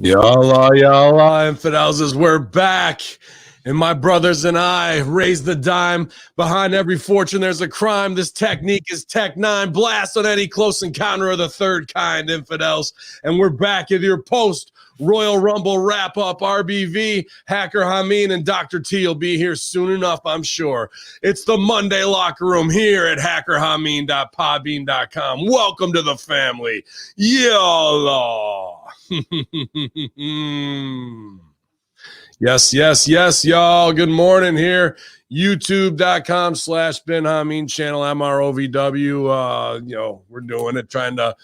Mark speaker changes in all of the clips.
Speaker 1: Yalla, infidels, as we're back. And my brothers and I raise the dime. Behind every fortune, there's a crime. This technique is Tech 9. Blast on any close encounter of the third kind, infidels. And we're back at your post Royal Rumble wrap-up. RBV, Hacker Hamin, and Dr. T will be here soon enough, I'm sure. It's the Monday Locker Room here at hackerhamin.podbean.com. Welcome to the family. Yalla. Yes, y'all. Good morning here. YouTube.com/Ben Hamin channel, MROVW. We're doing it, trying to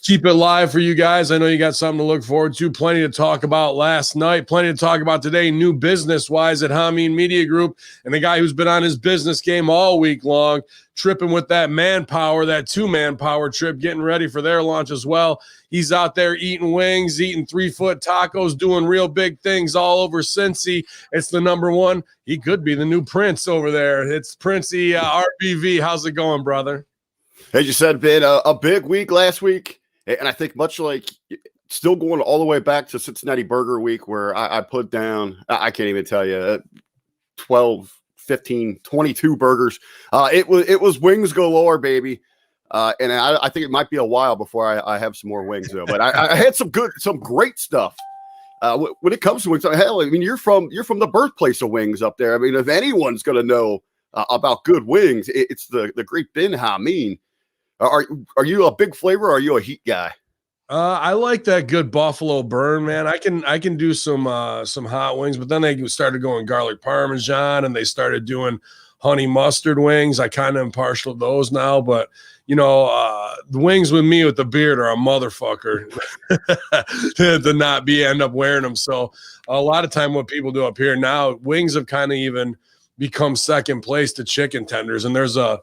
Speaker 1: keep it live for you guys. I know you got something to look forward to. Plenty to talk about last night. Plenty to talk about today, new business-wise at Hamin Media Group. And the guy who's been on his business game all week long, tripping with that manpower, that two-manpower trip, getting ready for their launch as well. He's out there eating wings, eating 3-foot tacos, doing real big things all over Cincy. It's the number one. He could be the new Prince over there. It's Princey RBV. How's it going, brother?
Speaker 2: As you said, Ben, a big week last week. And I think much like still going all the way back to Cincinnati Burger Week, where I put down, I can't even tell you, 12, 15, 22 burgers. It was wings galore, baby. And I think it might be a while before I have some more wings, though. But I had some great stuff. When it comes to wings, hell, I mean, you're from the birthplace of wings up there. I mean, if anyone's going to know about good wings, it's the great Ben Hamin. Are you a big flavor or are you a heat guy?
Speaker 1: I like that good buffalo burn, man. I can do some hot wings, but then they started going garlic parmesan and they started doing honey mustard wings. I kind of am partial to those now, but the wings with me with the beard are a motherfucker to not end up wearing them. So a lot of time what people do up here now, wings have kind of even become second place to chicken tenders. And there's a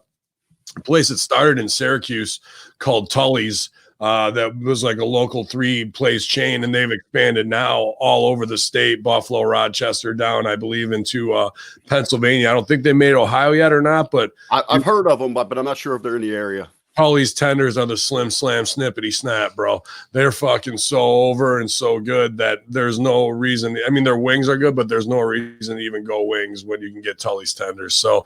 Speaker 1: place that started in Syracuse called Tully's that was like a local 3-place chain, and they've expanded now all over the state, Buffalo, Rochester, down I believe into Pennsylvania. I don't think they made Ohio yet or not, but
Speaker 2: I've heard of them, but I'm not sure if they're in the area.
Speaker 1: Tully's tenders are the slim slam snippety snap, bro. They're fucking so over and so good that there's no reason. I mean, their wings are good, but there's no reason to even go wings when you can get Tully's tenders. So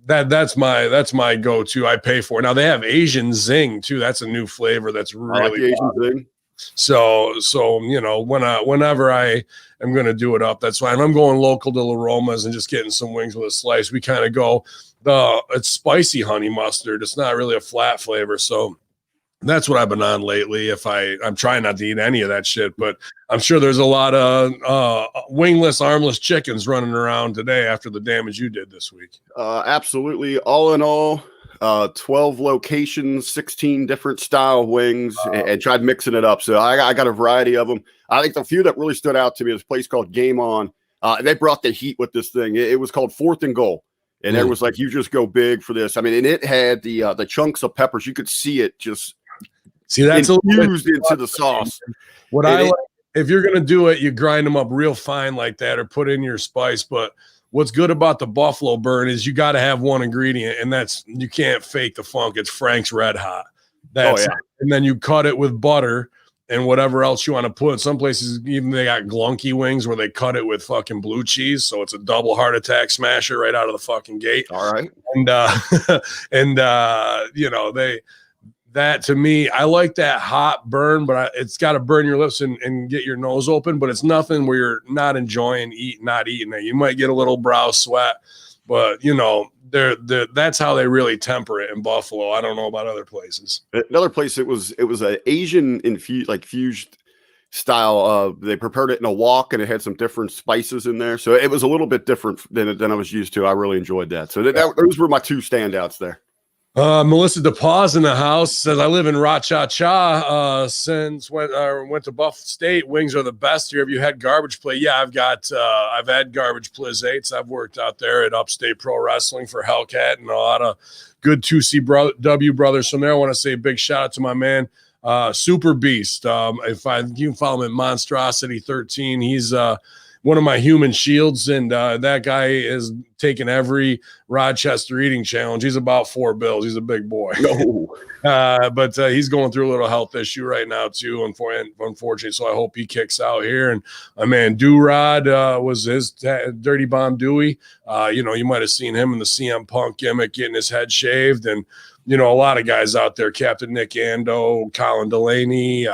Speaker 1: that's my go-to. I pay for it. Now they have Asian Zing too. That's a new flavor. That's really
Speaker 2: I like the Asian Zing.
Speaker 1: So whenever I am going to do it up, that's fine. I'm going local to La Roma's and just getting some wings with a slice. We kind of go it's spicy honey mustard. It's not really a flat flavor. So that's what I've been on lately. I'm trying not to eat any of that shit, but I'm sure there's a lot of wingless, armless chickens running around today after the damage you did this week.
Speaker 2: Absolutely. All in all, 12 locations, 16 different style wings, and tried mixing it up. So I got a variety of them. I think the few that really stood out to me is a place called Game On. They brought the heat with this thing. It was called 4th and Goal. And there was like, you just go big for this. I mean, and it had the chunks of peppers. You could see it just
Speaker 1: that's
Speaker 2: infused into the sauce.
Speaker 1: If you're going to do it, you grind them up real fine like that or put in your spice. But what's good about the buffalo burn is you got to have one ingredient, and that's you can't fake the funk. It's Frank's Red Hot. And then you cut it with butter and whatever else you want to put. Some places even they got glunky wings where they cut it with fucking blue cheese, so it's a double heart attack smasher right out of the fucking gate.
Speaker 2: All right,
Speaker 1: that to me, I like that hot burn, but it's got to burn your lips and get your nose open. But it's nothing where you're not enjoying not eating it. You might get a little brow sweat, but that's how they really temper it in Buffalo. I don't know about other places.
Speaker 2: Another place, it was an Asian fused style. They prepared it in a wok, and it had some different spices in there, so it was a little bit different than I was used to. I really enjoyed that. So those were my two standouts there.
Speaker 1: Melissa DePauw's in the house says, I live in Ra-Cha-Cha since went to Buff State. Wings are the best here. Have you had garbage plate? Yeah, I've had garbage plizates. I've worked out there at Upstate Pro Wrestling for Hellcat and a lot of good 2CW brothers from there. I want to say a big shout out to my man, Super Beast. You can follow him at Monstrosity 13. He's one of my human shields, and that guy is taking every Rochester eating challenge. He's about 4 bills. He's a big boy.
Speaker 2: No.
Speaker 1: But he's going through a little health issue right now too, unfortunately. So I hope he kicks out here. And my man Do-Rod was his Dirty Bomb Dewey. You might have seen him in the CM Punk gimmick getting his head shaved, and a lot of guys out there, Captain Nick Ando, Colin Delaney,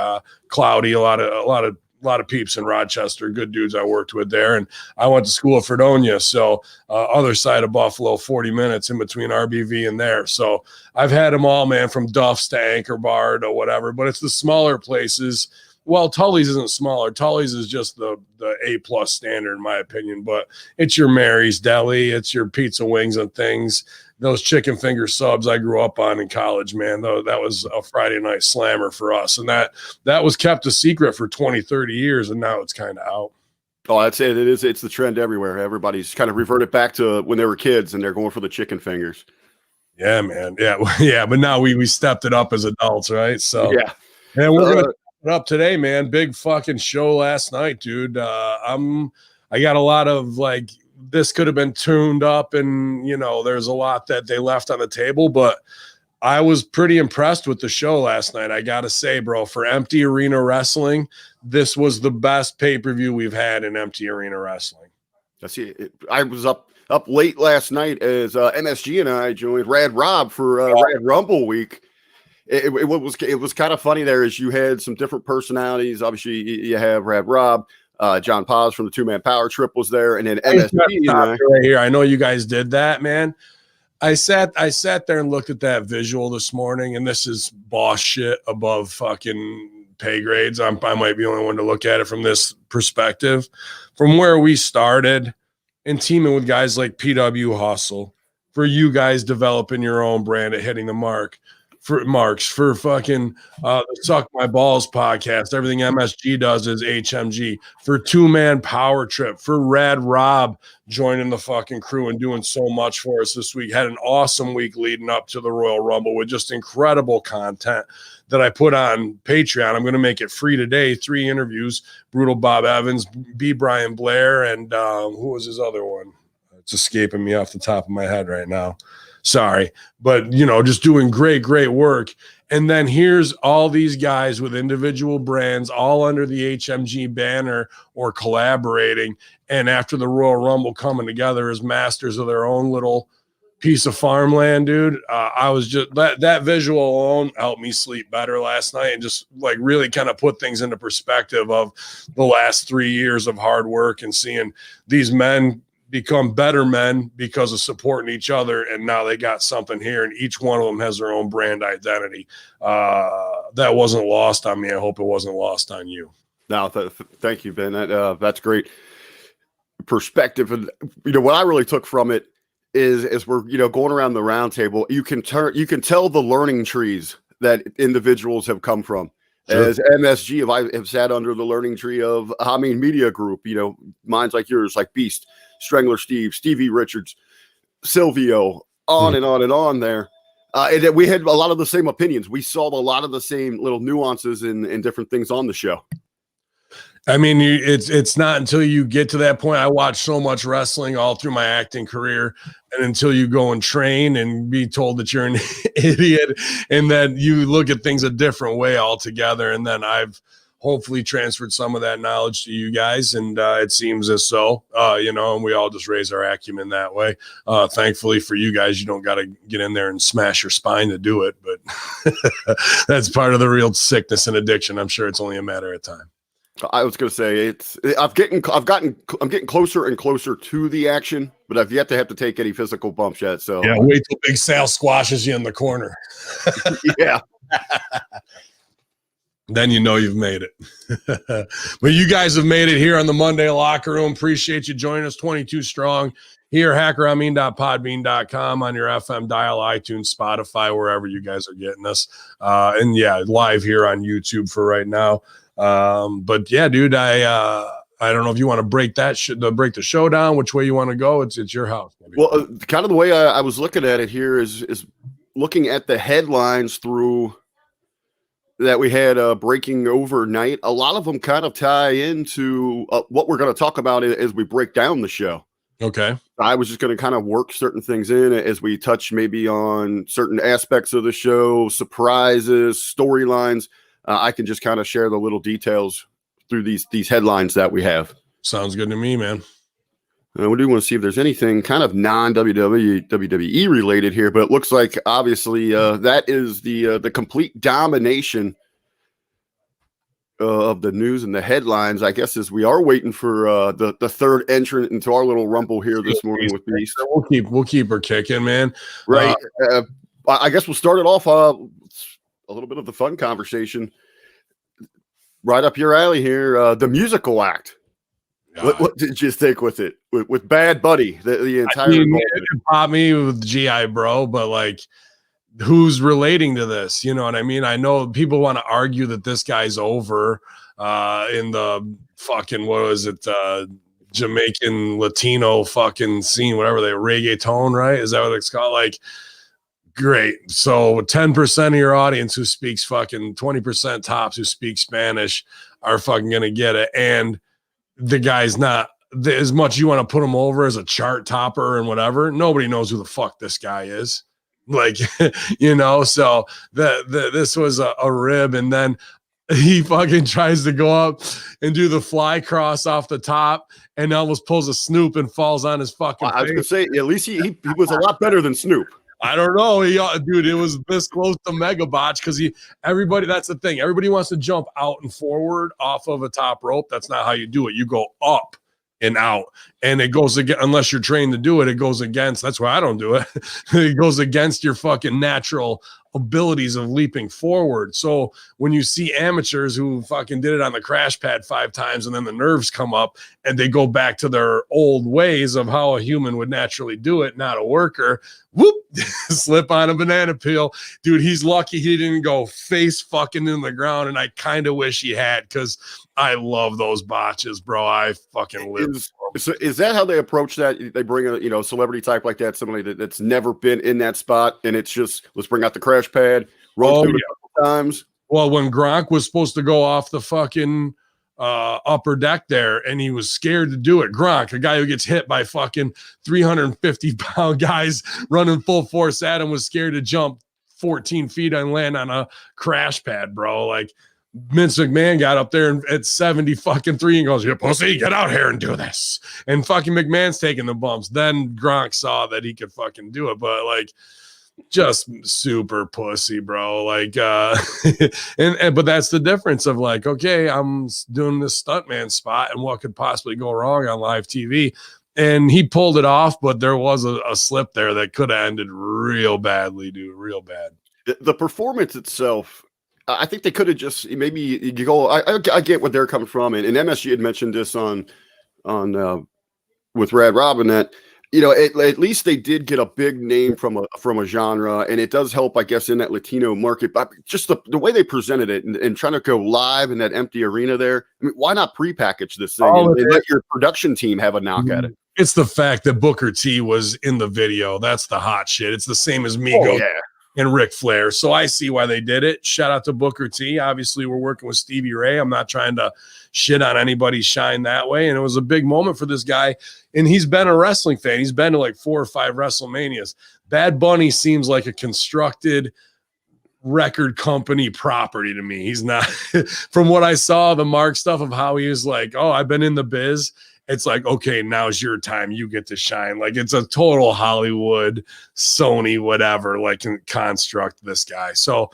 Speaker 1: Cloudy, a lot of peeps in Rochester, good dudes I worked with there. And I went to school at Fredonia, so other side of Buffalo, 40 minutes in between RBV and there. So I've had them all, man, from Duff's to Anchor Bar to whatever, but it's the smaller places. Well, Tully's isn't smaller. Tully's is just the A+ standard, in my opinion, but it's your Mary's Deli, it's your pizza wings and things. Those chicken finger subs I grew up on in college, man, that was a Friday night slammer for us. And that was kept a secret for 20, 30 years, and now it's kind of out.
Speaker 2: Oh, that's it. It's the trend everywhere. Everybody's kind of reverted back to when they were kids, and they're going for the chicken fingers.
Speaker 1: Yeah, man. Yeah, yeah. But now we stepped it up as adults, right? So
Speaker 2: yeah.
Speaker 1: And we're gonna it up today, man. Big fucking show last night, dude. I got a lot of this could have been tuned up, and there's a lot that they left on the table, but I was pretty impressed with the show last night. I gotta say, bro, for empty arena wrestling, this was the best pay-per-view we've had in empty arena wrestling.
Speaker 2: That's it. I was up late last night as MSG and I joined Rad Rob for Rad Rumble week. It was kind of funny there, as you had some different personalities. Obviously, you have Rad Rob. John Paz from the 2-Man Power Trip was there, and then MSG
Speaker 1: right here. I know you guys did that, man. I sat there and looked at that visual this morning, and this is boss shit above fucking pay grades. I might be the only one to look at it from this perspective. From where we started and teaming with guys like PW Hustle, for you guys developing your own brand at Hitting the Mark, for fucking the Suck My Balls podcast. Everything MSG does is HMG. For 2-Man Power Trip, for Rad Rob joining the fucking crew and doing so much for us this week. Had an awesome week leading up to the Royal Rumble with just incredible content that I put on Patreon. I'm going to make it free today. 3 interviews: Brutal Bob Evans, B. Brian Blair, and who was his other one? It's escaping me off the top of my head right now. Sorry, but just doing great work. And then here's all these guys with individual brands, all under the HMG banner or collaborating. And after the Royal Rumble, coming together as masters of their own little piece of farmland, dude. I was just that visual alone helped me sleep better last night, and just really kind of put things into perspective of the last 3 years of hard work and seeing these men become better men because of supporting each other, and now they got something here, and each one of them has their own brand identity. That wasn't lost on me. I hope it wasn't lost on you.
Speaker 2: No, thank you, Ben. That's great perspective. And what I really took from it is we're going around the round table. You can tell the learning trees that individuals have come from. Sure. As MSG, I have sat under the learning tree of Hamin Media Group. Minds like yours, like Beast, Strangler Steve, Stevie Richards, Silvio, on and on and on there. And we had a lot of the same opinions. We saw a lot of the same little nuances and different things on the show.
Speaker 1: I mean, it's not until you get to that point. I watched so much wrestling all through my acting career, and until you go and train and be told that you're an idiot, and then you look at things a different way altogether. And then I've hopefully transferred some of that knowledge to you guys, and it seems as so, and we all just raise our acumen that way. Thankfully for you guys, you don't got to get in there and smash your spine to do it, but that's part of the real sickness and addiction. I'm sure it's only a matter of time.
Speaker 2: I was going to say I'm getting closer and closer to the action, but I've yet to have to take any physical bumps yet. So
Speaker 1: yeah, wait till Big Sal squashes you in the corner.
Speaker 2: Yeah.
Speaker 1: Then you've made it. But you guys have made it here on the Monday Locker Room. Appreciate you joining us. 22 strong here, hackeramin.podbean.com, on your FM dial, iTunes, Spotify, wherever you guys are getting us. And yeah, live here on YouTube for right now. But yeah, dude, I don't know if you want to break break the show down, which way you want to go. It's your house. Maybe.
Speaker 2: Well, kind of the way I was looking at it here is looking at the headlines through that we had breaking overnight. A lot of them kind of tie into what we're going to talk about as we break down the show.
Speaker 1: Okay.
Speaker 2: I was just going to kind of work certain things in as we touch maybe on certain aspects of the show, surprises, storylines. I can just kind of share the little details through these headlines that we have.
Speaker 1: Sounds good to me, man.
Speaker 2: We do want to see if there's anything kind of non-WWE related here, but it looks like obviously that is the complete domination of the news and the headlines. I guess as we are waiting for the third entrant into our little rumble here this morning with Beast.
Speaker 1: We'll keep her kicking, man.
Speaker 2: Right. I guess we'll start it off a little bit of the fun conversation. Right up your alley here, the musical act. What did you think with it? With Bad Buddy, the entire
Speaker 1: it popped me with GI Bro, but like who's relating to this? You know what I mean? I know people want to argue that this guy's over in the fucking, what was it, Jamaican Latino fucking scene, whatever they reggaeton, right? Is that what it's called? Like, great. So 10% of your audience who speaks fucking 20% tops who speak Spanish are fucking gonna get it. And the guy's not as much you want to put him over as a chart topper and whatever. Nobody knows who the fuck this guy is. Like, you know, so this was a rib. And then he fucking tries to go up and do the fly cross off the top and almost pulls a Snoop and falls on his fucking
Speaker 2: I was going to say, at least he was a lot better than Snoop.
Speaker 1: I don't know. Dude, it was this close to mega botch because everybody, that's the thing. Everybody wants to jump out and forward off of a top rope. That's not how you do it. You go up and out. And it goes against, unless you're trained to do it, it goes against, that's why I don't do it. It goes against your fucking natural abilities of leaping forward. So when you see amateurs who fucking did it on the crash pad 5 times and then the nerves come up and they go back to their old ways of how a human would naturally do it, not a worker, whoop, slip on a banana peel. Dude, he's lucky he didn't go face fucking in the ground, and I kind of wish he had, because I love those botches, bro. I fucking live.
Speaker 2: Is that how they approach that? They bring a celebrity type like that, somebody that's never been in that spot, and it's just, let's bring out the crash pad, roll through it a couple times. Well,
Speaker 1: when Gronk was supposed to go off the fucking upper deck there, and he was scared to do it. Gronk, a guy who gets hit by fucking 350-pound guys running full force at him, was scared to jump 14 feet and land on a crash pad, bro. Like, Vince McMahon got up there and at 70 fucking 3 and goes, "You pussy, get out here and do this." And fucking McMahon's taking the bumps. Then Gronk saw that he could fucking do it, but like, just super pussy, bro. Like, but that's the difference of like, okay, I'm doing this stuntman spot, and what could possibly go wrong on live TV? And he pulled it off, but there was a slip there that could have ended real badly, dude, real bad.
Speaker 2: The performance itself, I think they could have just maybe you go. I get what they're coming from, and MSG had mentioned this on with Rad Robin that, you know, at least they did get a big name from a genre, and it does help, I guess, in that Latino market. But just the way they presented it and trying to go live in that empty arena there, I mean, why not prepackage this thing and let your production team have a knock at it?
Speaker 1: It's the fact that Booker T was in the video. That's the hot shit. It's the same as Migos. And Ric Flair. So I see why they did it. Shout out to Booker T. Obviously, we're working with Stevie Ray. I'm not trying to shit on anybody's shine that way. And it was a big moment for this guy. And he's been a wrestling fan. He's been to like 4 or 5 WrestleManias. Bad Bunny seems like a constructed record company property to me. He's not, from what I saw, the Mark stuff of how he was like, oh, I've been in the biz. It's like, okay, now's your time. You get to shine. Like, it's a total Hollywood, Sony, whatever, like, construct this guy. So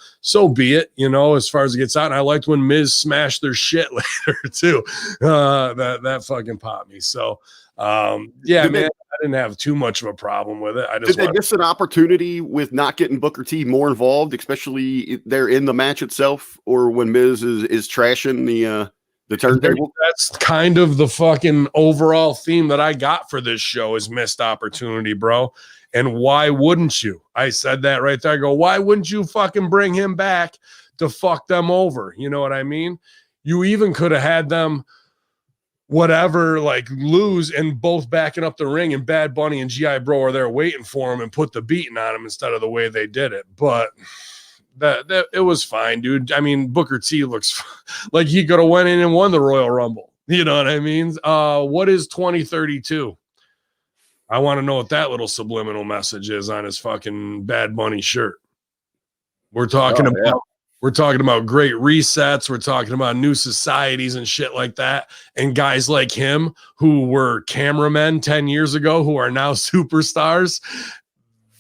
Speaker 1: be it, you know, as far as it gets out. And I liked when Miz smashed their shit later, too. That fucking popped me. So, yeah, man, I didn't have too much of a problem with it.
Speaker 2: Did they miss an opportunity with not getting Booker T more involved, especially there in the match itself, or when Miz is trashing the turntable?
Speaker 1: That's kind of the fucking overall theme that I got for this show is missed opportunity, bro. And why wouldn't you? I said that right there. I go, why wouldn't you fucking bring him back to fuck them over? You know what I mean? You even could have had them whatever, like, lose and both backing up the ring, and Bad Bunny and G.I. Bro are there waiting for him and put the beating on him instead of the way they did it. But that it was fine, dude. I mean, Booker T looks like he could have went in and won the Royal Rumble. You know what I mean? What is 2032? I want to know what that little subliminal message is on his fucking Bad Bunny shirt. We're talking about great resets. We're talking about new societies and shit like that. And guys like him who were cameramen 10 years ago who are now superstars.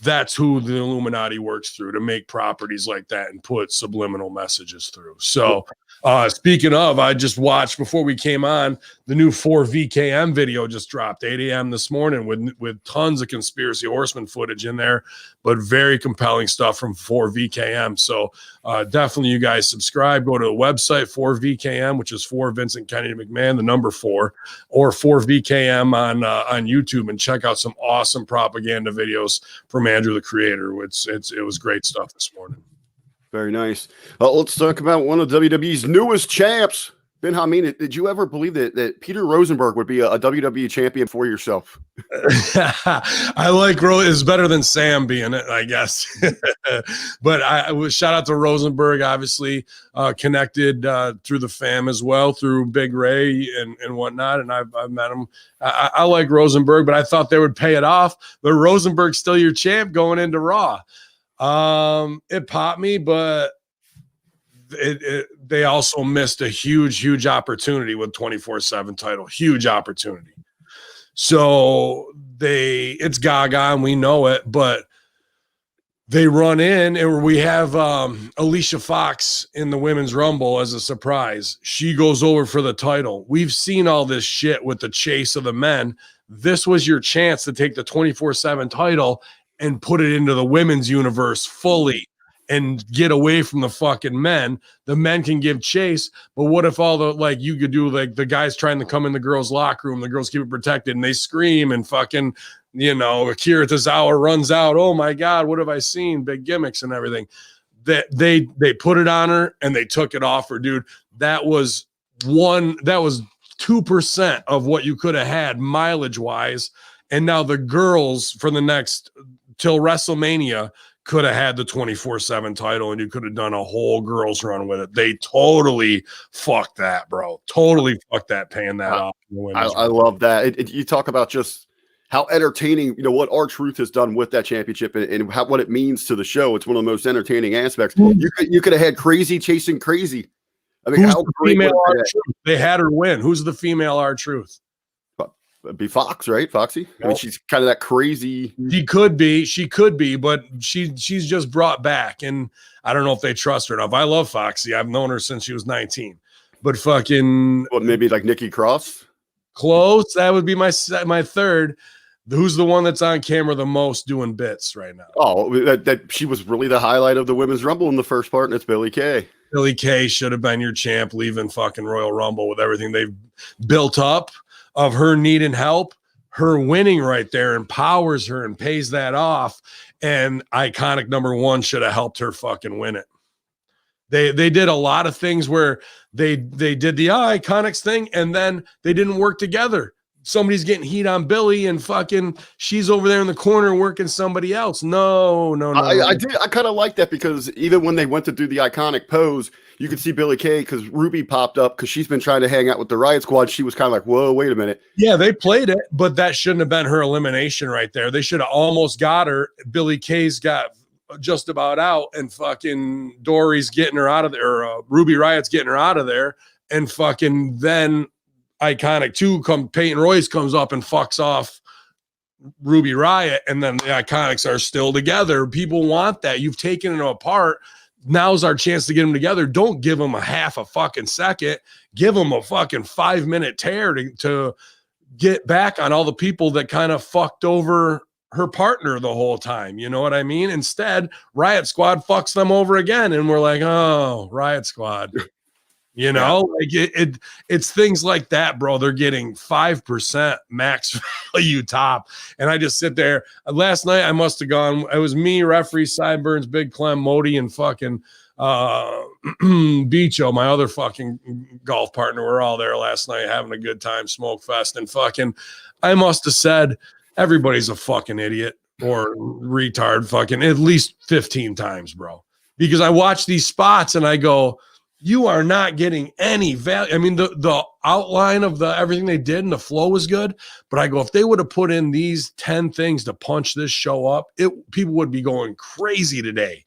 Speaker 1: That's who the Illuminati works through to make properties like that and put subliminal messages through. So speaking of, I just watched before we came on, the new 4VKM video just dropped 8 a.m. this morning with tons of conspiracy horseman footage in there, but very compelling stuff from 4VKM. So definitely you guys subscribe, go to the website 4VKM, which is 4 Vincent Kennedy McMahon, the number 4, or 4VKM on YouTube, and check out some awesome propaganda videos from Andrew the Creator. It was great stuff this morning.
Speaker 2: Very nice. Let's talk about one of WWE's newest champs, Ben Hamin. Did you ever believe that Peter Rosenberg would be a WWE champion for yourself?
Speaker 1: I like it's better than Sam being it, I guess. But I was shout out to Rosenberg, obviously connected through the fam as well, through Big Ray and whatnot. And I've met him. I like Rosenberg, but I thought they would pay it off. But Rosenberg's still your champ going into Raw. It popped me, but they also missed a huge opportunity with 24/7 title, huge opportunity. So it's Gaga and we know it, but they run in and we have Alicia Fox in the Women's Rumble as a surprise. She goes over for the title. We've seen all this shit with the chase of the men. This was your chance to take the 24/7 title and put it into the women's universe fully and get away from the fucking men. The men can give chase, but what if you could do like the guys trying to come in the girls' locker room, the girls keep it protected and they scream and fucking, Akira Tozawa runs out. Oh my God, what have I seen? Big gimmicks and everything. They put it on her and they took it off her, dude. That was 2% of what you could have had mileage wise. And now the girls for the next till WrestleMania could have had the 24/7 title and you could have done a whole girls run with it. They totally fucked that, bro. Totally fucked that, paying that off.
Speaker 2: I love that. You talk about just how entertaining, what R-Truth has done with that championship and what it means to the show. It's one of the most entertaining aspects. You could have had Crazy chasing Crazy. I mean, how great was that?
Speaker 1: They had her win. Who's the female R-Truth?
Speaker 2: It'd be Fox, right? Foxy. I mean, she's kind of that crazy.
Speaker 1: She could be, but she's just brought back, and I don't know if they trust her enough. I love Foxy. I've known her since she was 19. But fucking,
Speaker 2: maybe like Nikki Cross.
Speaker 1: Close. That would be my third. Who's the one that's on camera the most doing bits right now?
Speaker 2: Oh, that she was really the highlight of the Women's Rumble in the first part, and it's Billie Kay.
Speaker 1: Billie Kay should have been your champ, leaving fucking Royal Rumble with everything they've built up. Of her needing help, her winning right there empowers her and pays that off. And Iconic number 1 should have helped her fucking win it. They did a lot of things where they did the Iconics thing and then they didn't work together. Somebody's getting heat on Billy and fucking she's over there in the corner working somebody else. No.
Speaker 2: I kind of like that because even when they went to do the Iconic pose, you could see Billie Kay because Ruby popped up because she's been trying to hang out with the Riot Squad. She was kind of like, whoa, wait a minute.
Speaker 1: Yeah, they played it, but that shouldn't have been her elimination right there. They should have almost got her. Billie Kay's got just about out and fucking Dory's getting her out of there. Or Ruby Riot's getting her out of there. And fucking then Iconic 2 Peyton Royce comes up and fucks off Ruby Riot, and then the Iconics are still together. People want that. You've taken them apart. Now's our chance to get them together. Don't give them a half a fucking second. Give them a fucking 5-minute tear to get back on all the people that kind of fucked over her partner the whole time. You know what I mean? Instead, Riot Squad fucks them over again, and we're like, oh, Riot Squad. It's things like that, bro. They're getting 5% max value top. And I just sit there. Last night, I must have gone. It was me, referee, Sideburns, Big Clem, Modi, and fucking Beacho, my other fucking golf partner. We're all there last night having a good time, smoke fest. And fucking, I must have said, everybody's a fucking idiot or retard fucking at least 15 times, bro. because I watch these spots and I go, you are not getting any value. I mean, the outline of everything they did and the flow was good, but I go, if they would have put in these 10 things to punch this show up, people would be going crazy today.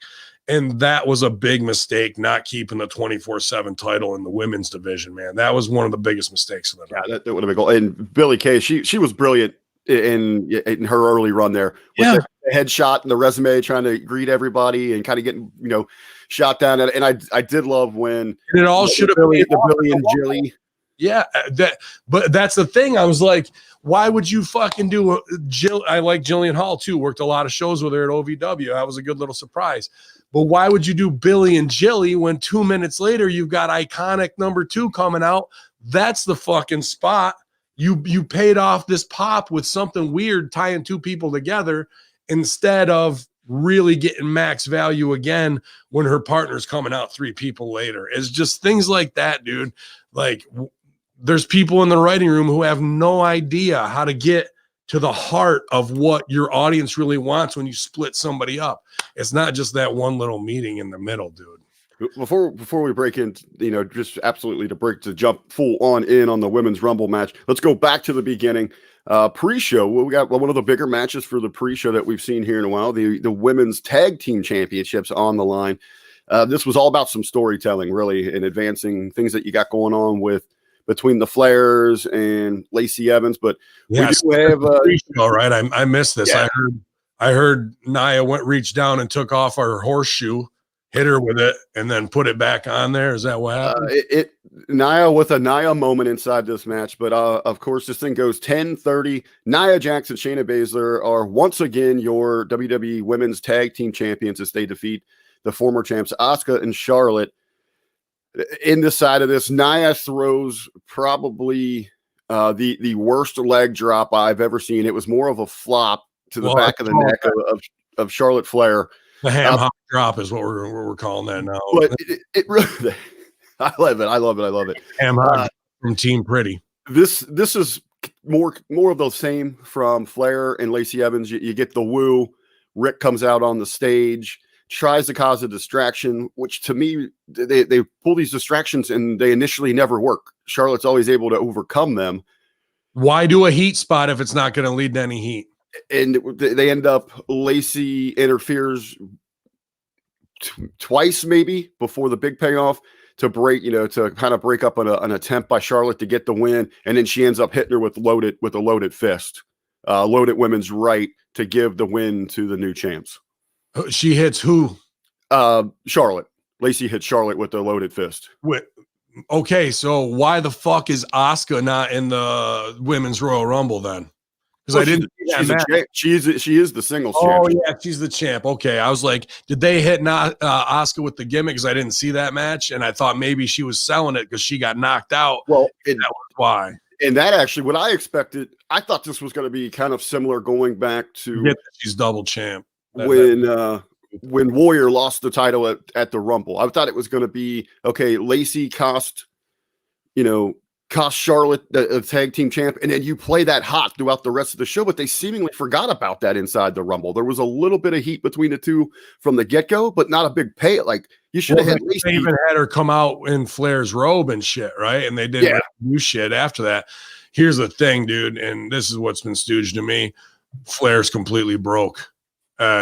Speaker 1: And that was a big mistake, not keeping the 24/7 title in the women's division, man. That was one of the biggest mistakes of the night.
Speaker 2: Yeah, that would have been cool. And Billie Kay, she was brilliant in her early run there. With the headshot and the resume, trying to greet everybody and kind of getting, shot down. And I did love when
Speaker 1: it all should have been
Speaker 2: the Billy and Jilly.
Speaker 1: Yeah, but that's the thing. I was like, why would you fucking do Jill? I like Jillian Hall too. Worked a lot of shows with her at OVW. That was a good little surprise. But why would you do Billy and Jilly when 2 minutes later you've got iconic number 2 coming out? That's the fucking spot. You paid off this pop with something weird tying 2 people together instead of really getting max value again when her partner's coming out 3 people later. It's just things like that, dude. Like, there's people in the writing room who have no idea how to get to the heart of what your audience really wants when you split somebody up. It's not just that one little meeting in the middle, dude.
Speaker 2: Before we break in, just absolutely to jump full on in on the women's Rumble match, let's go back to the beginning. Pre-show, we got one of the bigger matches for the pre-show that we've seen here in a while, the women's tag team championships on the line. This was all about some storytelling, really, and advancing things that you got going on between the Flairs and Lacey Evans. But
Speaker 1: yes,
Speaker 2: we do have
Speaker 1: all right. I missed this. Yeah. I heard Nia reached down and took off her horseshoe, hit her with it, and then put it back on there. Is that what happened?
Speaker 2: Nia with a Nia moment inside this match. But of course, this thing goes 10:30. Nia Jax and Shayna Baszler are once again your WWE Women's Tag Team Champions as they defeat the former champs Asuka and Charlotte. In this side of this, Nia throws probably the worst leg drop I've ever seen. It was more of a flop to the back of the neck of Charlotte Flair.
Speaker 1: The ham hock drop is what we're calling that now.
Speaker 2: But it really, I love it.
Speaker 1: Ham hock from Team Pretty.
Speaker 2: This is more of the same from Flair and Lacey Evans. You get the woo. Rick comes out on the stage, tries to cause a distraction, which to me, they pull these distractions and they initially never work. Charlotte's always able to overcome them.
Speaker 1: Why do a heat spot if it's not going to lead to any heat?
Speaker 2: And they end up, Lacey interferes twice maybe before the big payoff to break, to kind of break up an attempt by Charlotte to get the win. And then she ends up hitting her with a loaded fist, loaded women's right to give the win to the new champs.
Speaker 1: She hits who?
Speaker 2: Charlotte. Lacey hits Charlotte with the loaded fist.
Speaker 1: Okay, so why the fuck is Asuka not in the Women's Royal Rumble then? Because I didn't.
Speaker 2: She is the singles champ.
Speaker 1: Oh yeah, she's the champ. Okay, I was like, did they hit Asuka with the gimmick? Because I didn't see that match, and I thought maybe she was selling it because she got knocked out.
Speaker 2: Well,
Speaker 1: that was why.
Speaker 2: And that actually, what I expected, I thought this was going to be kind of similar going back to
Speaker 1: she's double champ.
Speaker 2: When Warrior lost the title at the Rumble. I thought it was going to be, okay, Lacey cost Charlotte the tag team champ, and then you play that hot throughout the rest of the show, but they seemingly forgot about that inside the Rumble. There was a little bit of heat between the two from the get-go, but not a big pay. Like, you should have had Lacey.
Speaker 1: They even had her come out in Flair's robe and shit, right? And they didn't do shit after that. Here's the thing, dude, and this is what's been stooged to me. Flair's completely broke.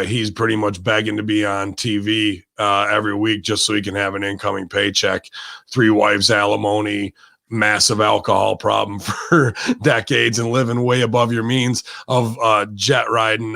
Speaker 1: He's pretty much begging to be on TV every week just so he can have an incoming paycheck. 3 wives alimony, massive alcohol problem for decades, and living way above your means of jet riding,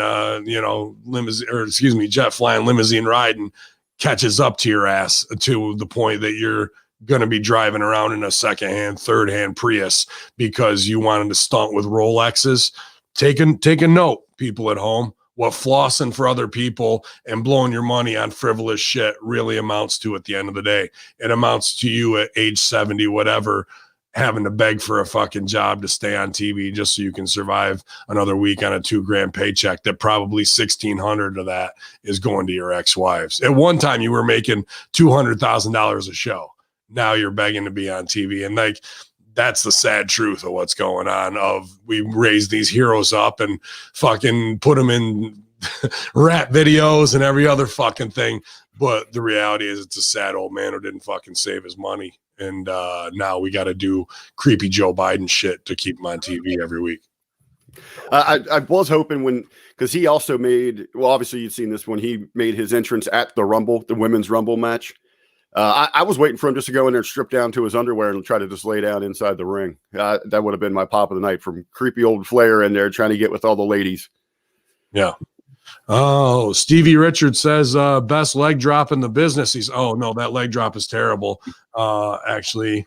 Speaker 1: jet flying, limousine riding catches up to your ass to the point that you're going to be driving around in a secondhand, third-hand Prius because you wanted to stunt with Rolexes. Take a note, people at home. What flossing for other people and blowing your money on frivolous shit really amounts to at the end of the day. It amounts to you at age 70, whatever, having to beg for a fucking job to stay on TV just so you can survive another week on a $2,000 paycheck that probably $1,600 of that is going to your ex-wives. At one time you were making $200,000 a show. Now you're begging to be on TV. And like, that's the sad truth of what's going on. Of we raise these heroes up and fucking put them in rap videos and every other fucking thing. But the reality is it's a sad old man who didn't fucking save his money. And now we got to do creepy Joe Biden shit to keep him on TV every week.
Speaker 2: I was hoping because he also made, well, obviously you've seen this when he made his entrance at the Rumble, the women's Rumble match. I was waiting for him just to go in there and strip down to his underwear and try to just lay down inside the ring. That would have been my pop of the night, from creepy old Flair in there trying to get with all the ladies.
Speaker 1: Yeah. Oh, Stevie Richards says best leg drop in the business. Oh no, that leg drop is terrible. Actually,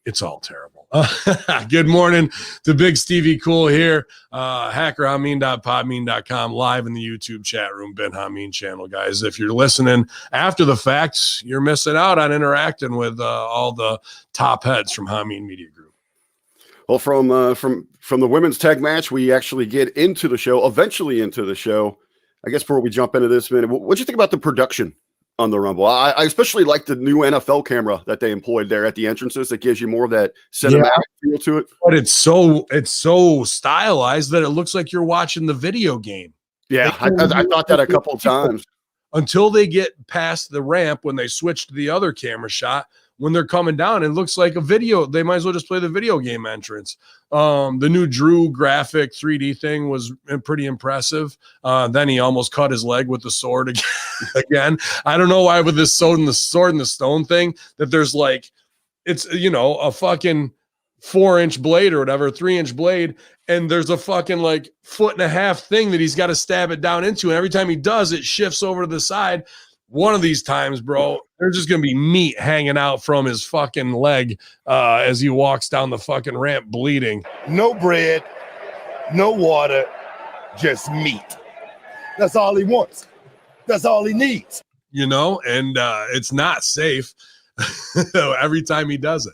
Speaker 1: it's all terrible. Good morning to Big Stevie Cool here. HackerHamin.podbean.com, live in the YouTube chat room, Ben Hamin channel, guys. If you're listening after the facts, you're missing out on interacting with all the top heads from Hamin Media Group.
Speaker 2: Well, from the women's tag match, we actually get into the show, eventually into the show. I guess before we jump into this, man, what do you think about the production on the Rumble? I especially like the new NFL camera that they employed there at the entrances. That gives you more of that cinematic feel to it.
Speaker 1: But it's so stylized that it looks like you're watching the video game.
Speaker 2: Yeah, I thought that a couple of times.
Speaker 1: Until they get past the ramp, when they switch to the other camera shot, when they're coming down, it looks like a video. They might as well just play the video game entrance. The new Drew graphic 3D thing was pretty impressive. Then he almost cut his leg with the sword again. I don't know why with this sword and the stone thing that there's like, it's, a fucking 4-inch blade or whatever, 3-inch blade. And there's a fucking like 1.5 foot thing that he's got to stab it down into. And every time he does, it shifts over to the side. One of these times, bro, there's just going to be meat hanging out from his fucking leg as he walks down the fucking ramp bleeding.
Speaker 3: No bread, no water, just meat. That's all he wants. That's all he needs.
Speaker 1: And it's not safe every time he does it.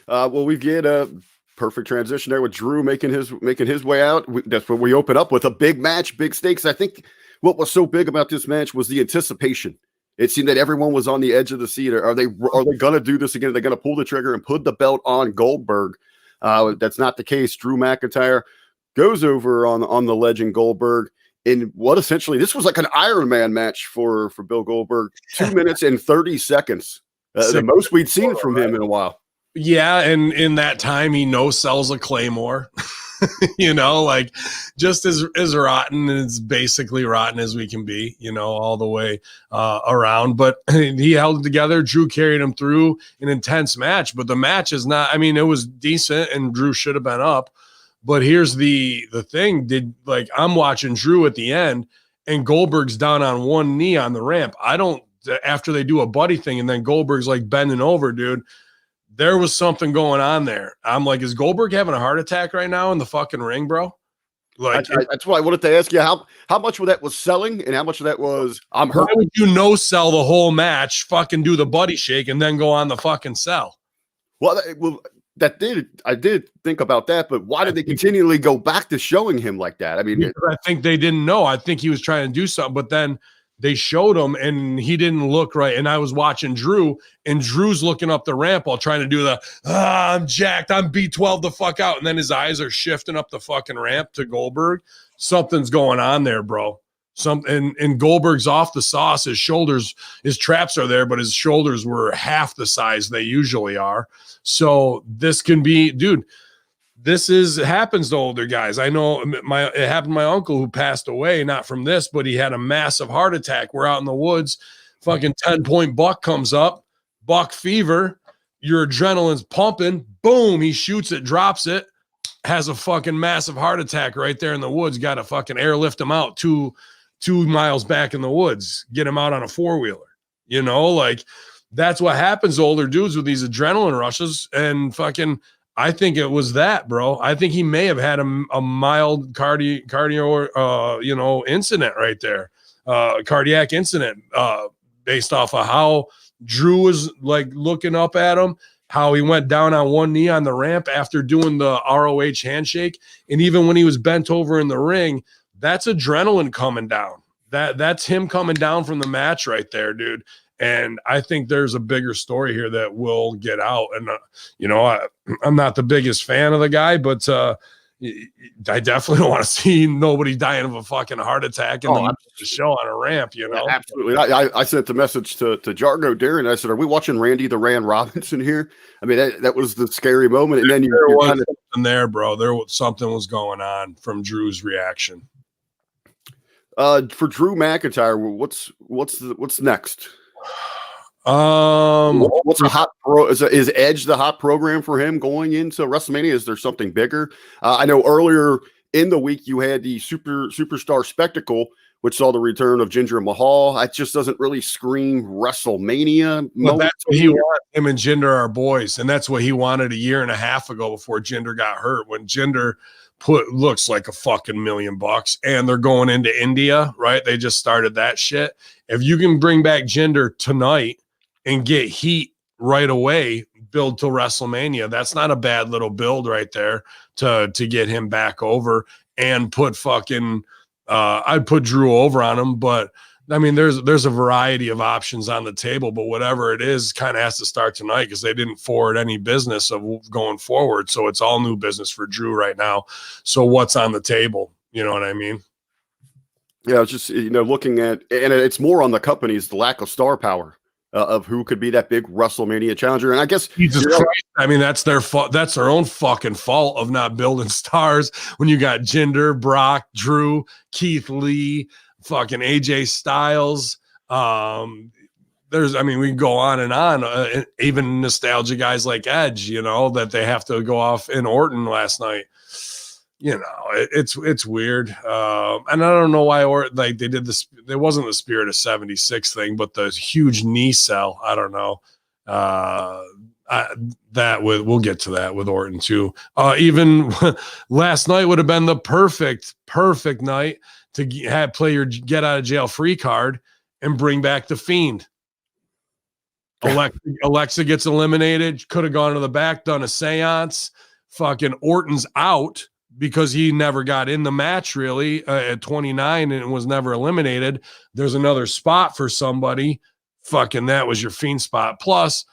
Speaker 2: Well, we get a perfect transition there with Drew making his way out. That's what we open up with, a big match, big stakes. I think what was so big about this match was the anticipation. It seemed that everyone was on the edge of the seat. Are they going to do this again? Are they going to pull the trigger and put the belt on Goldberg? That's not the case. Drew McIntyre goes over on the legend Goldberg in what essentially this was like an Iron Man match for Bill Goldberg. 2 minutes and 30 seconds, the most we'd seen from him in a while.
Speaker 1: Yeah, and in that time, he no-sells a Claymore. Like just as rotten, as basically rotten as we can be, all the way around. But he held it together. Drew carried him through an intense match. But the match is not, it was decent and Drew should have been up. But here's the thing. I'm watching Drew at the end and Goldberg's down on one knee on the ramp. After they do a buddy thing and then Goldberg's like bending over, dude. There was something going on there. I'm like, is Goldberg having a heart attack right now in the fucking ring, bro? Like,
Speaker 2: that's why I wanted to ask you how much of that was selling and how much of that was I'm hurt.
Speaker 1: Why would you no sell the whole match, fucking do the buddy shake, and then go on the fucking sell?
Speaker 2: Well, I did think about that, but why did they continually go back to showing him like that? I mean,
Speaker 1: I think they didn't know. I think he was trying to do something, but then they showed him and he didn't look right. And I was watching Drew and Drew's looking up the ramp while trying to do the, I'm jacked, I'm B12 the fuck out. And then his eyes are shifting up the fucking ramp to Goldberg. Something's going on there, bro. And Goldberg's off the sauce. His shoulders, his traps are there, but his shoulders were half the size they usually are. So this can be, dude, happens to older guys. I know it happened to my uncle who passed away, not from this, but he had a massive heart attack. We're out in the woods, fucking 10-point buck comes up, buck fever, your adrenaline's pumping, boom, he shoots it, drops it, has a fucking massive heart attack right there in the woods, got to fucking airlift him out 2 miles back in the woods, get him out on a 4-wheeler, like that's what happens to older dudes with these adrenaline rushes. And fucking I think it was that, bro. I think he may have had a mild cardio incident right there, cardiac incident, based off of how Drew was like looking up at him, how he went down on one knee on the ramp after doing the ROH handshake, and even when he was bent over in the ring, that's adrenaline coming down. That's him coming down from the match right there, dude. And I think there's a bigger story here that will get out. And, I'm not the biggest fan of the guy, but, I definitely don't want to see nobody dying of a fucking heart attack in the show on a ramp, you know?
Speaker 2: Yeah, absolutely. I sent the message to Jargo Darren. I said, "Are we watching Randy the Ran Robinson here?" I mean, that was the scary moment. And then
Speaker 1: there was something there, bro. Something was going on from Drew's reaction.
Speaker 2: For Drew McIntyre, what's next? What's a hot pro? Is Edge the hot program for him going into WrestleMania? Is there something bigger? I know earlier in the week you had the Superstar Spectacle, which saw the return of Jinder Mahal. That just doesn't really scream WrestleMania.
Speaker 1: But that's what he wants. Him and Jinder are boys, and that's what he wanted a year and a half ago before Jinder got hurt. When Jinder looks like a fucking $1 million, and they're going into India, right? They just started that shit. If you can bring back Jinder tonight and get heat right away, build till WrestleMania, that's not a bad little build right there to get him back over and put fucking I'd put Drew over on him, but I mean there's a variety of options on the table, but whatever it is kind of has to start tonight because they didn't forward any business of going forward, so it's all new business for Drew right now. So what's on the table, you know what I mean?
Speaker 2: Yeah, it's just, looking at, and it's more on the company's the lack of star power of who could be that big WrestleMania challenger. And I guess
Speaker 1: Jesus Christ, I mean, that's their fault. That's their own fucking fault of not building stars when you got Jinder, Brock, Drew, Keith Lee, fucking AJ Styles. We can go on and on. Even nostalgia guys like Edge, that they have to go off in Orton last night. It's weird. And I don't know why they did this. It wasn't the Spirit of 76 thing, but the huge knee cell. I don't know. We'll get to that with Orton too. Even last night would have been the perfect night to play your get out of jail free card and bring back the Fiend. Alexa gets eliminated. Could have gone to the back, done a seance. Fucking Orton's out because he never got in the match really at 29 and was never eliminated. There's another spot for somebody. Fucking that was your Fiend spot. Plus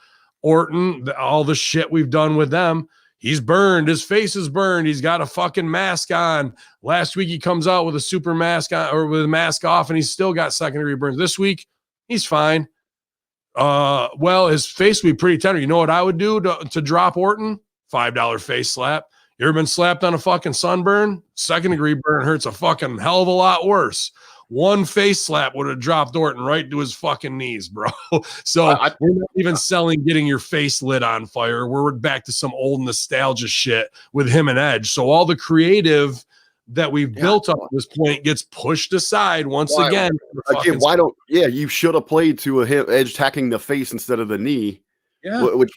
Speaker 1: Orton, all the shit we've done with them, he's burned. His face is burned. He's got a fucking mask on. Last week he comes out with a super mask on or with a mask off and he's still got second-degree burns. This week he's fine. Well, his face would be pretty tender. You know what I would do to drop Orton? $5 face slap. You ever been slapped on a fucking sunburn? Second-degree burn hurts a fucking hell of a lot worse. One face slap would have dropped Orton right to his fucking knees, bro. So we're not even selling getting your face lit on fire. We're back to some old nostalgia shit with him and Edge. So all the creative that we've built up at this point gets pushed aside once again. You should have played to Edge attacking the face instead of the knee. Yeah, which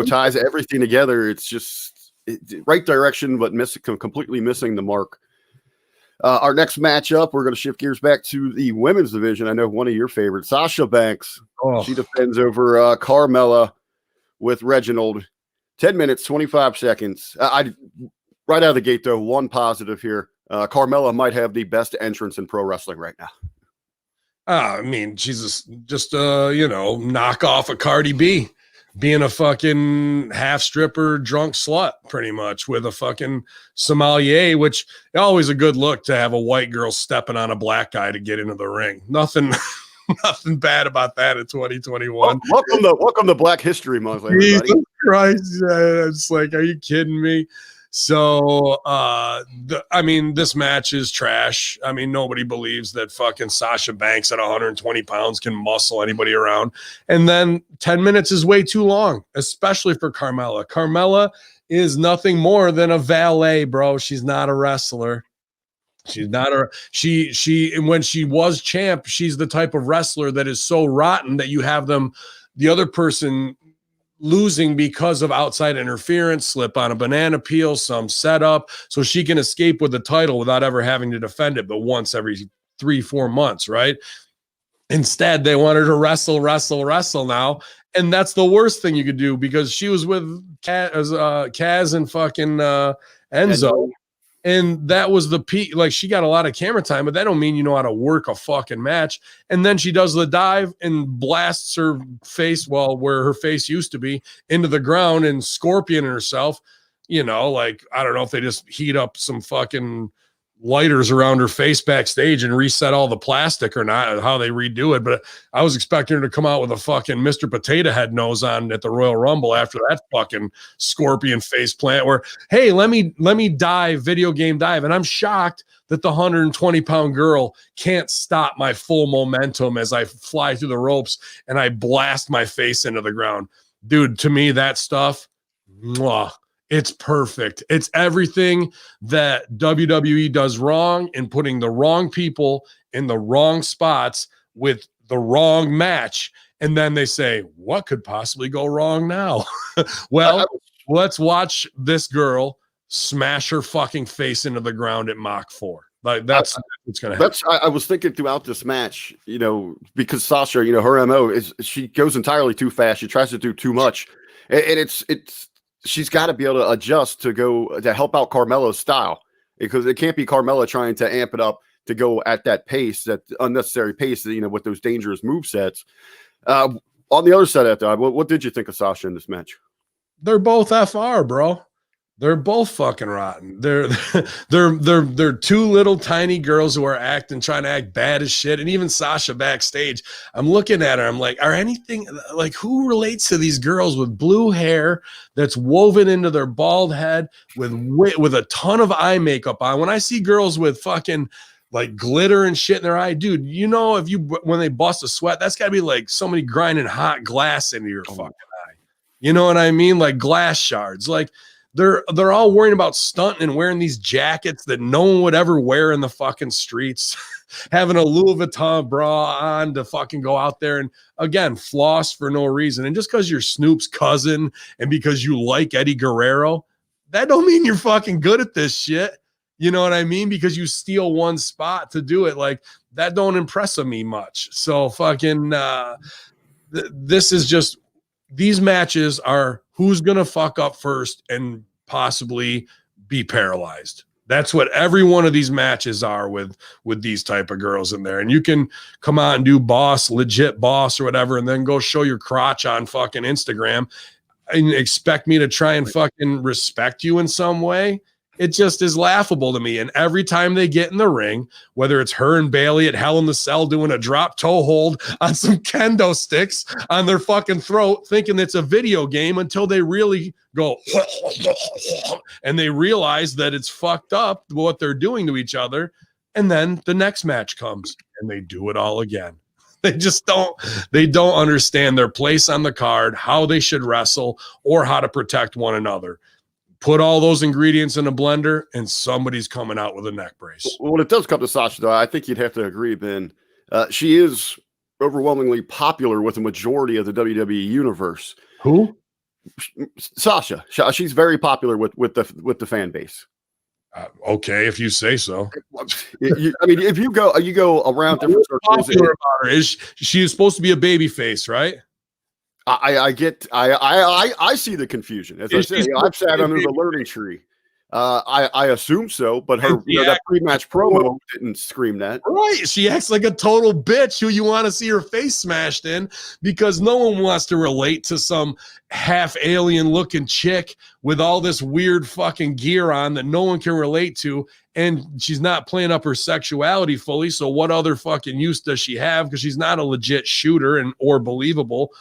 Speaker 1: ties everything together. It's just right direction, but completely missing the mark. Our next matchup, we're going to shift gears back to the women's division. I know one of your favorites, Sasha Banks. She defends over Carmella with Reginald. 10 minutes, 25 seconds. Right out of the gate, though, one positive here. Carmella might have the best entrance in pro wrestling right now. I mean, she's just knockoff of Cardi B. Being a fucking half stripper, drunk slut, pretty much, with a fucking sommelier, which always a good look to have a white girl stepping on a black guy to get into the ring. Nothing bad about that in 2021.
Speaker 2: Welcome to Black History Month, everybody.
Speaker 1: Jesus Christ. It's like, are you kidding me? So, this match is trash. I mean, nobody believes that fucking Sasha Banks at 120 pounds can muscle anybody around. And then 10 minutes is way too long, especially for Carmella. Carmella is nothing more than a valet, bro. She's not a wrestler. She's not and when she was champ, she's the type of wrestler that is so rotten that you have the other person losing because of outside interference, slip on a banana peel, some setup, so she can escape with the title without ever having to defend it, but once every 3-4 months, right? Instead, they wanted to wrestle now, and that's the worst thing you could do because she was with Kaz and fucking Enzo. And that was the peak. Like, she got a lot of camera time, but that don't mean you know how to work a fucking match. And then she does the dive and blasts her face, where her face used to be, into the ground and scorpion herself. you know, like, I don't know if they just heat up some fucking lighters around her face backstage and reset all the plastic or not, how they redo it. But I was expecting her to come out with a fucking Mr. Potato Head nose on at the Royal Rumble after that fucking scorpion face plant where, hey, let me dive, video game dive. And I'm shocked that the 120-pound girl can't stop my full momentum as I fly through the ropes and I blast my face into the ground. Dude, to me, that stuff, mwah, it's perfect. It's everything that WWE does wrong in putting the wrong people in the wrong spots with the wrong match. And then they say, what could possibly go wrong now? Well, let's watch this girl smash her fucking face into the ground at Mach 4. Like that's what's going to happen.
Speaker 2: I was thinking throughout this match, you know, because Sasha, you know, her MO is she goes entirely too fast. She tries to do too much. And it's she's got to be able to adjust to help out Carmella's style, because it can't be Carmella trying to amp it up to go at that pace, that unnecessary pace, you know, with those dangerous movesets. On the other side of that, what did you think of Sasha in this match?
Speaker 1: They're both FR, bro. They're both fucking rotten. They're two little tiny girls who are trying to act bad as shit. And even Sasha backstage, I'm looking at her. I'm like, who relates to these girls with blue hair that's woven into their bald head with a ton of eye makeup on? When I see girls with fucking like glitter and shit in their eye, dude, you know, when they bust a sweat, that's gotta be like somebody grinding hot glass into your fucking eye. You know what I mean? Like glass shards. Like, they're all worrying about stunting and wearing these jackets that no one would ever wear in the fucking streets, having a Louis Vuitton bra on to fucking go out there and, again, floss for no reason. And just because you're Snoop's cousin and because you like Eddie Guerrero, that don't mean you're fucking good at this shit. You know what I mean? Because you steal one spot to do it. Like, that don't impress me much. So fucking this is just, these matches are who's going to fuck up first and possibly be paralyzed. That's what every one of these matches are with these type of girls in there. And you can come out and do legit boss or whatever, and then go show your crotch on fucking Instagram and expect me to try and fucking respect you in some way. It just is laughable to me. And every time they get in the ring, whether it's her and Bailey at Hell in the Cell doing a drop toe hold on some kendo sticks on their fucking throat, thinking it's a video game, until they really go and they realize that it's fucked up what they're doing to each other. And then the next match comes and they do it all again. They don't understand their place on the card, how they should wrestle, or how to protect one another. Put all those ingredients in a blender, and somebody's coming out with a neck brace.
Speaker 2: Well, when it does come to Sasha, though, I think you'd have to agree, Ben. She is overwhelmingly popular with the majority of the WWE universe.
Speaker 1: Who?
Speaker 2: Sasha. She's very popular with the fan base.
Speaker 1: Okay, if you say so.
Speaker 2: I mean, if you go around different circles,
Speaker 1: is she supposed to be a baby face, right?
Speaker 2: I see the confusion. As I said, I've sat under the learning tree. I assume so, but her that pre-match promo didn't scream that.
Speaker 1: Right. She acts like a total bitch who you want to see her face smashed in, because no one wants to relate to some half alien looking chick with all this weird fucking gear on that no one can relate to. And she's not playing up her sexuality fully. So what other fucking use does she have? Because she's not a legit shooter or believable.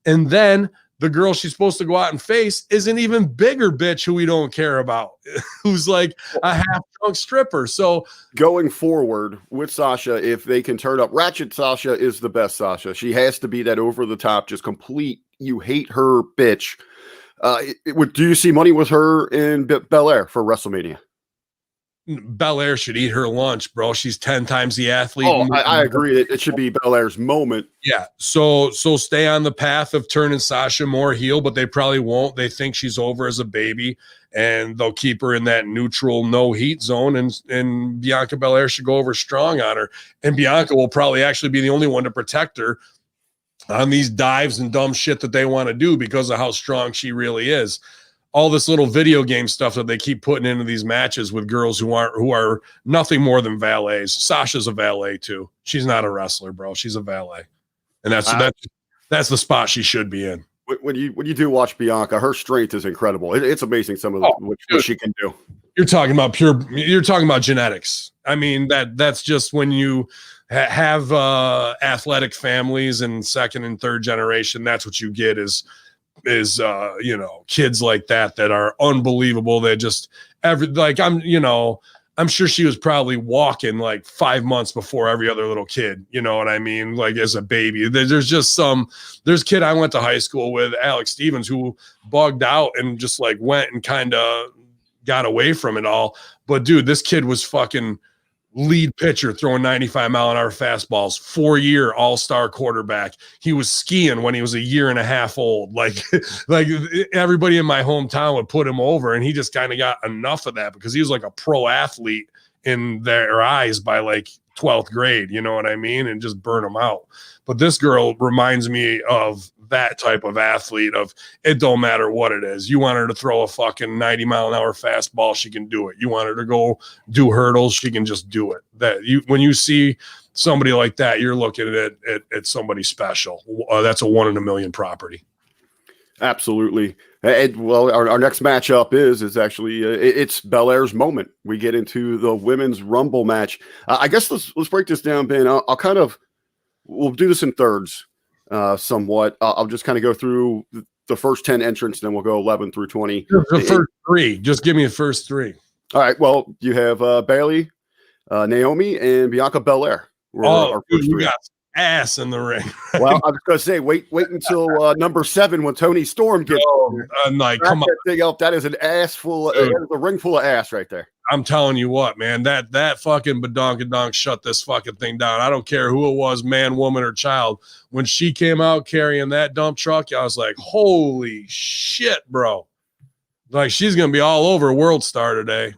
Speaker 1: And then the girl she's supposed to go out and face is an even bigger bitch who we don't care about, who's like a half-drunk stripper. So
Speaker 2: going forward with Sasha, if they can turn up, Ratchet Sasha is the best Sasha. She has to be that over-the-top, just complete, you hate her bitch. Do you see money with her in Bel-Air for WrestleMania?
Speaker 1: Bel-Air should eat her lunch, bro. She's 10 times the athlete.
Speaker 2: Oh, I agree. It should be Bel-Air's moment.
Speaker 1: Yeah. So stay on the path of turning Sasha more heel, but they probably won't. They think she's over as a baby, and they'll keep her in that neutral, no heat zone. And Bianca Belair should go over strong on her. And Bianca will probably actually be the only one to protect her on these dives and dumb shit that they want to do because of how strong she really is. All this little video game stuff that they keep putting into these matches with girls who are nothing more than valets. Sasha's a valet too. She's not a wrestler, bro. She's a valet. And that's the spot she should be in.
Speaker 2: When you do watch Bianca, her strength is incredible. It's amazing some of what she can do.
Speaker 1: You're talking about genetics. I mean, that's just when you have athletic families and second and third generation, that's what you get is kids like that are unbelievable. They just I'm sure she was probably walking like 5 months before every other little kid, you know what I mean? Like as a baby, there's kid I went to high school with, Alex Stevens, who bugged out and just like went and kind of got away from it all. But dude, this kid was fucking lead pitcher throwing 95-mile-an-hour fastballs, 4-year all-star quarterback. He was skiing when he was a year and a half old. Like everybody in my hometown would put him over, and he just kind of got enough of that because he was like a pro athlete in their eyes by like 12th grade, you know what I mean? And just burn them out. But this girl reminds me of that type of athlete of it don't matter what it is. You want her to throw a fucking 90-mile-an-hour fastball, she can do it. You want her to go do hurdles, she can just do it. When you see somebody like that, you're looking at somebody special. That's a 1 in a million property.
Speaker 2: Absolutely. And well, our next matchup is actually it's Bel-Air's moment. We get into the women's Rumble match. I guess let's break this down, Ben. We'll do this in thirds. Somewhat. I'll just kind of go through the first 10 entrants, then we'll go 11 through 20.
Speaker 1: The first three. Just give me the first three.
Speaker 2: All right. Well, you have Bayley, Naomi, and Bianca Belair.
Speaker 1: You got ass in the ring.
Speaker 2: Well, I was going to say, wait until number 7 when Tony Storm gets.
Speaker 1: Come on,
Speaker 2: thing up. That is an ass full. That is a ring full of ass right there.
Speaker 1: I'm telling you what, man, that fucking badonkadonk shut this fucking thing down. I don't care who it was, man, woman, or child. When she came out carrying that dump truck, I was like, holy shit, bro. Like, she's going to be all over World Star today.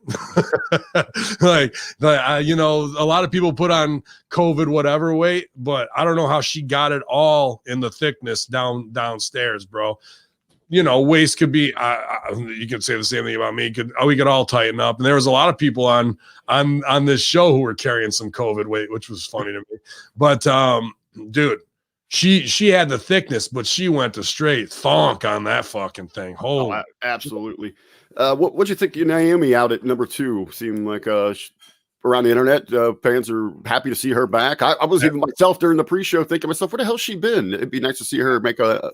Speaker 1: A lot of people put on COVID whatever weight, but I don't know how she got it all in the thickness downstairs, bro. You know, waist could be, you could say the same thing about me. We could all tighten up. And there was a lot of people on this show who were carrying some COVID weight, which was funny to me. But, dude, she had the thickness, but she went to straight thonk on that fucking thing. Holy.
Speaker 2: Oh, absolutely. What'd you think of Naomi out at number 2? Seemed like around the internet, fans are happy to see her back. I was even myself during the pre-show thinking to myself, where the hell's she been? It'd be nice to see her make a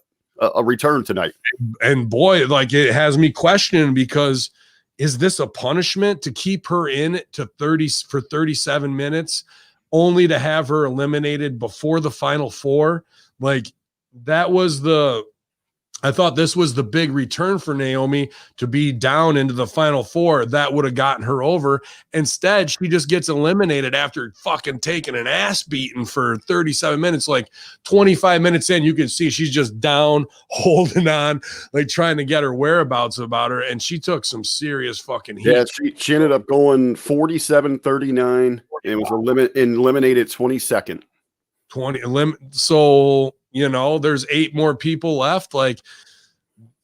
Speaker 2: return tonight.
Speaker 1: And boy, like, it has me questioning, because is this a punishment to keep her in to 37 minutes only to have her eliminated before the final 4? Like, I thought this was the big return for Naomi, to be down into the final 4. That would have gotten her over. Instead, she just gets eliminated after fucking taking an ass beating for 37 minutes. Like 25 minutes in, you can see she's just down, holding on, like trying to get her whereabouts about her. And she took some serious fucking heat.
Speaker 2: Yeah, she ended up going 47-39 and was eliminated 22nd.
Speaker 1: So, there's 8 more people left. Like,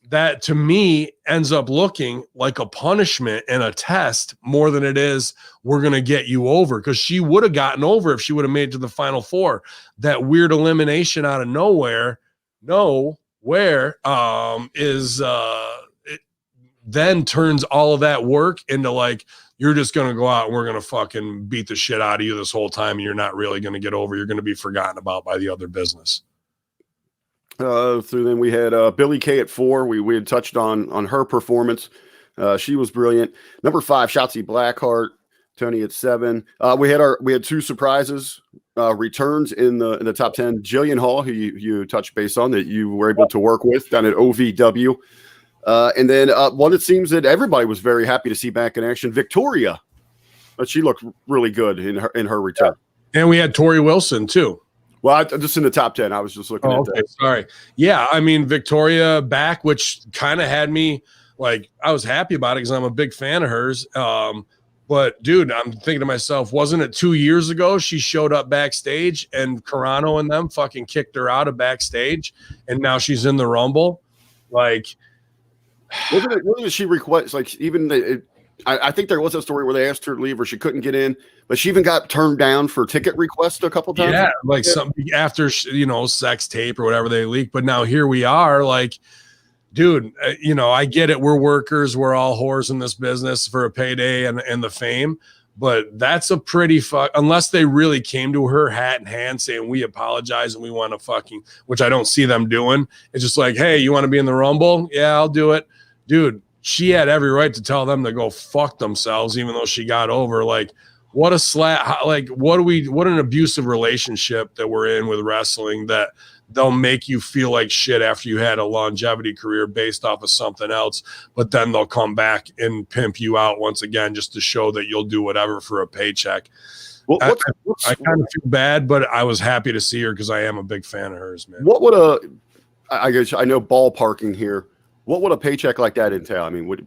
Speaker 1: that to me ends up looking like a punishment and a test more than it is we're going to get you over, because she would have gotten over if she would have made it to the final 4. That weird elimination out of nowhere, it then turns all of that work into like, you're just going to go out and we're going to fucking beat the shit out of you this whole time, and you're not really going to get over. You're going to be forgotten about by the other business.
Speaker 2: So then we had Billie Kay at 4. We had touched on her performance. She was brilliant. Number 5, Shotzi Blackheart. Tony at 7. We had 2 surprises returns in the top 10. Jillian Hall, who you touched base on, that you were able to work with down at OVW. And then one that seems that everybody was very happy to see back in action, Victoria. She looked really good in her return.
Speaker 1: And we had Tori Wilson too.
Speaker 2: Well, just in the top 10. I was just looking at that.
Speaker 1: Sorry. Yeah, I mean, Victoria back, which kind of had me, like, I was happy about it because I'm a big fan of hers. But, dude, I'm thinking to myself, wasn't it 2 years ago she showed up backstage and Carano and them fucking kicked her out of backstage, and now she's in the Rumble? Like,
Speaker 2: wasn't she request, like, even I think there was a story where they asked her to leave or she couldn't get in, but she even got turned down for ticket requests a couple times.
Speaker 1: Yeah, like something after, sex tape or whatever they leaked. But now here we are, like, dude, I get it. We're workers. We're all whores in this business for a payday and the fame. But that's a pretty unless they really came to her hat in hand saying, we apologize and we want to fucking, which I don't see them doing. It's just like, hey, you want to be in the Rumble? Yeah, I'll do it. Dude, she had every right to tell them to go fuck themselves, even though she got over. Like, what a slap. Like, what an abusive relationship that we're in with wrestling, that they'll make you feel like shit after you had a longevity career based off of something else, but then they'll come back and pimp you out once again just to show that you'll do whatever for a paycheck. Well, I kind of feel bad, but I was happy to see her because I am a big fan of hers, man.
Speaker 2: What would I guess I know ballparking here. What would a paycheck like that entail? I mean, with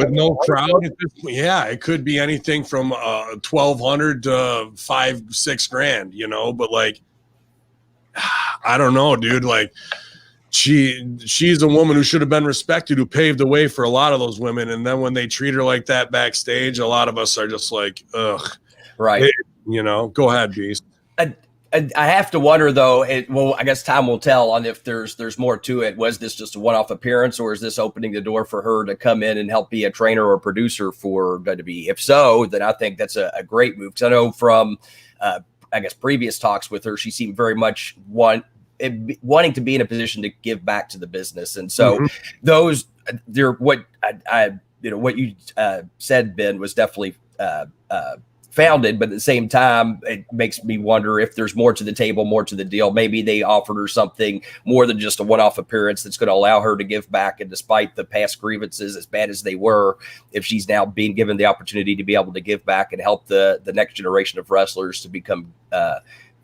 Speaker 1: no crowd, yeah, it could be anything from $1,200 to $5-6 grand, but like, I don't know, dude. Like, she's a woman who should have been respected, who paved the way for a lot of those women, and then when they treat her like that backstage, a lot of us are just like, ugh,
Speaker 4: right?
Speaker 1: Go ahead, Beast.
Speaker 4: I have to wonder, though. I guess time will tell on if there's more to it. Was this just a one-off appearance, or is this opening the door for her to come in and help be a trainer or producer for WWE? If so, then I think that's a great move. Because I know from, previous talks with her, she seemed very much wanting to be in a position to give back to the business. And so what you said, Ben, was definitely founded, but at the same time, it makes me wonder if there's more to the table, more to the deal. Maybe they offered her something more than just a one-off appearance that's going to allow her to give back. And despite the past grievances, as bad as they were, if she's now being given the opportunity to be able to give back and help the next generation of wrestlers to become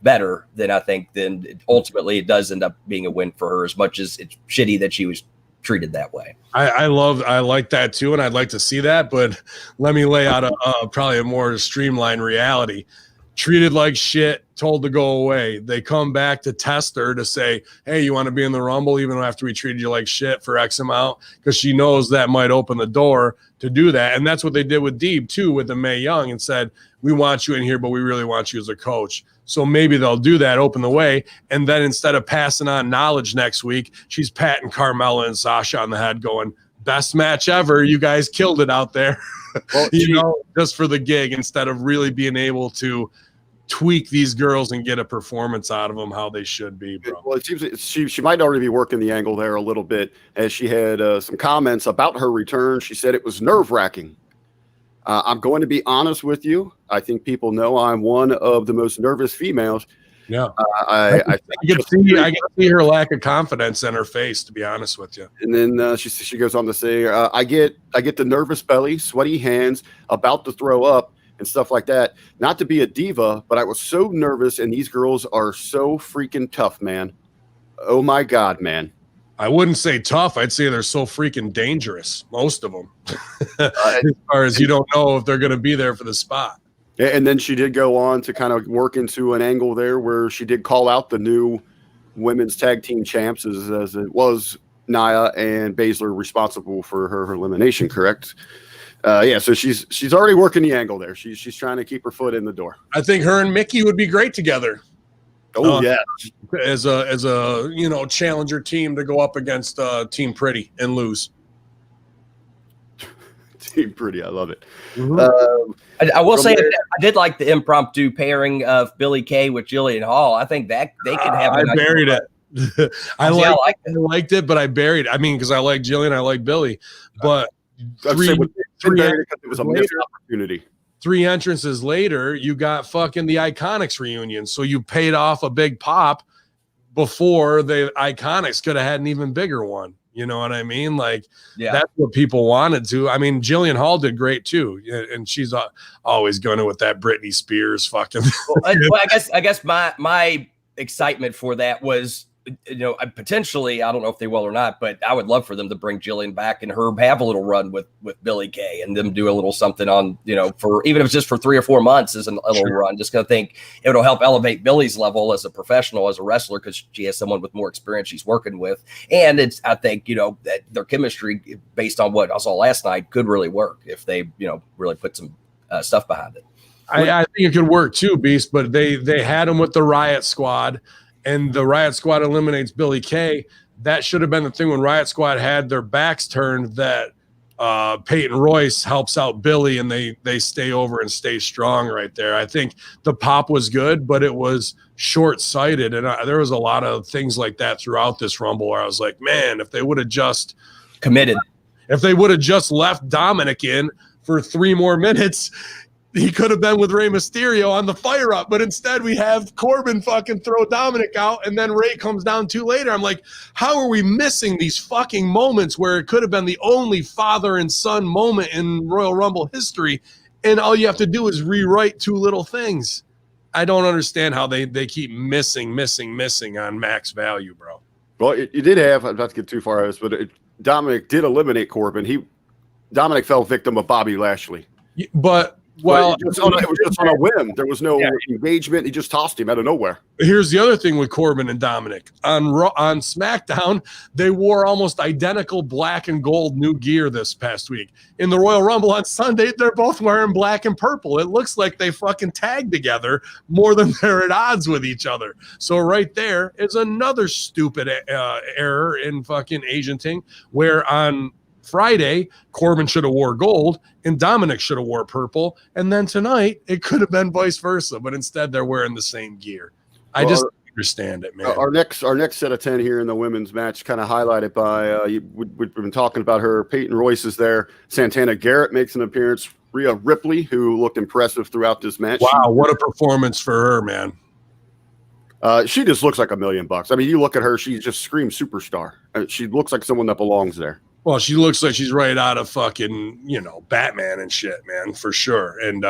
Speaker 4: better, then I think ultimately it does end up being a win for her, as much as it's shitty that she was treated that way.
Speaker 1: I like that too, and I'd like to see that, but let me lay out probably a more streamlined reality. Treated like shit, told to go away. They come back to test her to say, hey, you want to be in the Rumble even after we treated you like shit for X amount? Because she knows that might open the door to do that. And that's what they did with Deeb too, with the Mae Young, and said, we want you in here, but we really want you as a coach. So maybe they'll do that, open the way. And then instead of passing on knowledge next week, she's patting Carmella and Sasha on the head going, best match ever. You guys killed it out there. Well, just for the gig, instead of really being able to tweak these girls and get a performance out of them how they should be, bro.
Speaker 2: Well, it seems she might already be working the angle there a little bit, as she had some comments about her return. She said it was nerve-wracking. I'm going to be honest with you. I think people know I'm one of the most nervous females.
Speaker 1: Yeah. I can see her lack of confidence in her face, to be honest with you.
Speaker 2: And then she goes on to say, I get the nervous belly, sweaty hands, about to throw up and stuff like that. Not to be a diva, but I was so nervous, and these girls are so freaking tough, man. Oh my God, man.
Speaker 1: I wouldn't say tough. I'd say they're so freaking dangerous, most of them. As far as you don't know if they're going to be there for the spot.
Speaker 2: And then she did go on to kind of work into an angle there where she did call out the new women's tag team champs, as it was Nia and Baszler responsible for her elimination, correct? So she's already working the angle there. She's trying to keep her foot in the door.
Speaker 1: I think her and Mickey would be great together.
Speaker 2: Oh yeah,
Speaker 1: as a challenger team to go up against Team Pretty and lose.
Speaker 2: Team Pretty, I love it.
Speaker 4: Mm-hmm. I will say I did like the impromptu pairing of Billie Kay with Jillian Hall. I think that they could have.
Speaker 1: I buried it. I liked it, but I buried. I mean, because I like Jillian, I like Billie, but it
Speaker 2: was a missed opportunity.
Speaker 1: 3 entrances later, you got fucking the Iconics reunion. So you paid off a big pop before the Iconics could have had an even bigger one. You know what I mean? Like, that's what people wanted to. I mean, Jillian Hall did great too. And she's always going to with that Britney Spears fucking.
Speaker 4: Well, I guess my excitement for that was potentially, I don't know if they will or not, but I would love for them to bring Jillian back and Herb have a little run with Billy Kay and them do a little something on, for even if it's just for 3 or 4 months as a little run. Just gonna think it'll help elevate Billy's level as a professional, as a wrestler, because she has someone with more experience she's working with, and I think that their chemistry, based on what I saw last night, could really work if they really put some stuff behind it.
Speaker 1: I think it could work too, Beast, but they had him with the Riot Squad, and the Riot Squad eliminates Billy Kay. That should have been the thing when Riot Squad had their backs turned, that Peyton Royce helps out Billy, and they stay over and stay strong right there. I think the pop was good, but it was short-sighted, and there was a lot of things like that throughout this Rumble where I was like, man, if they would have just
Speaker 4: committed,
Speaker 1: if they would have just left Dominic in for 3 more minutes, he could have been with Rey Mysterio on the fire up, but instead we have Corbin fucking throw Dominic out, and then Rey comes down 2 later. I'm like, how are we missing these fucking moments where it could have been the only father and son moment in Royal Rumble history, and all you have to do is rewrite 2 little things? I don't understand how they keep missing on max value, bro.
Speaker 2: Well, you did have, I'm not to get too far out of this, but Dominic did eliminate Corbin. Dominic fell victim of Bobby Lashley.
Speaker 1: But well,
Speaker 2: it was just on a whim. There was no engagement. He just tossed him out of nowhere.
Speaker 1: Here's the other thing with Corbin and Dominic. On SmackDown, they wore almost identical black and gold new gear this past week. In the Royal Rumble on Sunday, they're both wearing black and purple. It looks like they fucking tagged together more than they're at odds with each other. So right there is another stupid error in fucking agenting, where on Friday, Corbin should have wore gold and Dominic should have wore purple. And then tonight, it could have been vice versa, but instead they're wearing the same gear. I just don't understand it, man.
Speaker 2: Our next set of 10 here in the women's match, kind of highlighted by, we've been talking about her. Peyton Royce is there. Santana Garrett makes an appearance. Rhea Ripley, who looked impressive throughout this match.
Speaker 1: Wow, what a performance for her, man.
Speaker 2: She just looks like $1 million. I mean, you look at her, she just screams superstar. She looks like someone that belongs there.
Speaker 1: Well, she looks like she's right out of fucking, Batman and shit, man, for sure. And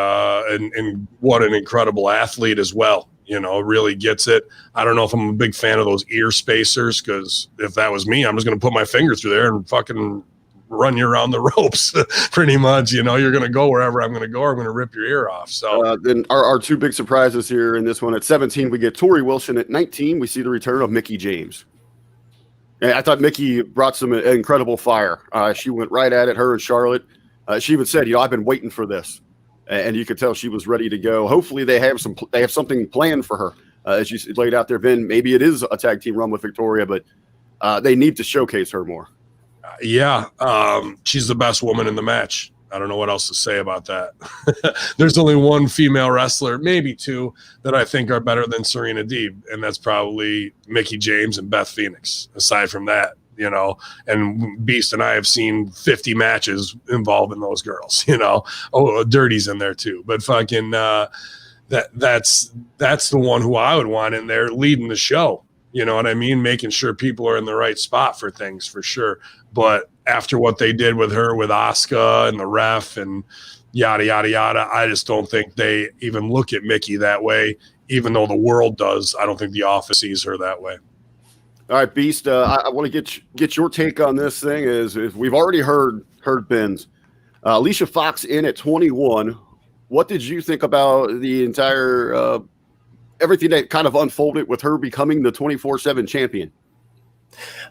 Speaker 1: what an incredible athlete as well. Really gets it. I don't know if I'm a big fan of those ear spacers, because if that was me, I'm just going to put my finger through there and fucking run you around the ropes pretty much. You're going to go wherever I'm going to go, or I'm going to rip your ear off. So
Speaker 2: then our 2 big surprises here in this one. At 17, we get Tori Wilson. At 19, we see the return of Mickie James. And I thought Mickie brought some incredible fire. She went right at it, her and Charlotte. She even said, I've been waiting for this. And you could tell she was ready to go. Hopefully they have something planned for her. As you laid out there, Vin, maybe it is a tag team run with Victoria, but they need to showcase her more.
Speaker 1: She's the best woman in the match. I don't know what else to say about that. There's only 1 female wrestler, maybe 2, that I think are better than Serena Deeb, and that's probably Mickie James and Beth Phoenix. Aside from that, and Beast and I have seen 50 matches involving those girls. Dirty's in there too, but fucking that's the one who I would want in there leading the show. You know what I mean? Making sure people are in the right spot for things, for sure. But after what they did with her, with Asuka and the ref and yada, yada, yada, I just don't think they even look at Mickie that way, even though the world does. I don't think the office sees her that way.
Speaker 2: All right, Beast, I want to get your take on this thing. Is we've already heard Ben's. Alicia Fox in at 21. What did you think about the entire everything that kind of unfolded with her becoming the 24/7 champion?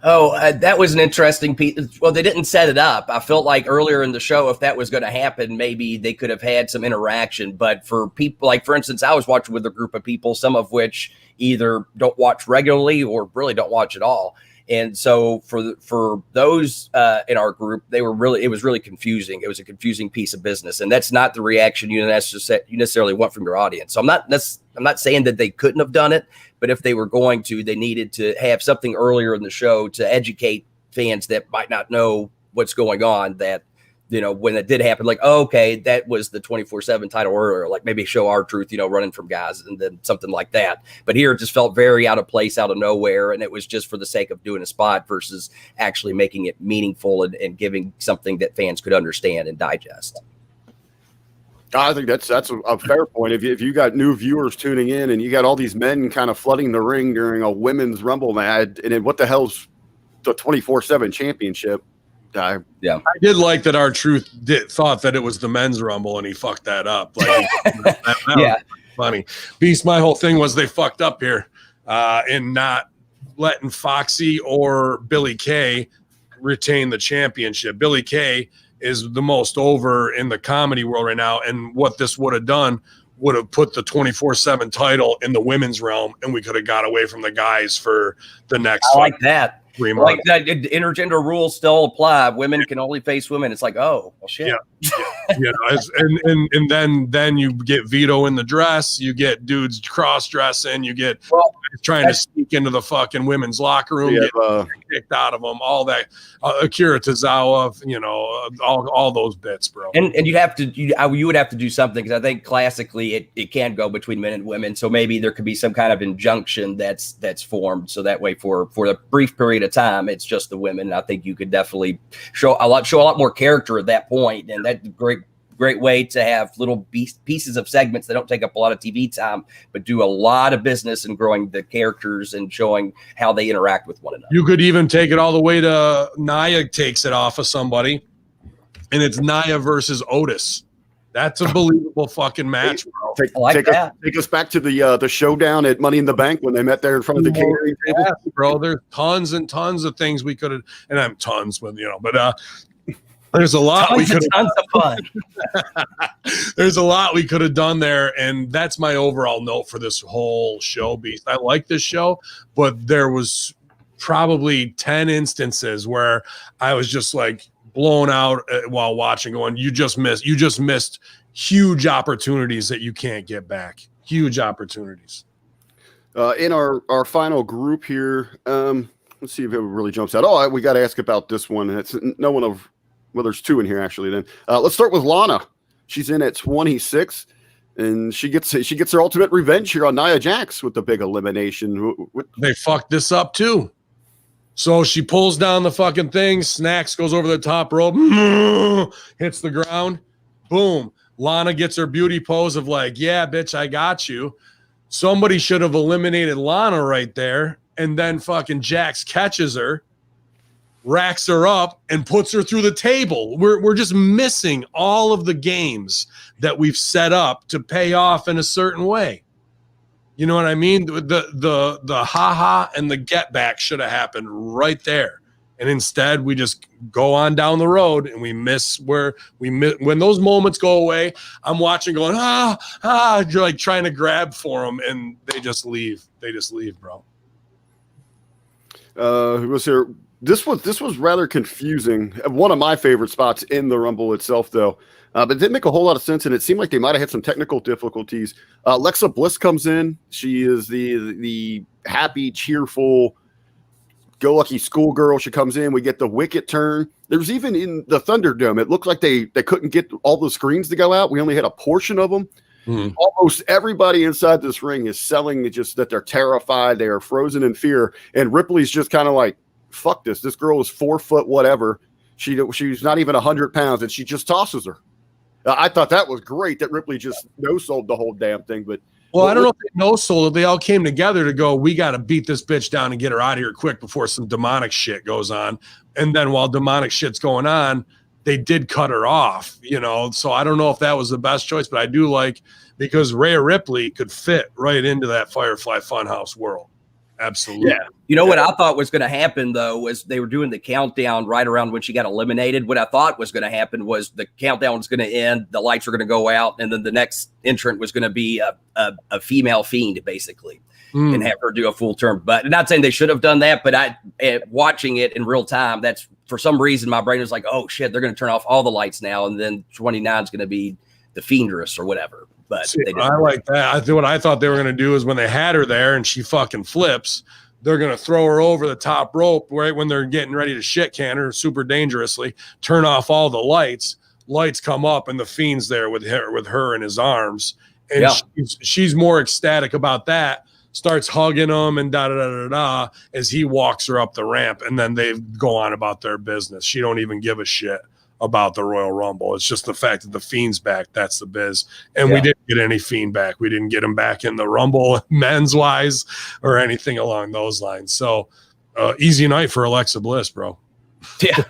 Speaker 4: That was an interesting piece. Well, they didn't set it up. I felt like earlier in the show, if that was going to happen, maybe they could have had some interaction. But for people, like, for instance, I was watching with a group of people, some of which either don't watch regularly or really don't watch at all. And so for those in our group, it was really confusing. It was a confusing piece of business, and that's not the reaction you necessarily want from your audience. So I'm not saying that they couldn't have done it, but if they were going to, they needed to have something earlier in the show to educate fans that might not know what's going on, that, when it did happen, like, oh, okay, that was the 24/7 title earlier, like maybe show our truth, running from guys and then something like that. But here it just felt very out of place, out of nowhere. And it was just for the sake of doing a spot versus actually making it meaningful and giving something that fans could understand and digest.
Speaker 2: I think that's a fair point. If you got new viewers tuning in and you got all these men kind of flooding the ring during a women's Rumble match, and then what the hell's the 24/7 championship?
Speaker 1: I did like that R-Truth thought that it was the men's Rumble and he fucked that up. Like, that was funny. Beast, my whole thing was they fucked up here in not letting Foxy or Billy Kay retain the championship. Billy Kay is the most over in the comedy world right now, and what this would have done would have put the 24/7 title in the women's realm, and we could have got away from the guys for the next.
Speaker 4: I like that.
Speaker 1: 3 months.
Speaker 4: Like that, intergender rules still apply. Women can only face women. It's like, oh, well, shit.
Speaker 1: Yeah. And then you get Vito in the dress. You get dudes cross dressing. You get trying to sneak into the fucking women's locker room, get kicked out of them. All that. Akira Tozawa, all those bits, bro.
Speaker 4: And you would have to do something, because I think classically it can go between men and women. So maybe there could be some kind of injunction that's formed, so that way for a brief period of time it's just the women. I think you could definitely show a lot more character at that point, and that's great way to have little pieces of segments that don't take up a lot of TV time, but do a lot of business in growing the characters and showing how they interact with one another. You
Speaker 1: could even take it all the way to Nia takes it off of somebody, and it's Nia versus Otis. That's a believable fucking match, bro.
Speaker 2: Take us back to the showdown at Money in the Bank when they met there in front of the catering table.
Speaker 1: Yeah, bro, there's tons and tons of things we could have, and I'm tons with but there's a lot
Speaker 4: tons of fun.
Speaker 1: There's a lot we could have done there, and that's my overall note for this whole show, Beast. I like this show, but there was probably 10 instances where I was just like blown out while watching, going, you just missed huge opportunities that you can't get back. Huge opportunities.
Speaker 2: In our final group here, let's see if it really jumps out. Oh, we got to ask about this one. It's no one of, well, there's two in here actually. Then let's start with Lana. She's in at 26, and she gets her ultimate revenge here on Nia Jax with the big elimination.
Speaker 1: They fucked this up too. So she pulls down the fucking thing. Snacks goes over the top rope, hits the ground. Boom. Lana gets her beauty pose of like, yeah, bitch, I got you. Somebody should have eliminated Lana right there. And then fucking Jax catches her, racks her up, and puts her through the table. We're just missing all of the games that we've set up to pay off in a certain way. You know what I mean? The ha-ha and the get back should have happened right there. And instead, we just go on down the road, and we miss when those moments go away. I'm watching going, you're like trying to grab for them, and they just leave. They just leave, bro.
Speaker 2: Who was here? This was rather confusing. One of my favorite spots in the Rumble itself, though. But it didn't make a whole lot of sense, and it seemed like they might have had some technical difficulties. Alexa Bliss comes in. She is the happy, cheerful, go-lucky schoolgirl. She comes in. We get the wicket turn. There's even in the Thunderdome, it looked like they couldn't get all the screens to go out. We only had a portion of them. Mm-hmm. Almost everybody inside this ring is selling just that they're terrified. They are frozen in fear. And Ripley's just kind of like, fuck this. This girl is 4 foot whatever. She's not even 100 pounds, and she just tosses her. I thought that was great that Ripley just no-sold the whole damn thing. But
Speaker 1: I don't know if they no-sold it. They all came together to go, we got to beat this bitch down and get her out of here quick before some demonic shit goes on. And then while demonic shit's going on, they did cut her off, So I don't know if that was the best choice, but I do like, because Rhea Ripley could fit right into that Firefly Funhouse world. Absolutely.
Speaker 4: Yeah. You know what I thought was going to happen, though, was they were doing the countdown right around when she got eliminated. What I thought was going to happen was the countdown was going to end, the lights were going to go out, and then the next entrant was going to be a female fiend, basically, and have her do a full turn. But not saying they should have done that, but watching it in real time, that's for some reason my brain was like, oh, shit, they're going to turn off all the lights now, and then 29 is going to be the Fiendress or whatever. But
Speaker 1: I like that. What I thought they were going to do is when they had her there and she fucking flips, they're going to throw her over the top rope right when they're getting ready to shit can her super dangerously, turn off all the lights. Lights come up, and the Fiend's there with her in his arms. And she's more ecstatic about that, starts hugging him and da-da-da-da-da as he walks her up the ramp, and then they go on about their business. She don't even give a shit about the Royal Rumble. It's just the fact that the Fiend's back. That's the biz. And we didn't get any Fiend back. We didn't get him back in the Rumble men's wise or anything along those lines. So easy night for Alexa Bliss, bro.
Speaker 4: Yeah.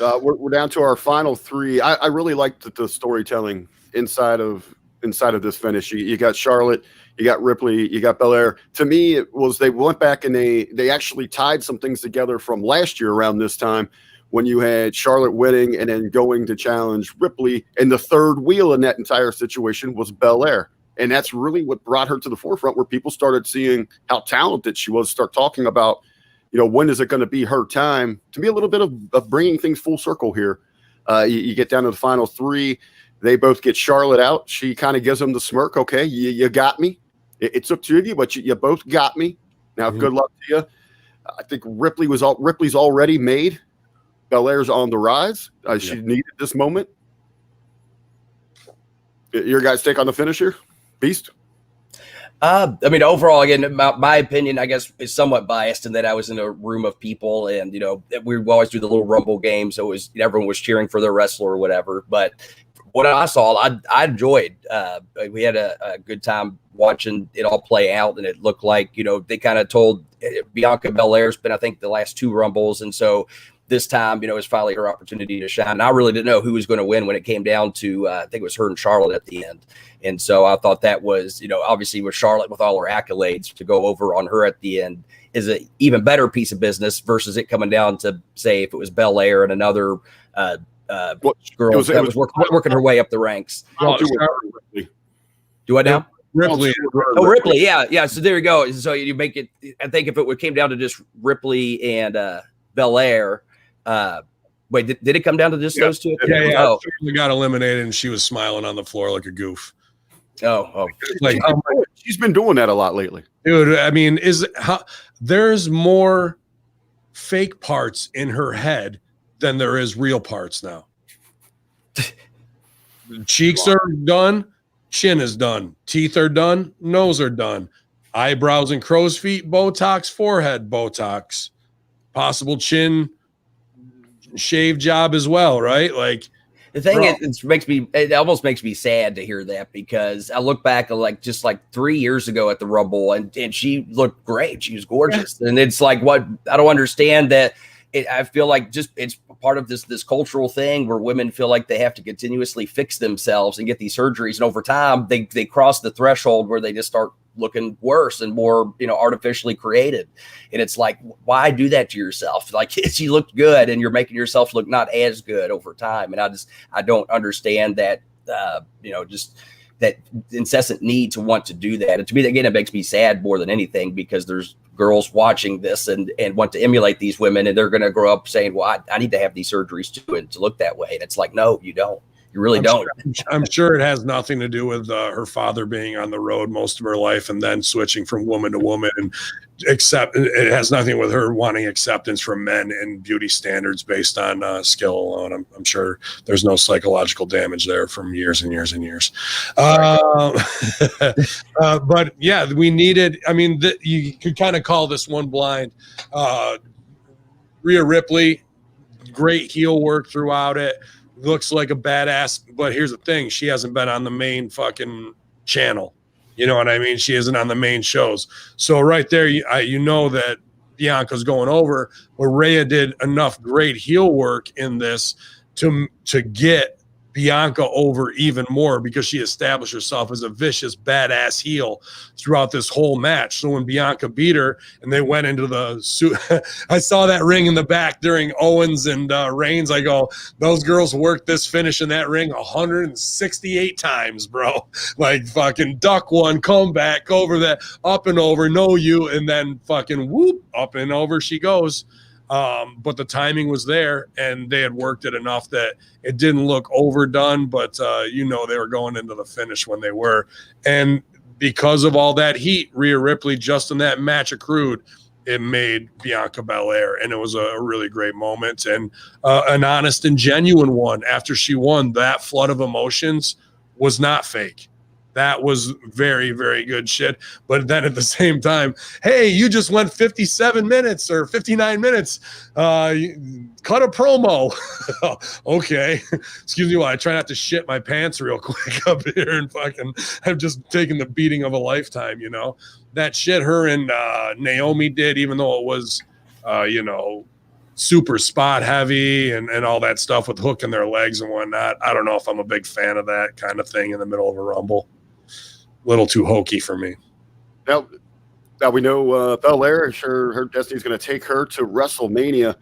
Speaker 2: We're down to our final three. I really liked the storytelling inside of this finish. You got Charlotte, you got Ripley, you got Bel-Air. To me, it was they went back and they actually tied some things together from last year around this time when you had Charlotte winning and then going to challenge Ripley. And the third wheel in that entire situation was Bel-Air. And that's really what brought her to the forefront, where people started seeing how talented she was, start talking about, when is it going to be her time? To me, a little bit of bringing things full circle here. You get down to the final three. They both get Charlotte out. She kind of gives them the smirk. Okay, you got me. It took two of you, but you both got me. Now, good luck to you. I think Ripley's already made. Bel-Air's on the rise. She needed this moment. Your guys' take on the finish here? Beast?
Speaker 4: Overall, again, my opinion, I guess, is somewhat biased in that I was in a room of people, and we always do the little Rumble game, so everyone was cheering for their wrestler or whatever. But what I saw, I enjoyed. We had a good time watching it all play out, and it looked like they kind of told Bianca Belair's been, I think, the last two Rumbles, and so this time, it was finally her opportunity to shine. And I really didn't know who was going to win when it came down to, I think it was her and Charlotte at the end. And so I thought that was, obviously with Charlotte, with all her accolades, to go over on her at the end is an even better piece of business versus it coming down to, say, if it was Bel-Air and another girl that was working her way up the ranks. Do I now?
Speaker 1: Ripley.
Speaker 4: Ripley. Yeah. So there you go. So you make it, I think if it came down to just Ripley and Bel-Air, wait, did it come down to just those two?
Speaker 1: Yeah. Oh. She got eliminated, and she was smiling on the floor like a goof.
Speaker 4: Oh,
Speaker 2: like she's been doing that a lot lately,
Speaker 1: dude. I mean, there's more fake parts in her head than there is real parts now. Cheeks are done, chin is done, teeth are done, nose are done, eyebrows and crow's feet, Botox, forehead Botox, possible chin shave job as well, right? Like
Speaker 4: the thing it almost makes me sad to hear that, because I look back just 3 years ago at the Rumble, and she looked great. She was gorgeous. And it's like, what I don't understand that I feel like just it's part of this cultural thing where women feel like they have to continuously fix themselves and get these surgeries. And over time they cross the threshold where they just start looking worse and more, artificially created. And it's like, why do that to yourself? Like, you looked good and you're making yourself look not as good over time. And I don't understand that, just that incessant need to want to do that. And to me, again, it makes me sad more than anything, because there's girls watching this and want to emulate these women, and they're going to grow up saying, well, I need to have these surgeries too, and to look that way. And it's like, no, you don't. You really don't.
Speaker 1: I'm sure it has nothing to do with her father being on the road most of her life and then switching from woman to woman, and it has nothing with her wanting acceptance from men and beauty standards based on skill alone. I'm sure there's no psychological damage there from years and years and years. But yeah, we needed, you could kind of call this one blind. Rhea Ripley, great heel work throughout it. Looks like a badass, but here's the thing: she hasn't been on the main fucking channel. You know what I mean? She isn't on the main shows. So right there, you know that Bianca's going over. But Rhea did enough great heel work in this to get Bianca over even more, because she established herself as a vicious, badass heel throughout this whole match. So when Bianca beat her and they went into the suit, I saw that ring in the back during Owens and Reigns. I go, those girls worked this finish in that ring 168 times, bro. Like fucking duck one, come back over that, up and over, no you, and then fucking whoop, up and over she goes. But the timing was there, and they had worked it enough that it didn't look overdone, but they were going into the finish when they were. And because of all that heat Rhea Ripley just in that match accrued, it made Bianca Belair, and it was a really great moment, and an honest and genuine one. After she won, that flood of emotions was not fake. That was very, very good shit. But then at the same time, hey, you just went 57 minutes or 59 minutes. Cut a promo. Okay. Excuse me while I try not to shit my pants real quick up here and fucking have just taken the beating of a lifetime, you know. That shit her and Naomi did, even though it was, super spot heavy and all that stuff with hooking their legs and whatnot. I don't know if I'm a big fan of that kind of thing in the middle of a Rumble. A little too hokey for me.
Speaker 2: Now we know Bel-Air, sure, her destiny's going to take her to WrestleMania.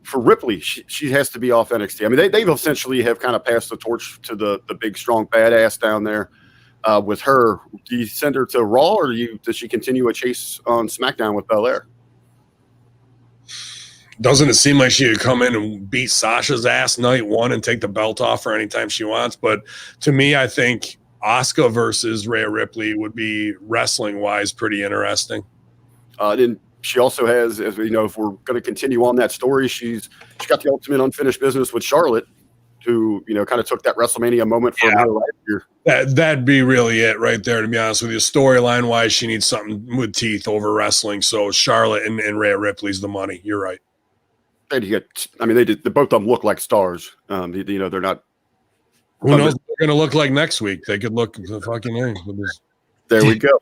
Speaker 2: For Ripley, she has to be off NXT. I mean, they've essentially have kind of passed the torch to the big, strong badass down there. With her, do you send her to Raw, or does she continue a chase on SmackDown with Bel-Air?
Speaker 1: Doesn't it seem like she could come in and beat Sasha's ass night one and take the belt off her anytime she wants? But to me, I think Asuka versus Rhea Ripley would be wrestling-wise pretty interesting.
Speaker 2: Then she also has, as we know, if we're going to continue on that story, she's got the ultimate unfinished business with Charlotte, who kind of took that WrestleMania moment from her last year.
Speaker 1: That'd be really it right there, to be honest with you. Storyline wise, she needs something with teeth over wrestling. So Charlotte and Rhea Ripley's the money. You're right.
Speaker 2: And both of them look like stars. They're not.
Speaker 1: Who knows what they're going to look like next week? They could look the fucking.
Speaker 2: There we go.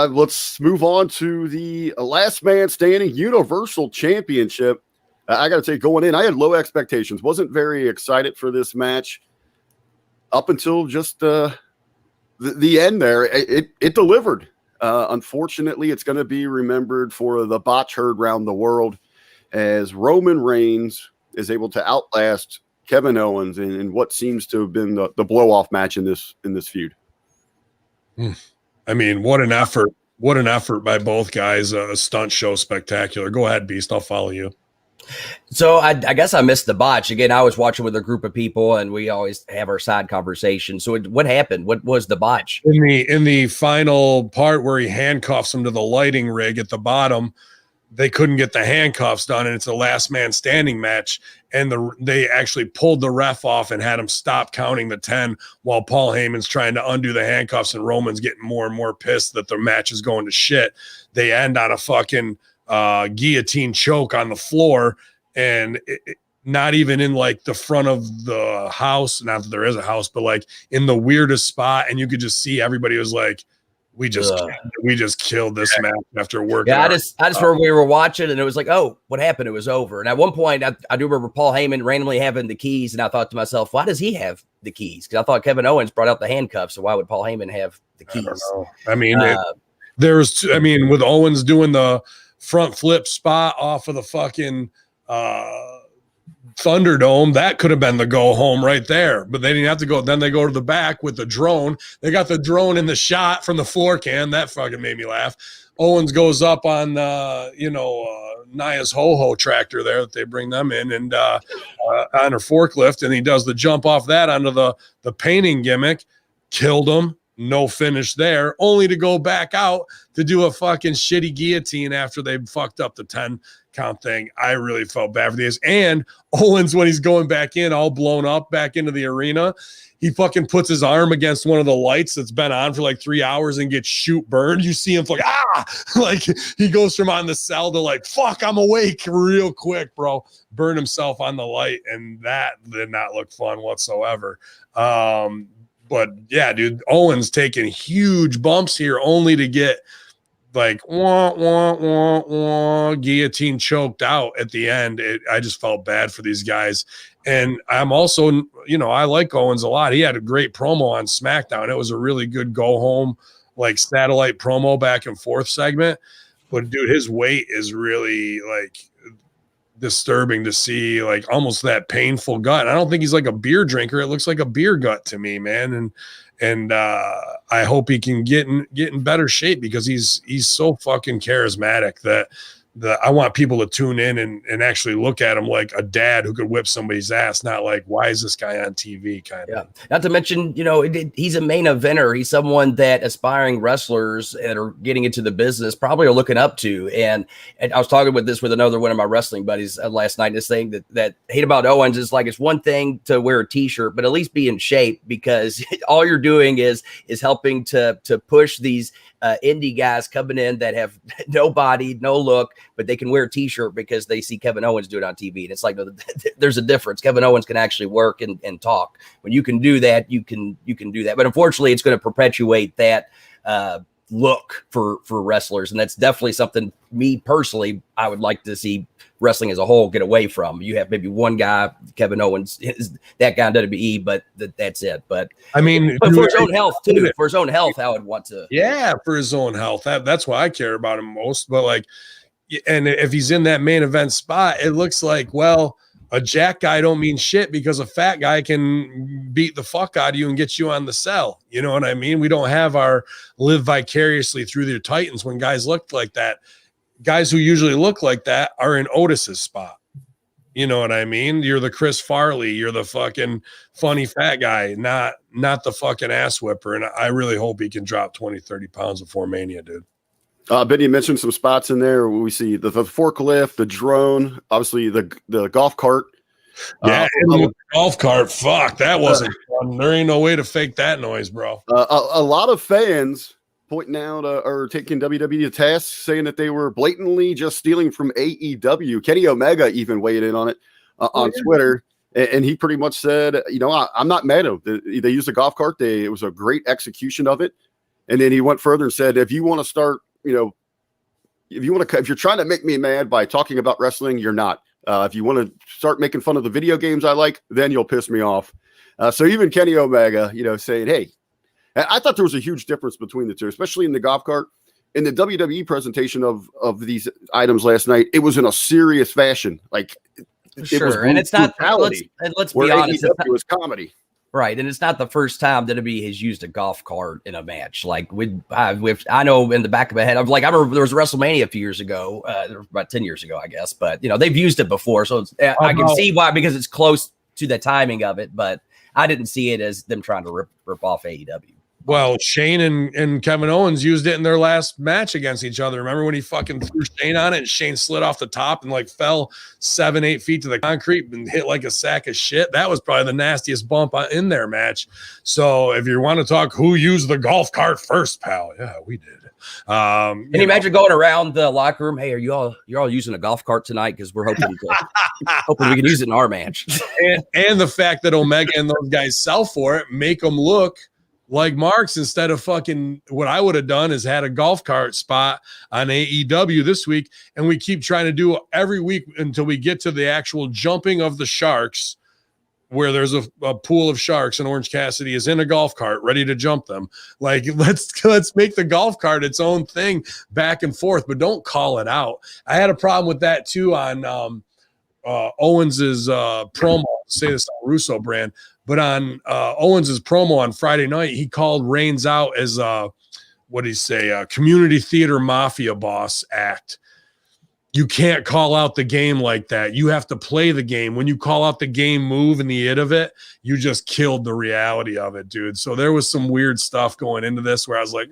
Speaker 2: Let's move on to the last man standing Universal Championship. I got to say, going in, I had low expectations. Wasn't very excited for this match up until just the end there. It delivered. Unfortunately, it's going to be remembered for the botch heard round the world, as Roman Reigns is able to outlast Kevin Owens in what seems to have been the blow-off match in this feud.
Speaker 1: I mean, what an effort. What an effort by both guys. A stunt show spectacular. Go ahead, Beast. I'll follow you.
Speaker 4: So I guess I missed the botch. Again, I was watching with a group of people, and we always have our side conversation. So what happened? What was the botch?
Speaker 1: In the final part where he handcuffs him to the lighting rig at the bottom, they couldn't get the handcuffs done, and it's a last man standing match. And they actually pulled the ref off and had him stop counting the 10 while Paul Heyman's trying to undo the handcuffs, and Roman's getting more and more pissed that the match is going to shit. They end on a fucking guillotine choke on the floor, and not even in like the front of the house. Not that there is a house, but like in the weirdest spot. And you could just see everybody was like, we just killed this match after working.
Speaker 4: Yeah, I just remember we were watching, and it was like, oh, what happened? It was over. And at one point, I do remember Paul Heyman randomly having the keys, and I thought to myself, why does he have the keys? Because I thought Kevin Owens brought out the handcuffs, so why would Paul Heyman have the keys?
Speaker 1: I don't know. I mean, with Owens doing the front flip spot off of the fucking Thunderdome, that could have been the go home right there, but they didn't have to go. Then they go to the back with the drone. They got the drone in the shot from the floor cam. That fucking made me laugh. Owens goes up on Nia's ho-ho tractor there that they bring them in, and on her forklift, and he does the jump off that onto the painting gimmick. Killed him. No finish there, only to go back out to do a fucking shitty guillotine after they fucked up the 10 count thing. I really felt bad for this. And Owens, when he's going back in, all blown up back into the arena, he fucking puts his arm against one of the lights that's been on for like 3 hours and gets burned. You see him like, like he goes from on the cell to like, fuck, I'm awake real quick, bro. Burn himself on the light. And that did not look fun whatsoever. But yeah, dude, Owens taking huge bumps here only to get like guillotine choked out at the end. I just felt bad for these guys. And I'm also, I like Owens a lot. He had a great promo on SmackDown. It was a really good go home, like satellite promo back and forth segment. But dude, his weight is really like disturbing to see, like almost that painful gut. And I don't think he's like a beer drinker. It looks like a beer gut to me, man. And I hope he can get in better shape, because he's so fucking charismatic that I want people to tune in and actually look at him like a dad who could whip somebody's ass, not like, why is this guy on TV kind of.
Speaker 4: Yeah. Not to mention, he's a main eventer. He's someone that aspiring wrestlers that are getting into the business probably are looking up to. And I was talking with another one of my wrestling buddies last night, this thing that hate about Owens is like, it's one thing to wear a t-shirt, but at least be in shape, because all you're doing is helping to push these indie guys coming in that have no body, no look, but they can wear a t-shirt because they see Kevin Owens do it on TV. And it's like, there's a difference. Kevin Owens can actually work and talk. When you can do that, you can do that. But unfortunately, it's going to perpetuate that look for wrestlers. And that's definitely something, me personally, I would like to see wrestling as a whole get away from. You have maybe one guy, Kevin Owens, is that guy on WWE, but that's it. But
Speaker 1: I mean,
Speaker 4: but for his own health too. For his own health, I would want to.
Speaker 1: Yeah, for his own health. That's why I care about him most. But like, and if he's in that main event spot, it looks like, well, a jack guy don't mean shit because a fat guy can beat the fuck out of you and get you on the cell. You know what I mean? We don't have our live vicariously through their titans when guys look like that. Guys who usually look like that are in Otis's spot. You know what I mean? You're the Chris Farley. You're the fucking funny fat guy, not the fucking ass whipper. And I really hope he can drop 20, 30 pounds before Mania, dude.
Speaker 2: Ben, you mentioned some spots in there where we see the forklift, the drone, obviously the golf cart.
Speaker 1: Yeah, the golf cart. Fuck, that wasn't fun. There ain't no way to fake that noise, bro.
Speaker 2: A lot of fans pointing out or taking WWE to task, saying that they were blatantly just stealing from AEW. Kenny Omega even weighed in on it on Twitter, and he pretty much said, I'm not mad at them. They used a golf cart. It was a great execution of it. And then he went further and said, if you want to start, if you're trying to make me mad by talking about wrestling, you're not. If you want to start making fun of the video games I like, then you'll piss me off. So even Kenny Omega, saying, hey, I thought there was a huge difference between the two, especially in the golf cart. In the WWE presentation of these items last night, it was in a serious fashion. Like,
Speaker 4: sure.
Speaker 2: It was
Speaker 4: and it's not, let's be honest.
Speaker 2: It was comedy.
Speaker 4: Right, and it's not the first time WWE has used a golf cart in a match. Like I know in the back of my head, I remember there was WrestleMania a few years ago, about 10 years ago, I guess. But they've used it before, so I can see why, because it's close to the timing of it. But I didn't see it as them trying to rip off AEW.
Speaker 1: Well, Shane and Kevin Owens used it in their last match against each other. Remember when he fucking threw Shane on it and Shane slid off the top and like fell 7-8 feet to the concrete and hit like a sack of shit? That was probably the nastiest bump in their match. So if you want to talk who used the golf cart first, pal, yeah, we did.
Speaker 4: Can you imagine going around the locker room? Hey, you're all using a golf cart tonight? Because we're hoping we can use it in our match.
Speaker 1: and the fact that Omega and those guys sell for it, make them look like marks instead of fucking what I would have done is had a golf cart spot on AEW this week. And we keep trying to do every week until we get to the actual jumping of the sharks, where there's a pool of sharks and Orange Cassidy is in a golf cart ready to jump them. Like, let's make the golf cart its own thing back and forth, but don't call it out. I had a problem with that too on Owens's promo, say this on Russo brand, but on Owens's promo on Friday night, he called Reigns out as what did he say? A community theater mafia boss act. You can't call out the game like that. You have to play the game. When you call out the game move and the it of it, you just killed the reality of it, dude. So there was some weird stuff going into this where I was like,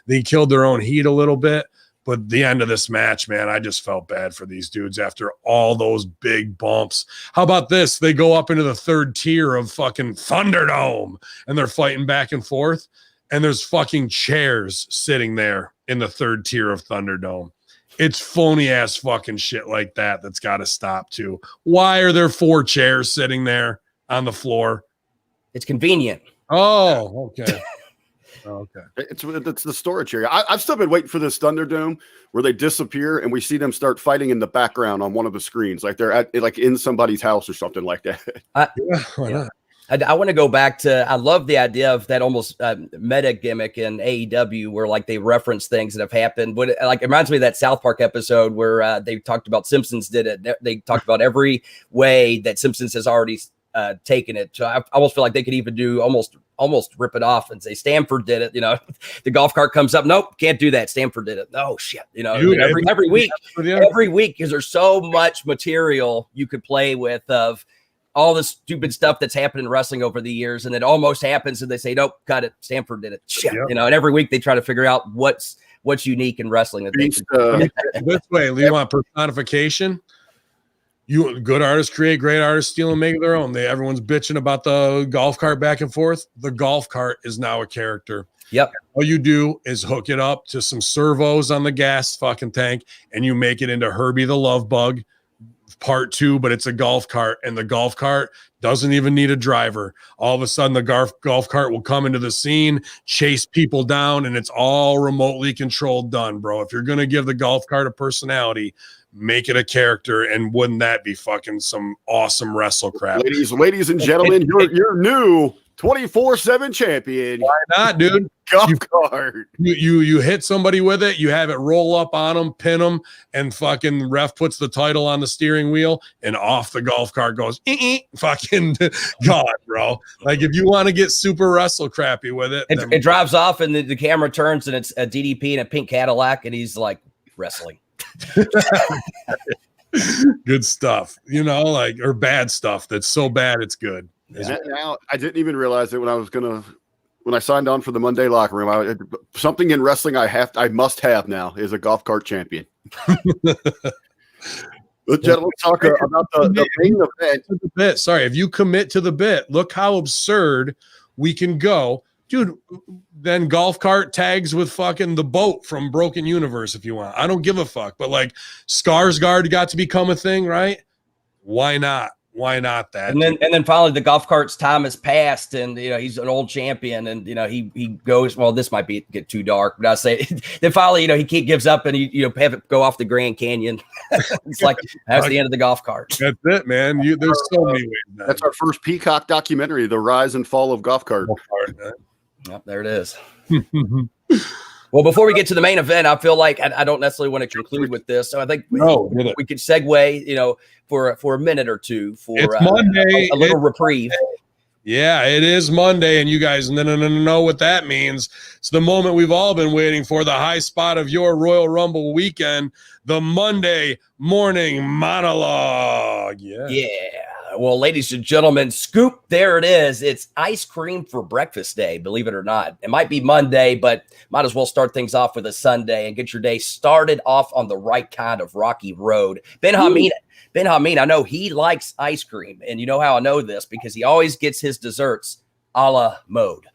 Speaker 1: they killed their own heat a little bit. But the end of this match, man, I just felt bad for these dudes after all those big bumps. How about this? They go up into the third tier of fucking Thunderdome and they're fighting back and forth. And there's fucking chairs sitting there in the third tier of Thunderdome. It's phony ass fucking shit like that that's got to stop too. Why are there 4 chairs sitting there on the floor?
Speaker 4: It's convenient.
Speaker 1: Oh, okay. Okay.
Speaker 2: It's the storage area. I've still been waiting for this Thunderdome where they disappear and we see them start fighting in the background on one of the screens, like they're like in somebody's house or something like that.
Speaker 1: Why not?
Speaker 4: I want to go back to, I love the idea of that almost meta gimmick in AEW where like they reference things that have happened. But it reminds me of that South Park episode where they talked about Simpsons did it. They talked about every way that Simpsons has already taken it. So I almost feel like they could even do almost rip it off and say Stanford did it. The golf cart comes up. Nope, can't do that. Stanford did it. Oh shit.
Speaker 1: Dude,
Speaker 4: every week, because there's so much material you could play with of all the stupid stuff that's happened in wrestling over the years, and it almost happens, and they say, "Nope, cut it. Stanford did it." Shit,
Speaker 2: Yep.
Speaker 4: And every week they try to figure out what's unique in wrestling. That
Speaker 1: This way, you want personification. Good artists create, great artists steal and make their own. Everyone's bitching about the golf cart back and forth. The golf cart is now a character.
Speaker 4: Yep.
Speaker 1: All you do is hook it up to some servos on the gas fucking tank, and you make it into Herbie the Love Bug Part 2, but it's a golf cart, and the golf cart doesn't even need a driver. All of a sudden, the golf cart will come into the scene, chase people down, and it's all remotely controlled done, bro. If you're going to give the golf cart a personality, make it a character, and wouldn't that be fucking some awesome wrestle crap?
Speaker 2: Ladies and gentlemen, your new 24/7 champion.
Speaker 1: Why not, dude?
Speaker 2: Golf cart.
Speaker 1: You hit somebody with it, you have it roll up on them, pin them, and fucking ref puts the title on the steering wheel, and off the golf cart goes. Fucking God, bro. Like, if you want to get super wrestle crappy with it,
Speaker 4: it drives off, and the camera turns, and it's a DDP in a pink Cadillac, and he's like wrestling.
Speaker 1: Good stuff, or bad stuff that's so bad it's good.
Speaker 2: Now, I didn't even realize it when I signed on for the Monday locker room. Something in wrestling I must have now is a golf cart champion. Gentlemen, talk about the main event.
Speaker 1: Sorry, if you commit to the bit, look how absurd we can go. Dude, then golf cart tags with fucking the boat from Broken Universe if you want. I don't give a fuck. But like Skarsgård got to become a thing, right? Why not? Why not that?
Speaker 4: And then finally the golf cart's time has passed, and he's an old champion, and he goes, well, this might get too dark, but I say then finally he gives up, and he have it go off the Grand Canyon. It's like that's the end of the golf cart.
Speaker 1: That's it, man. There's so many ways.
Speaker 2: That's our first Peacock documentary, The Rise and Fall of Golf Cart.
Speaker 4: Yep, there it is. Well, before we get to the main event, I feel like I don't necessarily want to conclude with this. So I think we could segue, for a minute or two for
Speaker 1: it's Monday.
Speaker 4: A little reprieve.
Speaker 1: Yeah, it is Monday, and you guys know what that means. It's the moment we've all been waiting for, the high spot of your Royal Rumble weekend, the Monday morning monologue. Yeah.
Speaker 4: Well, ladies and gentlemen, scoop, there it is. It's ice cream for breakfast day, believe it or not. It might be Monday, but might as well start things off with a Sunday and get your day started off on the right kind of rocky road. Ben Hamin, I know he likes ice cream, and you know how I know this, because he always gets his desserts a la mode.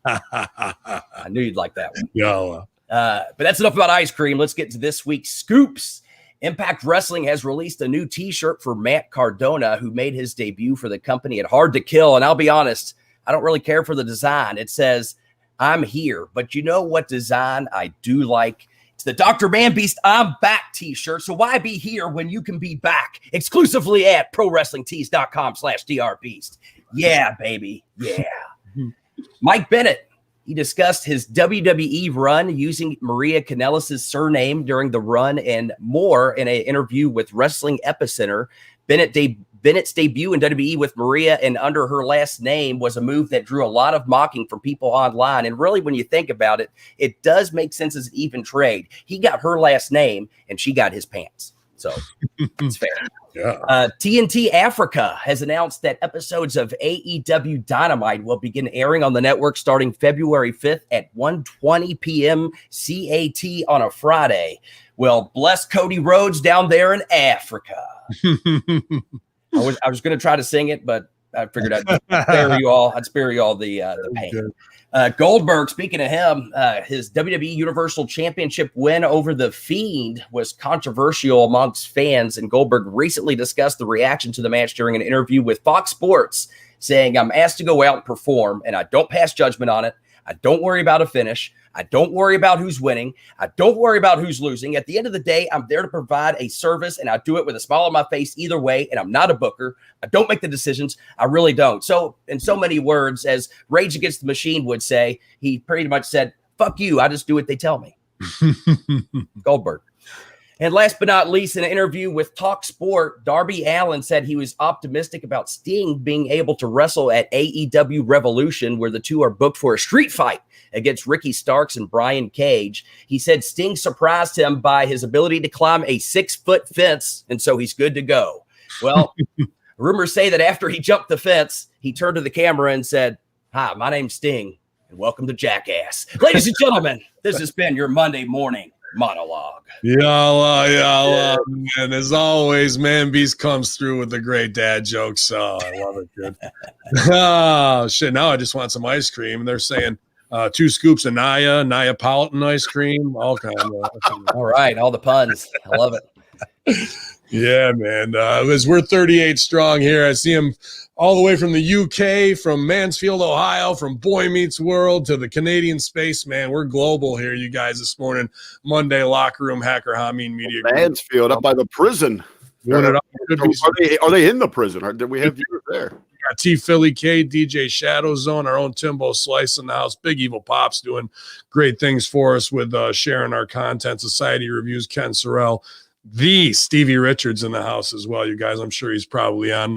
Speaker 4: I knew you'd like that one.
Speaker 1: Yeah.
Speaker 4: But that's enough about ice cream. Let's get to this week's scoops. Impact Wrestling has released a new t-shirt for Matt Cardona, who made his debut for the company at Hard to Kill. And I'll be honest, I don't really care for the design. It says, "I'm here." But you know what design I do like? It's the Dr. Man-Beast I'm Back t-shirt. So why be here when you can be back? Exclusively at ProWrestlingTees.com/drbeast. Yeah, baby. Yeah. Mike Bennett. He discussed his WWE run using Maria Kanellis' surname during the run and more in an interview with Wrestling Epicenter. Bennett's debut in WWE with Maria and under her last name was a move that drew a lot of mocking from people online. And really, when you think about it, it does make sense as an even trade. He got her last name and she got his pants. So it's fair.
Speaker 1: Yeah.
Speaker 4: TNT Africa has announced that episodes of AEW Dynamite will begin airing on the network starting February 5th at 1:20 p.m. CAT on a Friday. Well, bless Cody Rhodes down there in Africa. I was going to try to sing it, but I figured I'd spare you all the pain. Goldberg, speaking of him, his WWE Universal Championship win over The Fiend was controversial amongst fans, and Goldberg recently discussed the reaction to the match during an interview with Fox Sports, saying, "I'm asked to go out and perform, and I don't pass judgment on it. I don't worry about a finish. I don't worry about who's winning. I don't worry about who's losing. At the end of the day, I'm there to provide a service, and I do it with a smile on my face either way, and I'm not a booker. I don't make the decisions. I really don't." So in so many words, as Rage Against the Machine would say, he pretty much said, "Fuck you. I just do what they tell me." Goldberg. And last but not least, in an interview with Talk Sport, Darby Allin said he was optimistic about Sting being able to wrestle at AEW Revolution, where the two are booked for a street fight against Ricky Starks and Brian Cage. He said Sting surprised him by his ability to climb a 6-foot fence, and so he's good to go. Well, rumors say that after he jumped the fence, he turned to the camera and said, "Hi, my name's Sting, and welcome to Jackass." Ladies and gentlemen, this has been your Monday morning monologue.
Speaker 1: Yeah, man. As always, Man Beast comes through with the great dad jokes. So I love it, dude. Oh, shit. Now I just want some ice cream. They're saying 2 scoops of Neapolitan ice cream, all kind of.
Speaker 4: All right, all the puns. I love it.
Speaker 1: Yeah, man. As we're 38 strong here, I see him all the way from the UK, from Mansfield, Ohio, from Boy Meets World to the Canadian spaceman. We're global here, you guys, this morning. Monday Locker Room, Hacker Hamin Media Group.
Speaker 2: Mansfield, up by the prison. Are they in the prison? Or did we have viewers there?
Speaker 1: Got T Philly K, DJ Shadow Zone, our own Timbo Slice in the house. Big Evil Pops doing great things for us with sharing our content. Society Reviews, Ken Sorrell. The Stevie Richards in the house as well, you guys. I'm sure he's probably on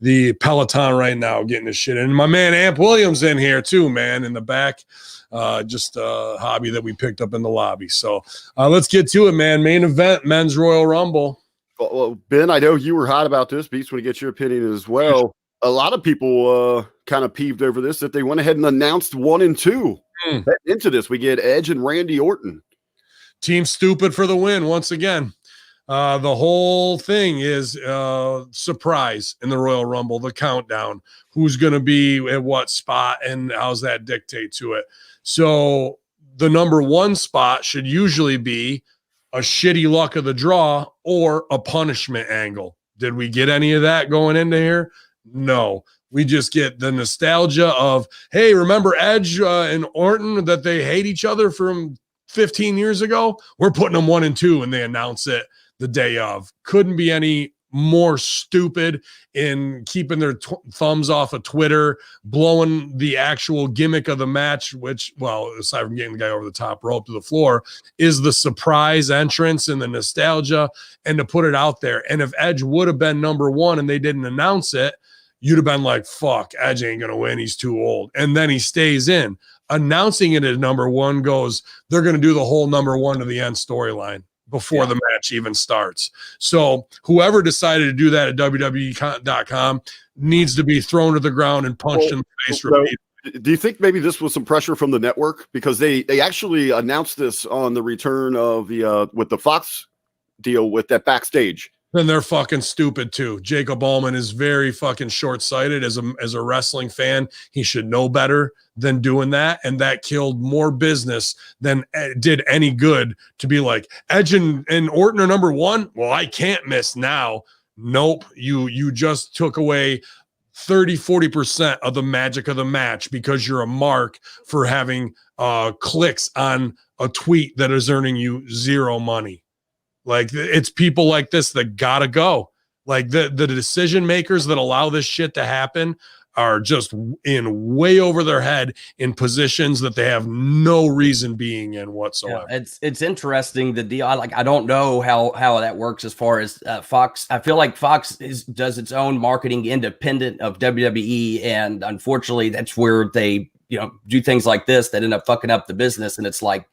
Speaker 1: the Peloton right now getting his shit in. And my man Amp Williams in here too, man, in the back. Just a hobby that we picked up in the lobby. So let's get to it, man. Main event, Men's Royal Rumble.
Speaker 2: Well, Ben, I know you were hot about this. Beast, want to get your opinion as well. A lot of people kind of peeved over this, that they went ahead and announced 1 and 2. Into this, we get Edge and Randy Orton.
Speaker 1: Team Stupid for the win once again. The whole thing is surprise in the Royal Rumble, the countdown, who's going to be at what spot and how's that dictate to it. So the number 1 spot should usually be a shitty luck of the draw or a punishment angle. Did we get any of that going into here? No. We just get the nostalgia of, hey, remember Edge and Orton, that they hate each other from 15 years ago? We're putting them 1 and 2, and they announce it the day of. Couldn't be any more stupid in keeping their thumbs off of Twitter, blowing the actual gimmick of the match, which, well, aside from getting the guy over the top rope to the floor, is the surprise entrance and the nostalgia, and to put it out there. And if Edge would have been number 1 and they didn't announce it, you'd have been like, fuck, Edge ain't going to win. He's too old. And then he stays in. Announcing it as number 1 goes, they're going to do the whole number 1 to the end storyline before the match even starts. So whoever decided to do that at WWE.com needs to be thrown to the ground and punched in the face repeatedly.
Speaker 2: Do you think maybe this was some pressure from the network? Because they actually announced this on the return of the with the Fox deal with that backstage.
Speaker 1: Then they're fucking stupid too. Jacob Allman is very fucking short-sighted as a wrestling fan. He should know better than doing that, and that killed more business than did any good to be like, Edge and Orton are number 1. Well, I can't miss now. Nope. You just took away 30-40% of the magic of the match because you're a mark for having clicks on a tweet that is earning you 0 money. Like, it's people like this that gotta go. Like the decision makers that allow this shit to happen are just in way over their head in positions that they have no reason being in whatsoever.
Speaker 4: Yeah, it's interesting, the deal. I don't know how that works as far as Fox. I feel like Fox does its own marketing independent of WWE, and unfortunately, that's where they do things like this that end up fucking up the business. And it's like,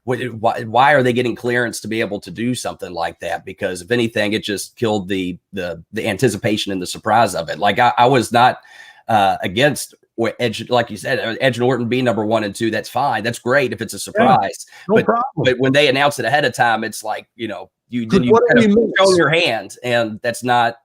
Speaker 4: why are they getting clearance to be able to do something like that? Because if anything, it just killed the anticipation and the surprise of it. Like I was not against Edge, like you said, Edge and Orton being number 1 and 2. That's fine. That's great if it's a surprise.
Speaker 1: No problem.
Speaker 4: But when they announce it ahead of time, it's like, you kind of show your hand, and that's not,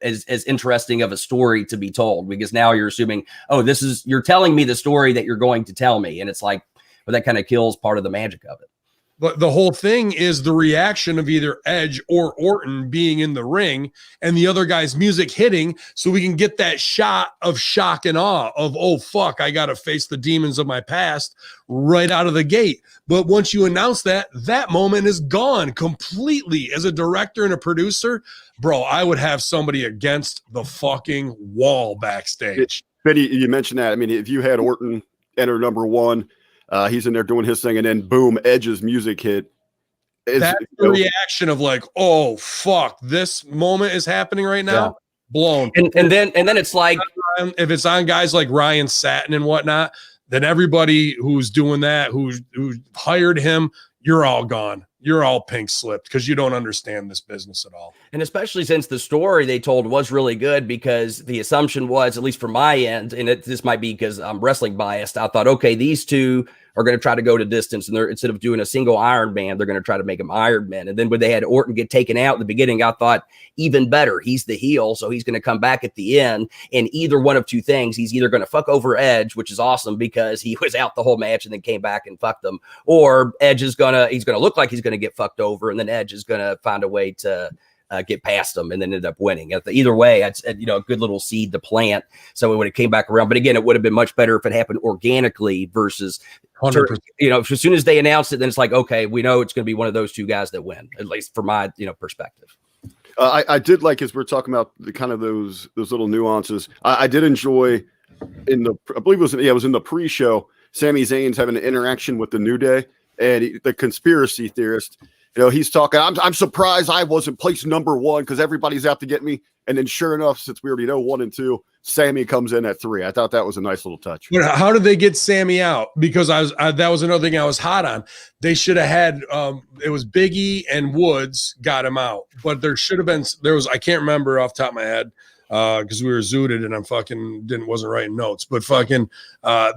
Speaker 4: as interesting of a story to be told, because now you're assuming, oh, you're telling me the story that you're going to tell me. And it's like, but that kind of kills part of the magic of it.
Speaker 1: But the whole thing is the reaction of either Edge or Orton being in the ring and the other guy's music hitting, so we can get that shot of shock and awe of, oh, fuck, I got to face the demons of my past right out of the gate. But once you announce that moment is gone completely. As a director and a producer, bro, I would have somebody against the fucking wall backstage.
Speaker 2: Benny, you mentioned that. I mean, if you had Orton enter number 1, he's in there doing his thing, and then boom, Edge's music hit.
Speaker 1: That's the reaction of like, oh fuck, this moment is happening right now.
Speaker 4: Yeah.
Speaker 1: Blown.
Speaker 4: And then it's like,
Speaker 1: if it's on guys like Ryan Satin and whatnot, then everybody who's doing that, who hired him, you're all gone. You're all pink slipped because you don't understand this business at all.
Speaker 4: And especially since the story they told was really good, because the assumption was, at least from my end, and this might be because I'm wrestling biased, I thought, okay, these two are going to try to go to distance, and they're, instead of doing a single Iron Man, they're going to try to make him Iron Man. And then when they had Orton get taken out in the beginning, I thought, even better, he's the heel, so he's going to come back at the end, and either one of two things, he's either going to fuck over Edge, which is awesome because he was out the whole match and then came back and fucked them, or Edge is he's going to look like he's going to get fucked over, and then Edge is going to find a way to get past them and then end up winning. Either way, it's a good little seed to plant. So it would have came back around. But again, it would have been much better if it happened organically versus,
Speaker 1: 100%.
Speaker 4: As soon as they announced it, then it's like, okay, we know it's going to be one of those two guys that win, at least from my perspective.
Speaker 2: I did like, as we're talking about the kind of those little nuances. I did enjoy I believe it was in the pre-show, Sami Zayn's having an interaction with the New Day, and the conspiracy theorist. He's talking, I'm surprised I wasn't placed number 1 because everybody's out to get me. And then sure enough, since we already know 1 and 2, Sami comes in at 3. I thought that was a nice little touch.
Speaker 1: But how did they get Sami out? Because that was another thing I was hot on. They should have had, it was Big E and Woods got him out. But there should have been, I can't remember off the top of my head because we were zooted and I'm wasn't writing notes. But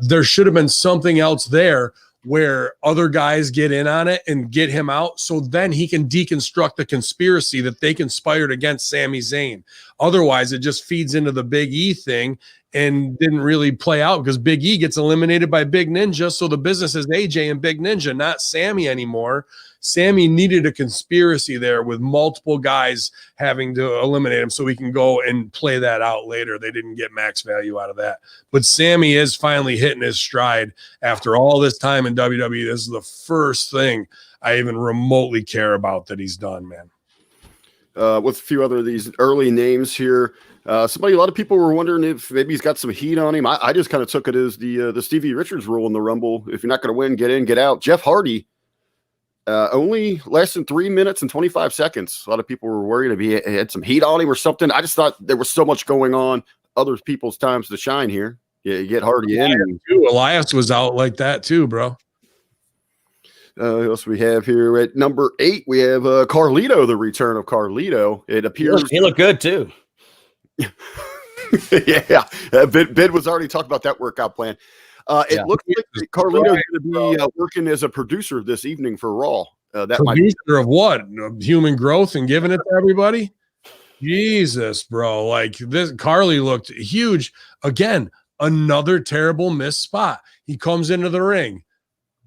Speaker 1: there should have been something else there where other guys get in on it and get him out, so then he can deconstruct the conspiracy that they conspired against Sami Zayn. Otherwise, it just feeds into the Big E thing and didn't really play out because Big E gets eliminated by Big Ninja, so the business is AJ and Big Ninja, not Sami anymore. Sami needed a conspiracy there with multiple guys having to eliminate him so we can go and play that out later. They didn't get max value out of that. But Sami is finally hitting his stride after all this time in WWE. This is the first thing I even remotely care about that he's done, man.
Speaker 2: With a few other of these early names here, a lot of people were wondering if maybe he's got some heat on him. I just kind of took it as the Stevie Richards rule in the Rumble. If you're not going to win, get in, get out. Jeff Hardy, only less than 3 minutes and 25 seconds. A lot of people were worried if he had some heat on him or something. I just thought there was so much going on. Other people's times to shine here. You get Hardy in.
Speaker 1: Elias was out like that too, bro.
Speaker 2: What else we have here at number 8? We have Carlito, the return of Carlito. It appears
Speaker 4: he looked good too.
Speaker 2: Yeah, Bid was already talking about that workout plan. It looks like Carlito's going to be working as a producer this evening for Raw. That
Speaker 1: producer of what? Human growth and giving it to everybody? Jesus, bro. Like this, Carly looked huge. Again, another terrible missed spot. He comes into the ring.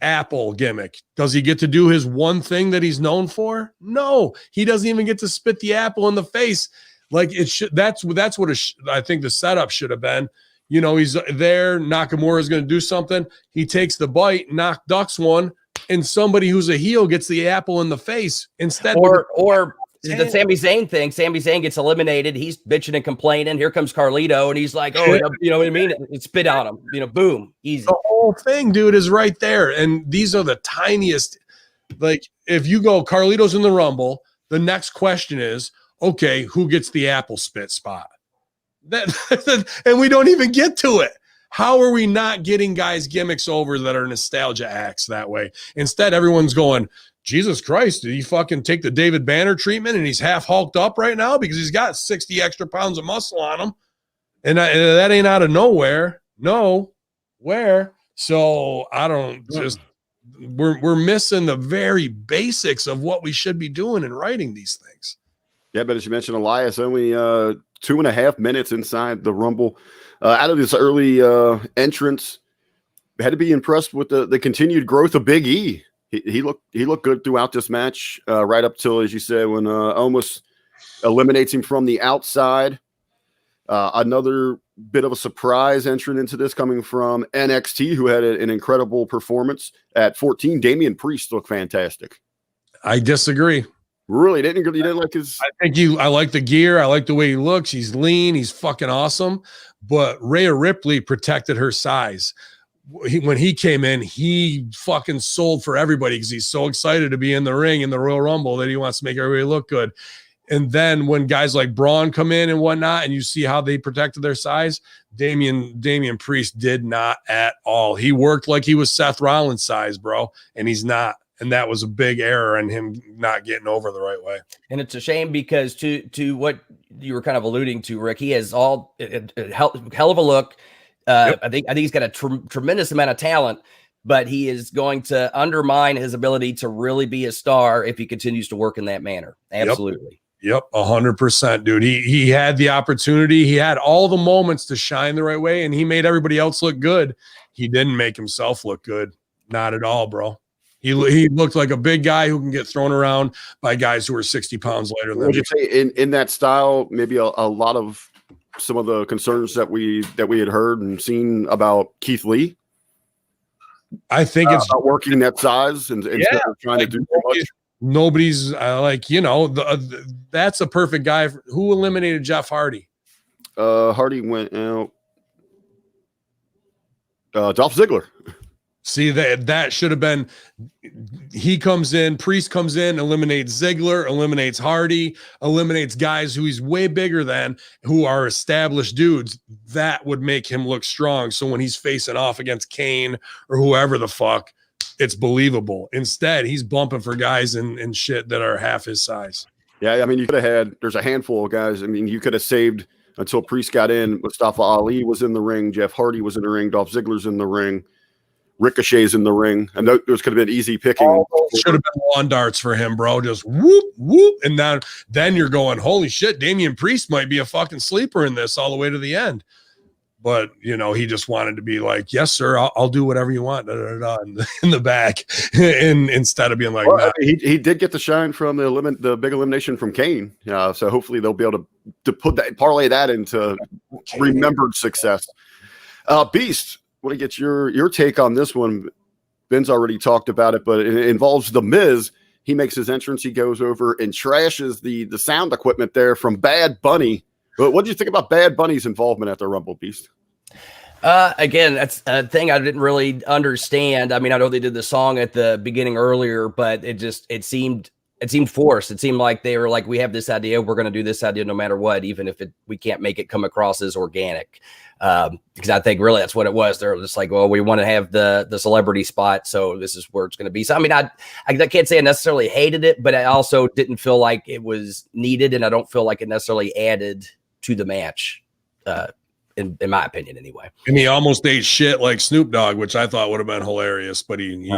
Speaker 1: Apple gimmick. Does he get to do his one thing that he's known for? No, he doesn't even get to spit the apple in the face. Like it should. That's what I think the setup should have been. He's there. Nakamura is going to do something. He takes the bite, ducks one, and somebody who's a heel gets the apple in the face instead.
Speaker 4: Or the Sami Zayn thing. Sami Zayn gets eliminated. He's bitching and complaining. Here comes Carlito, and he's like, "Oh, you know what I mean? It spit on him. Boom, easy."
Speaker 1: The whole thing, dude, is right there. And these are the tiniest. Like, if you go Carlito's in the Rumble, the next question is, okay, who gets the apple spit spot? And we don't even get to it. How are we not getting guys gimmicks over that are nostalgia acts that way? Instead, everyone's going, Jesus Christ, did he fucking take the David Banner treatment and he's half hulked up right now because he's got 60 extra pounds of muscle on him? And that ain't out of nowhere. No, where? So I don't we're missing the very basics of what we should be doing in writing these things.
Speaker 2: Yeah, but as you mentioned, Elias, only 2.5 minutes inside the Rumble. Out of this early entrance, had to be impressed with the continued growth of Big E. He looked good throughout this match, right up till, as you said, when almost eliminates him from the outside. Another bit of a surprise entrant into this coming from NXT, who had an incredible performance at 14. Damian Priest looked fantastic.
Speaker 1: I disagree.
Speaker 2: Really? You didn't like his...
Speaker 1: I like the gear. I like the way he looks. He's lean. He's fucking awesome. But Rhea Ripley protected her size. when he came in, he fucking sold for everybody because he's so excited to be in the ring in the Royal Rumble that he wants to make everybody look good. And then when guys like Braun come in and whatnot, and you see how they protected their size, Damian Priest did not at all. He worked like he was Seth Rollins size, bro, and he's not. And that was a big error in him not getting over the right way.
Speaker 4: And it's a shame because to what you were kind of alluding to, Rick, he has all a hell of a look. Yep. I think he's got a tremendous amount of talent, but he is going to undermine his ability to really be a star if he continues to work in that manner. Absolutely.
Speaker 1: Yep, 100%, dude. He had the opportunity. He had all the moments to shine the right way, and he made everybody else look good. He didn't make himself look good. Not at all, bro. He looked like a big guy who can get thrown around by guys who are 60 pounds lighter than him.
Speaker 2: Would you say in that style, maybe a lot of some of the concerns that we had heard and seen about Keith Lee?
Speaker 1: I think it's
Speaker 2: about working that size and instead of trying to do too much.
Speaker 1: Nobody's that's a perfect guy. Who eliminated Jeff Hardy?
Speaker 2: Hardy went out. Dolph Ziggler.
Speaker 1: See, that should have been. He comes in, Priest comes in, eliminates Ziggler, eliminates Hardy, eliminates guys who he's way bigger than, who are established dudes. That would make him look strong. So when he's facing off against Kane or whoever the fuck, it's believable. Instead, he's bumping for guys and shit that are half his size.
Speaker 2: Yeah, I mean, you could have had. There's a handful of guys. I mean, you could have saved until Priest got in. Mustafa Ali was in the ring. Jeff Hardy was in the ring. Dolph Ziggler's in the ring. Ricochet's in the ring. And those could have been easy picking.
Speaker 1: Should have been lawn darts for him, bro. Just whoop, whoop. And then you're going, holy shit, Damian Priest might be a fucking sleeper in this all the way to the end. But, he just wanted to be like, yes, sir, I'll do whatever you want in the back. And instead of being like, nah.
Speaker 2: He did get the shine from the big elimination from Kane. So hopefully they'll be able to parlay that into remembered success. Beast, I want to get your take on this one. Ben's already talked about it, but it involves The Miz. He makes his entrance. He goes over and trashes the sound equipment there from Bad Bunny. But what do you think about Bad Bunny's involvement at the Rumble, Beast?
Speaker 4: Again, that's a thing I didn't really understand. I mean, I know they did the song at the beginning earlier, but it seemed forced. It seemed like they were like, we have this idea, we're going to do this idea no matter what, even if we can't make it come across as organic. Because I think really that's what it was. They're just like, well, we want to have the celebrity spot, so this is where it's going to be. So I mean, I can't say I necessarily hated it, but I also didn't feel like it was needed, and I don't feel like it necessarily added to the match. In my opinion, anyway.
Speaker 1: And he almost ate shit like Snoop Dogg, which I thought would have been hilarious, but he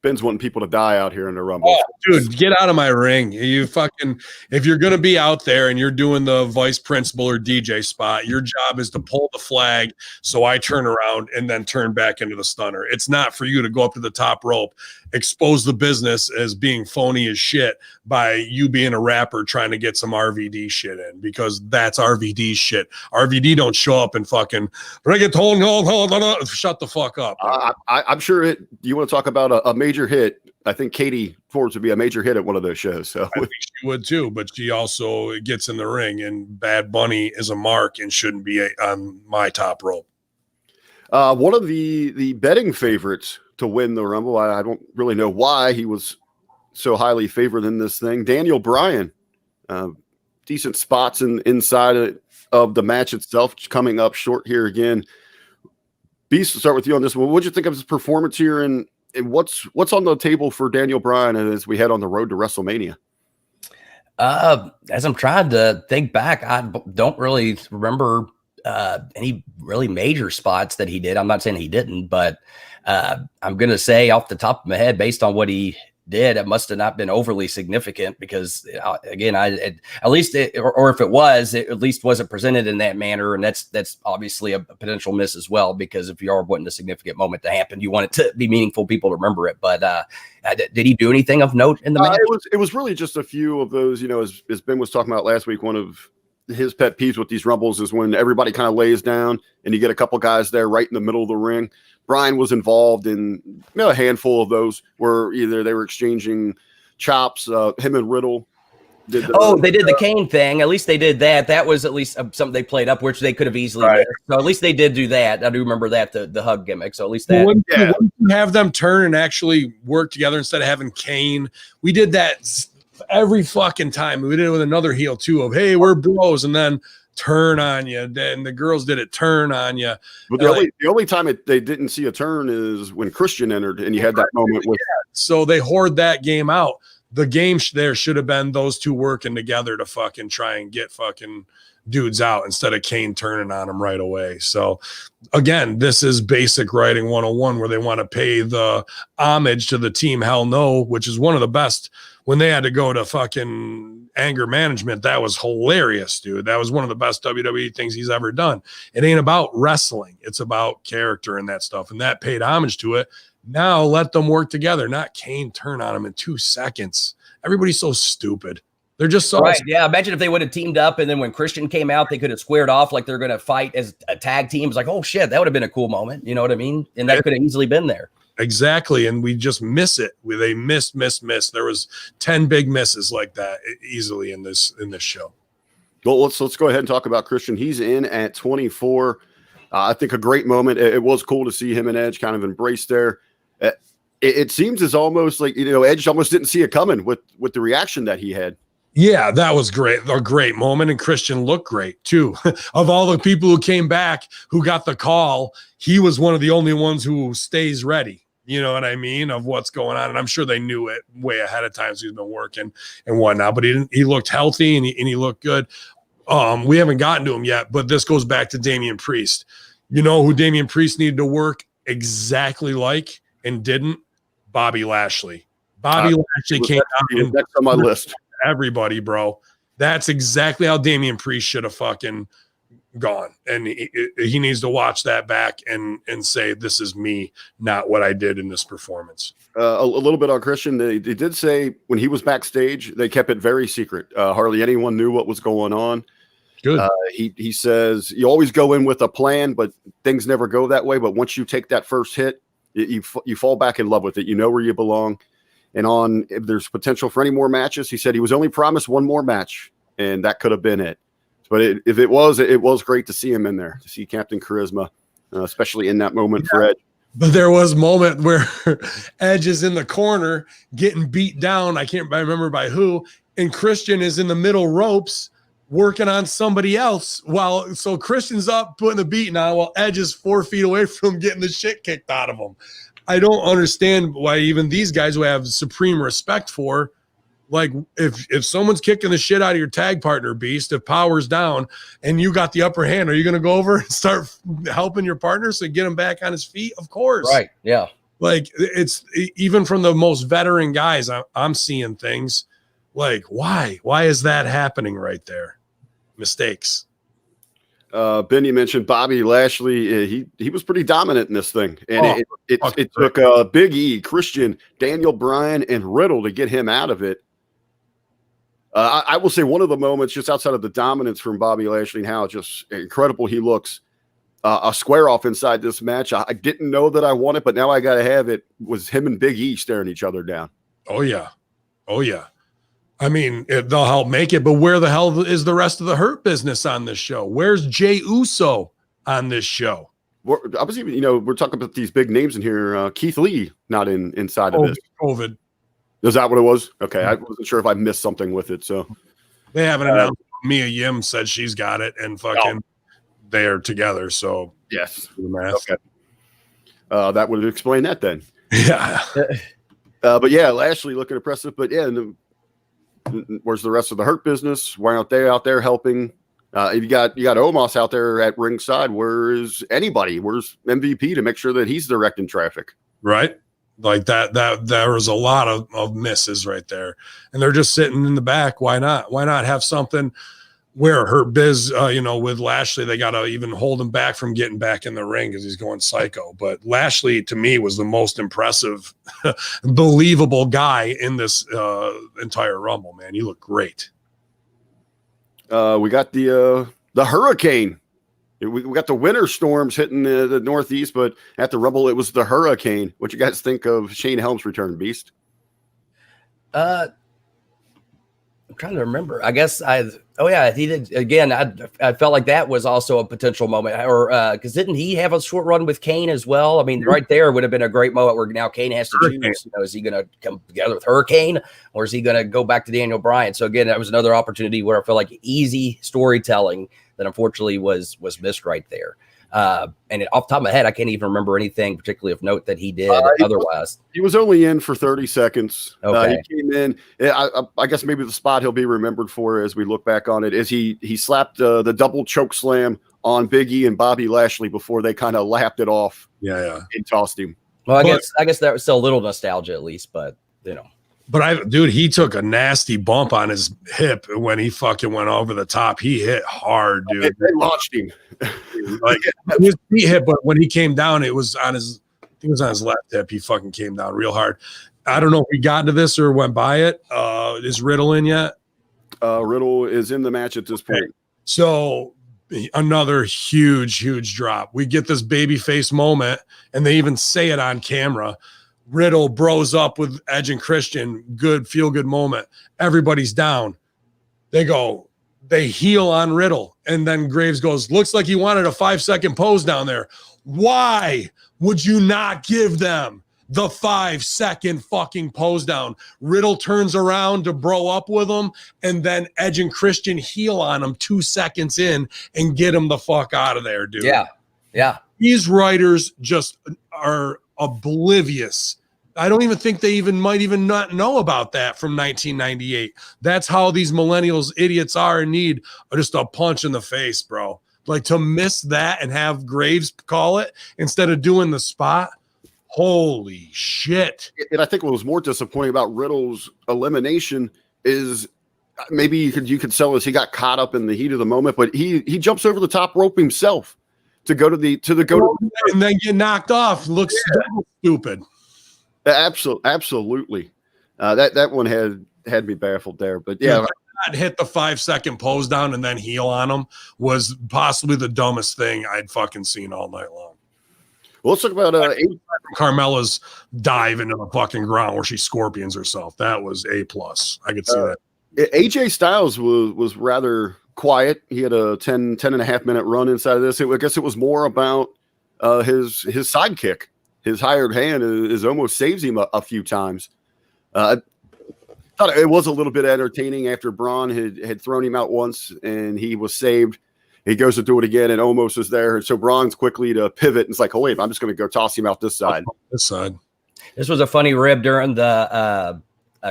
Speaker 2: Ben's wanting people to die out here in the Rumble.
Speaker 1: Oh, dude, get out of my ring. If you're going to be out there and you're doing the vice principal or DJ spot, your job is to pull the flag so I turn around and then turn back into the stunner. It's not for you to go up to the top rope, expose the business as being phony as shit by you being a rapper trying to get some RVD shit in, because that's RVD shit. RVD don't show up and fucking reggaeton. Shut the fuck up.
Speaker 2: I'm sure you want to talk about a major hit. I think Katie Forbes would be a major hit at one of those shows. So
Speaker 1: I think she would too, but she also gets in the ring, and Bad Bunny is a mark and shouldn't be on my top rope.
Speaker 2: One of the betting favorites to win the Rumble, I don't really know why he was so highly favored in this thing. Daniel Bryan, decent spots inside of the match itself, coming up short here again. Beast, to start with you on this one. What did you think of his performance here, and what's on the table for Daniel Bryan as we head on the road to WrestleMania?
Speaker 4: As I'm trying to think back, I don't really remember any really major spots that he did. I'm not saying he didn't, but I'm going to say off the top of my head, based on what he did, it must have not been overly significant, because again, at least if it was, it at least wasn't presented in that manner. And that's obviously a potential miss as well, because if you are wanting a significant moment to happen, you want it to be meaningful, people to remember it. But did he do anything of note in the match?
Speaker 2: It was really just a few of those, as Ben was talking about last week, one of his pet peeves with these Rumbles is when everybody kind of lays down and you get a couple guys there right in the middle of the ring. Bryan was involved in a handful of those where either they were exchanging chops, him and Riddle
Speaker 4: They did the cane thing. At least they did that. That was at least something they played up, which they could have easily missed. So at least they did do that. I do remember that, the hug gimmick. So at least that.
Speaker 1: Wouldn't you have them turn and actually work together instead of having Kane? We did that every fucking time. We did it with another heel too of, hey, we're bros, and then turn on you. And the girls did it, turn on you.
Speaker 2: But the only time they didn't see a turn is when Christian entered, and you had that moment with.
Speaker 1: So they hoard that game out. The game there should have been those two working together to fucking try and get fucking dudes out instead of Kane turning on them right away. So again, this is basic writing 101 where they want to pay the homage to the team Hell No, which is one of the best. When they had to go to fucking anger management, that was hilarious, dude. That was one of the best WWE things he's ever done. It ain't about wrestling. It's about character and that stuff. And that paid homage to it. Now let them work together, not Kane turn on him in 2 seconds. Everybody's so stupid. They're just so
Speaker 4: right. Yeah, imagine if they would have teamed up, and then when Christian came out, they could have squared off like they're going to fight as a tag team. It's like, oh shit, that would have been a cool moment. You know what I mean? And that could have easily been there.
Speaker 1: Exactly, and we just miss it. They miss. There was 10 big misses like that easily in this show.
Speaker 2: Well, let's go ahead and talk about Christian. He's in at 24. I think a great moment. It was cool to see him and Edge kind of embrace there. It seems as almost like, Edge almost didn't see it coming with the reaction that he had.
Speaker 1: Yeah, that was great. A great moment. And Christian looked great too. Of all the people who came back, who got the call, he was one of the only ones who stays ready. You know what I mean? Of what's going on. And I'm sure they knew it way ahead of time. So he's been working and whatnot, but he looked healthy and he looked good. We haven't gotten to him yet, but this goes back to Damian Priest. You know who Damian Priest needed to work exactly like and didn't? Bobby Lashley. Lashley came out.
Speaker 2: That's on my list.
Speaker 1: Everybody, bro. That's exactly how Damian Priest should have fucking gone. And he needs to watch that back and say, this is me, not what I did in this performance.
Speaker 2: A little bit on Christian. They did say when he was backstage, they kept it very secret. Hardly anyone knew what was going on.
Speaker 1: Good.
Speaker 2: He says you always go in with a plan, but things never go that way. But once you take that first hit, you fall back in love with it. You know where you belong. And if there's potential for any more matches, he said he was only promised one more match, and that could have been it. But if it was great to see him in there, to see Captain Charisma, especially in that moment for Edge.
Speaker 1: But there was a moment where Edge is in the corner getting beat down. I can't remember by who. And Christian is in the middle ropes working on somebody else. So Christian's up putting the beating on while Edge is 4 feet away from him getting the shit kicked out of him. I don't understand why even these guys who have supreme respect for, like if someone's kicking the shit out of your tag partner, Beast, if power's down and you got the upper hand, are you going to go over and start helping your partner so get him back on his feet? Of course.
Speaker 4: Right. Yeah.
Speaker 1: Like it's even from the most veteran guys, I'm seeing things like, why is that happening right there? Mistakes.
Speaker 2: Ben, you mentioned Bobby Lashley. He was pretty dominant in this thing. And it took Big E, Christian, Daniel Bryan, and Riddle to get him out of it. I will say one of the moments just outside of the dominance from Bobby Lashley and how just incredible he looks, a square off inside this match. I didn't know that I wanted, but now I got to have it, was him and Big E staring each other down.
Speaker 1: Oh, yeah. I mean, they'll help make it, but where the hell is the rest of the Hurt Business on this show? Where's Jey Uso on this show?
Speaker 2: We're talking about these big names in here. Keith Lee not inside of this.
Speaker 1: COVID.
Speaker 2: Is that what it was? Okay, I wasn't sure if I missed something with it. So
Speaker 1: they haven't announced. Mia Yim said she's got it, and fucking they're together. So
Speaker 2: yes,
Speaker 1: the math.
Speaker 2: Okay. That would explain that then.
Speaker 1: Yeah.
Speaker 2: But yeah, Lashley looking impressive. But yeah. Where's the rest of the Hurt Business? Why aren't they out there helping? You got Omos out there at ringside. Where's anybody? Where's MVP to make sure that he's directing traffic? Right.
Speaker 1: Like that there was a lot of misses right there. And they're just sitting in the back. Why not? Why not have something where Hurt Biz, with Lashley, they got to even hold him back from getting back in the ring because he's going psycho. But Lashley, to me, was the most impressive, believable guy in this entire Rumble, man. He looked great.
Speaker 2: We got the hurricane. We got the winter storms hitting the Northeast, but at the Rumble, it was the hurricane. What you guys think of Shane Helms' return, Beast?
Speaker 4: I'm trying to remember. I guess he did again. I felt like that was also a potential moment, or because didn't he have a short run with Kane as well? I mean, right there would have been a great moment where now Kane has to choose. You know, is he going to come together with Hurricane, or is he going to go back to Daniel Bryan? So again, that was another opportunity where I felt like easy storytelling that unfortunately was missed right there. And off the top of my head, I can't even remember anything particularly of note that he did otherwise.
Speaker 2: He was only in for 30 seconds.
Speaker 4: Okay.
Speaker 2: He came in. I guess maybe the spot he'll be remembered for as we look back on it is he slapped the double choke slam on Big E and Bobby Lashley before they kind of lapped it off.
Speaker 1: Yeah.
Speaker 2: And tossed him.
Speaker 4: Well, I guess that was still a little nostalgia at least, but you know.
Speaker 1: But he took a nasty bump on his hip when he fucking went over the top. He hit hard, dude.
Speaker 2: They launched him.
Speaker 1: Like his feet hit, but when he came down, it was on his. I think it was on his left hip. He fucking came down real hard. I don't know if we got into this or went by it. Is Riddle in yet?
Speaker 2: Riddle is in the match at this point.
Speaker 1: So another huge drop. We get this babyface moment, and they even say it on camera. Riddle bros up with Edge and Christian. Good, feel good moment. Everybody's down. They heel on Riddle. And then Graves goes, looks like he wanted a 5-second pose down there. Why would you not give them the 5-second fucking pose down? Riddle turns around to bro up with him, and then Edge and Christian heel on him 2 seconds in and get him the fuck out of there, dude.
Speaker 4: Yeah.
Speaker 1: These writers just are oblivious. I don't even think they might even not know about that from 1998. That's how these millennials idiots are and need just a punch in the face, bro. Like to miss that and have Graves call it instead of doing the spot. Holy shit.
Speaker 2: And I think what was more disappointing about Riddle's elimination is maybe you could sell this. He got caught up in the heat of the moment, but he jumps over the top rope himself to go to the
Speaker 1: and then get knocked off. Looks stupid.
Speaker 2: Absolutely. That one had me baffled there, but yeah.
Speaker 1: Not hit the 5-second pose down and then heel on him was possibly the dumbest thing I'd fucking seen all night long.
Speaker 2: Well, let's talk about
Speaker 1: Carmella's dive into the fucking ground where she scorpions herself. That was A+. I could see that.
Speaker 2: AJ Styles was rather quiet. He had a 10 and a half minute run inside of this. I guess it was more about his sidekick. His hired hand is almost saves him a few times. I thought it was a little bit entertaining after Braun had thrown him out once and he was saved. He goes to do it again and almost is there. So Braun's quickly to pivot and it's like, oh, wait, I'm just going to go toss him out this side.
Speaker 4: This was a funny rib during the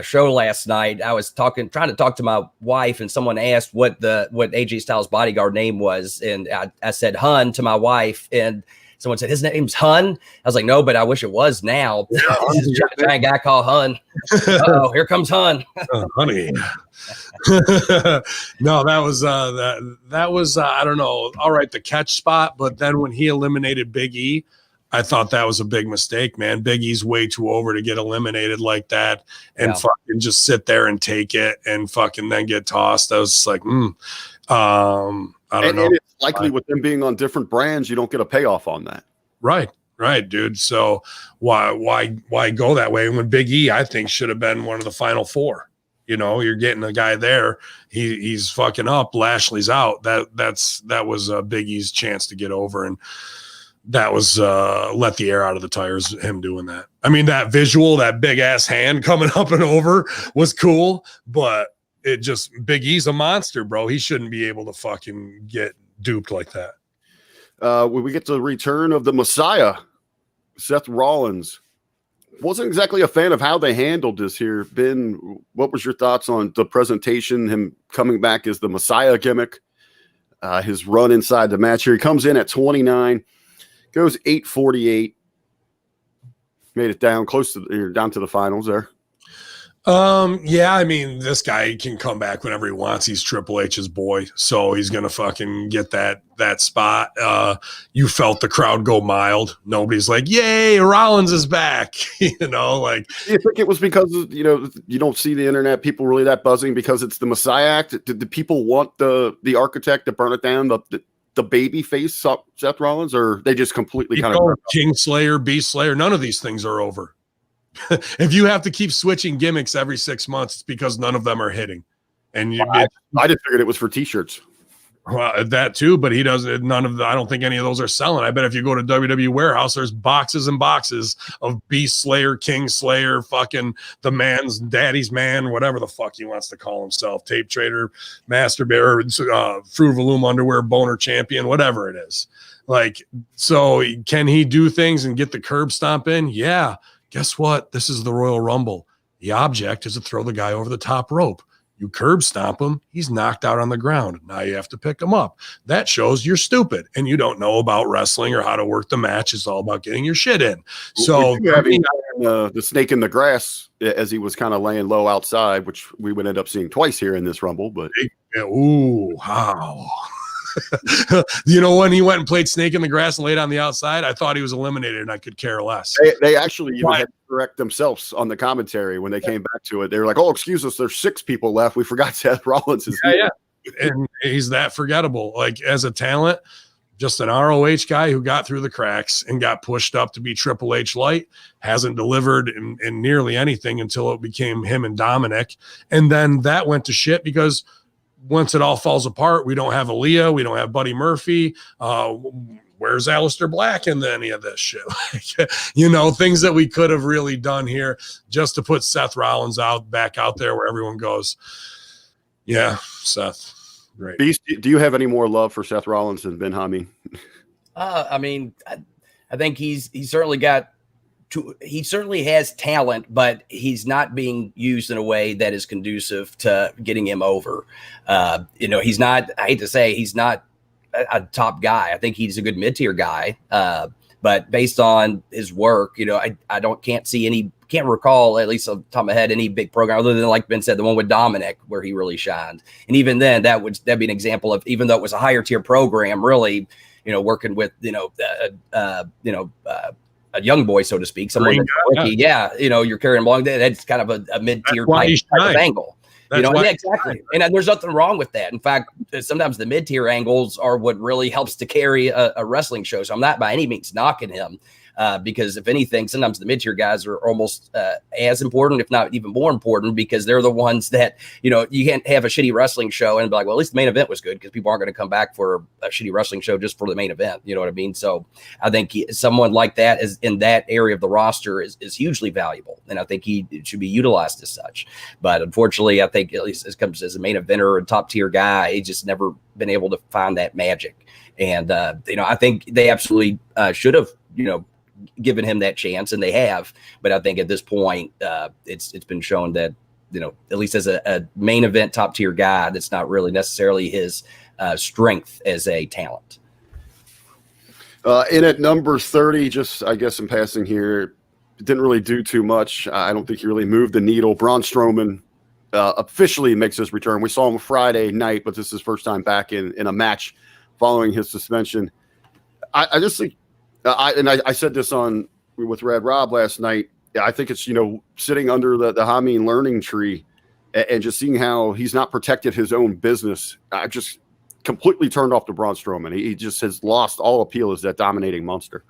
Speaker 4: show last night. I was trying to talk to my wife, and someone asked what AJ Styles' bodyguard name was. And I said Hun to my wife, and someone said his name's Hun. I was like, no, but I wish it was now. This is a giant guy called Hun. Oh, here comes Hun.
Speaker 1: Honey. No, that was I don't know. All right, the catch spot, but then when he eliminated Big E, I thought that was a big mistake, man. Big E's way too over to get eliminated like that and fucking just sit there and take it and fucking then get tossed. I was just like, I don't know.
Speaker 2: And it's likely with them being on different brands, you don't get a payoff on that.
Speaker 1: Right, dude. So why go that way? And when Big E, I think, should have been one of the final four. You know, you're getting a guy there. He's fucking up. Lashley's out. That was Big E's chance to get over, and that was let the air out of the tires. Him doing that. I mean, that visual, that big ass hand coming up and over was cool, but it just Big E's a monster, bro. He shouldn't be able to fucking get duped like that.
Speaker 2: When we get to the return of the Messiah, Seth Rollins. Wasn't exactly a fan of how they handled this here. Ben, what was your thoughts on the presentation, him coming back as the Messiah gimmick, his run inside the match here? He comes in at 29, goes 8:48, made it down down to the finals there.
Speaker 1: Yeah, I mean, this guy can come back whenever he wants. He's Triple H's boy, so he's gonna fucking get that spot. You felt the crowd go mild. Nobody's like, "Yay, Rollins is back!" You know, like.
Speaker 2: You think it was because you don't see the internet people really that buzzing because it's the Messiah act? Did the people want the architect to burn it down? The baby face Seth Rollins, or they just completely kind of
Speaker 1: King Slayer, Beast Slayer? None of these things are over. If you have to keep switching gimmicks every 6 months, it's because none of them are hitting. And
Speaker 2: I just figured it was for T-shirts.
Speaker 1: Well, that too, but he doesn't. None of the. I don't think any of those are selling. I bet if you go to WWE Warehouse, there's boxes and boxes of Beast Slayer, King Slayer, fucking the man's daddy's man, whatever the fuck he wants to call himself, tape trader, master bearer, Fruit of the Loom underwear, boner champion, whatever it is. Like, so can he do things and get the curb stomp in? Yeah. Guess what? This is the Royal Rumble. The object is to throw the guy over the top rope. You curb stomp him, he's knocked out on the ground. Now you have to pick him up. That shows you're stupid and you don't know about wrestling or how to work the match. It's all about getting your shit in. So
Speaker 2: the snake in the grass as he was kind of laying low outside, which we would end up seeing twice here in this Rumble. But
Speaker 1: ooh, wow. You know, when he went and played snake in the grass and laid on the outside, I thought he was eliminated and I could care less.
Speaker 2: They actually even had to correct themselves on the commentary when they came back to it. They were like, oh, excuse us, there's 6 people left. We forgot Seth Rollins is here.
Speaker 1: Yeah. And he's that forgettable. Like, as a talent, just an ROH guy who got through the cracks and got pushed up to be Triple H light, hasn't delivered in nearly anything until it became him and Dominic. And then that went to shit because once it all falls apart, we don't have Aaliyah, we don't have Buddy Murphy. Where's Aleister Black in any of this shit? Like, you know, things that we could have really done here just to put Seth Rollins back out there where everyone goes, yeah, Seth, great.
Speaker 2: Beast, do you have any more love for Seth Rollins than Ben Hamin?
Speaker 4: I mean, I think he's certainly got. He certainly has talent, but he's not being used in a way that is conducive to getting him over. You know, he's not, I hate to say, he's not a top guy. I think he's a good mid-tier guy. But based on his work, you know, can't recall, at least off the top of my head, any big program other than, like Ben said, the one with Dominic where he really shined. And even then that'd be an example of, even though it was a higher tier program, really, you know, working with, a young boy, so to speak, someone that's rookie. Yeah, you know, you're carrying him along. That's kind of a mid-tier type of angle. You know, yeah, exactly. And there's nothing wrong with that. In fact, sometimes the mid-tier angles are what really helps to carry a wrestling show. So I'm not by any means knocking him. Because if anything, sometimes the mid-tier guys are almost as important, if not even more important, because they're the ones that, you know, you can't have a shitty wrestling show and be like, well, at least the main event was good, because people aren't going to come back for a shitty wrestling show just for the main event. You know what I mean? So I think someone like that is in that area of the roster is hugely valuable. And I think he should be utilized as such. But unfortunately, I think at least as comes as a main eventer or a top tier guy, he's just never been able to find that magic. And, you know, I think they absolutely should have, you know, given him that chance, and they have. But I think at this point, it's been shown that, you know, at least as a main event top tier guy, that's not really necessarily his strength as a talent.
Speaker 2: In at number 30, just I guess in passing here, didn't really do too much. I don't think he really moved the needle. Braun Strowman officially makes his return. We saw him Friday night, but this is his first time back in a match following his suspension. I just think. I said this with Red Rob last night. I think it's, you know, sitting under the Hamin learning tree and just seeing how he's not protected his own business. I just completely turned off to Braun Strowman. He just has lost all appeal as that dominating monster.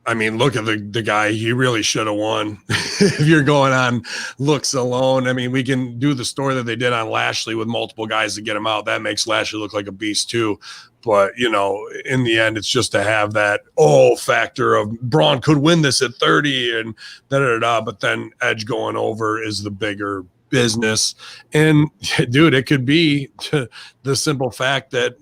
Speaker 1: I mean, look at the guy. He really should have won. If you're going on looks alone, I mean, we can do the story that they did on Lashley with multiple guys to get him out. That makes Lashley look like a beast too. But, you know, in the end, it's just to have that factor of Braun could win this at 30 and da-da-da-da. But then Edge going over is the bigger business. And, dude, it could be the simple fact that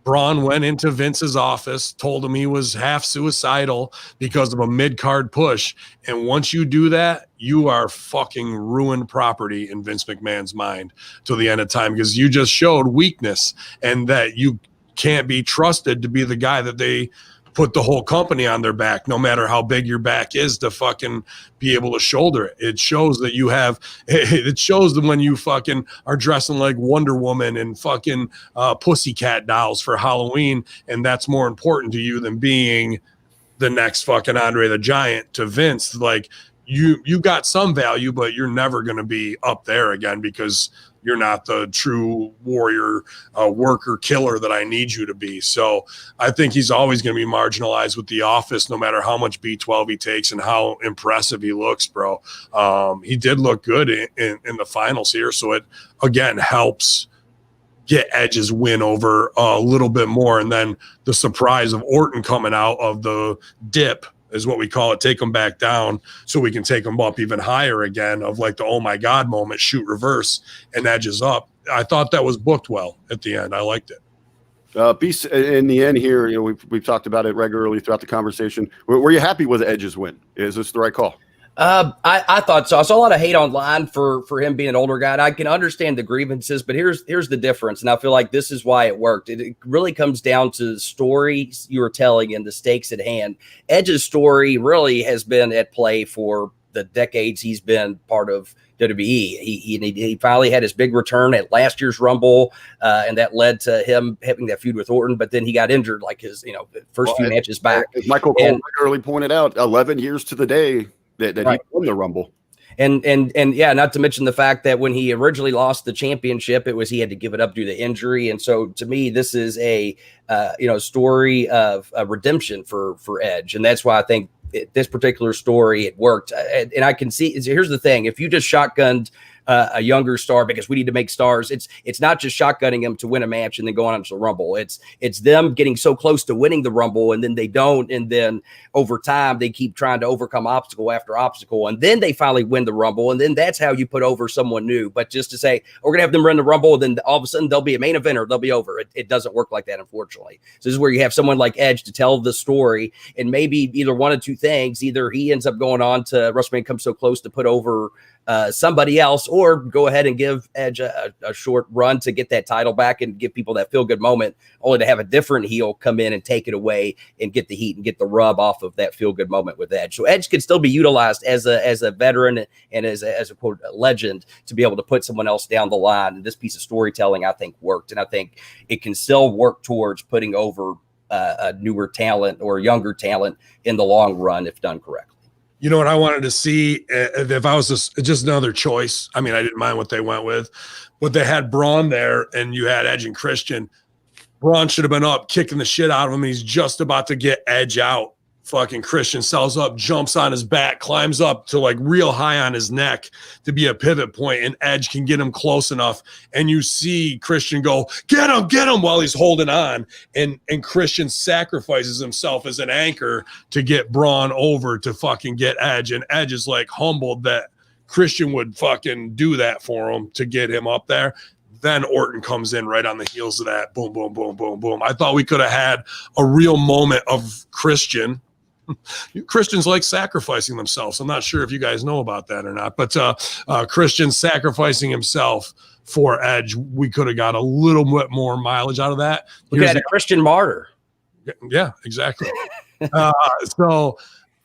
Speaker 1: Braun went into Vince's office, told him he was half suicidal because of a mid-card push. And once you do that, you are fucking ruined property in Vince McMahon's mind till the end of time, because you just showed weakness and that you can't be trusted to be the guy that they put the whole company on their back, no matter how big your back is, to fucking be able to shoulder it. It shows that you have, it shows that when you fucking are dressing like Wonder Woman and fucking pussycat dolls for Halloween, and that's more important to you than being the next fucking Andre the Giant to Vince. Like, you got some value, but you're never going to be up there again, because you're not the true warrior, worker, killer that I need you to be. So I think he's always going to be marginalized with the office, no matter how much B12 he takes and how impressive he looks, bro. He did look good in the finals here. So it, again, helps get Edge's win over a little bit more. And then the surprise of Orton coming out of the dip is what we call it, take them back down so we can take them up even higher again, of like the oh my God moment, shoot reverse, and Edge is up. I thought that was booked well at the end. I liked it.
Speaker 2: Beast, in the end here, you know, we've talked about it regularly throughout the conversation. Were you happy with Edge's win? Is this the right call?
Speaker 4: I thought so. I saw a lot of hate online for him being an older guy. And I can understand the grievances, but here's the difference. And I feel like this is why it worked. It really comes down to the stories you were telling and the stakes at hand. Edge's story really has been at play for the decades he's been part of WWE. He finally had his big return at last year's Rumble, and that led to him having that feud with Orton. But then he got injured, like his first few matches back.
Speaker 2: As Michael Cole regularly pointed out, 11 years to the day that right. He won the Rumble.
Speaker 4: And yeah, not to mention the fact that when he originally lost the championship, it was he had to give it up due to injury. And so to me, this is a story of redemption for Edge, and that's why I think this particular story it worked. And I can see. Here's the thing: if you just shotgunned a younger star because we need to make stars, it's not just shotgunning him to win a match and then going on to the Rumble. It's them getting so close to winning the Rumble and then they don't, and then over time they keep trying to overcome obstacle after obstacle, and then they finally win the Rumble, and then that's how you put over someone new. But just to say we're gonna have them run the Rumble, and then all of a sudden they'll be a main eventer, they'll be over. It doesn't work like that, unfortunately. So this is where you have someone like Edge to tell the story, and maybe either one of two things: either he ends up going on to WrestleMania, comes so close to put over somebody else, or go ahead and give Edge a short run to get that title back and give people that feel-good moment, only to have a different heel come in and take it away and get the heat and get the rub off of that feel-good moment with Edge. So Edge can still be utilized as a veteran and as a quote a legend to be able to put someone else down the line. And this piece of storytelling, I think, worked, and I think it can still work towards putting over a newer talent or younger talent in the long run if done correctly.
Speaker 1: You know what I wanted to see if I was just another choice? I mean, I didn't mind what they went with, but they had Braun there and you had Edge and Christian. Braun should have been up kicking the shit out of him. He's just about to get Edge out. Fucking Christian sells up, jumps on his back, climbs up to like real high on his neck to be a pivot point, and Edge can get him close enough. And you see Christian go, get him while he's holding on. And Christian sacrifices himself as an anchor to get Braun over to fucking get Edge. And Edge is like humbled that Christian would fucking do that for him to get him up there. Then Orton comes in right on the heels of that. Boom, boom, boom, boom, boom. I thought we could have had a real moment of Christian. Christians like sacrificing themselves. I'm not sure if you guys know about that or not, but Christian sacrificing himself for Edge, we could have got a little bit more mileage out of that.
Speaker 4: We had a Christian martyr.
Speaker 1: Yeah, exactly. So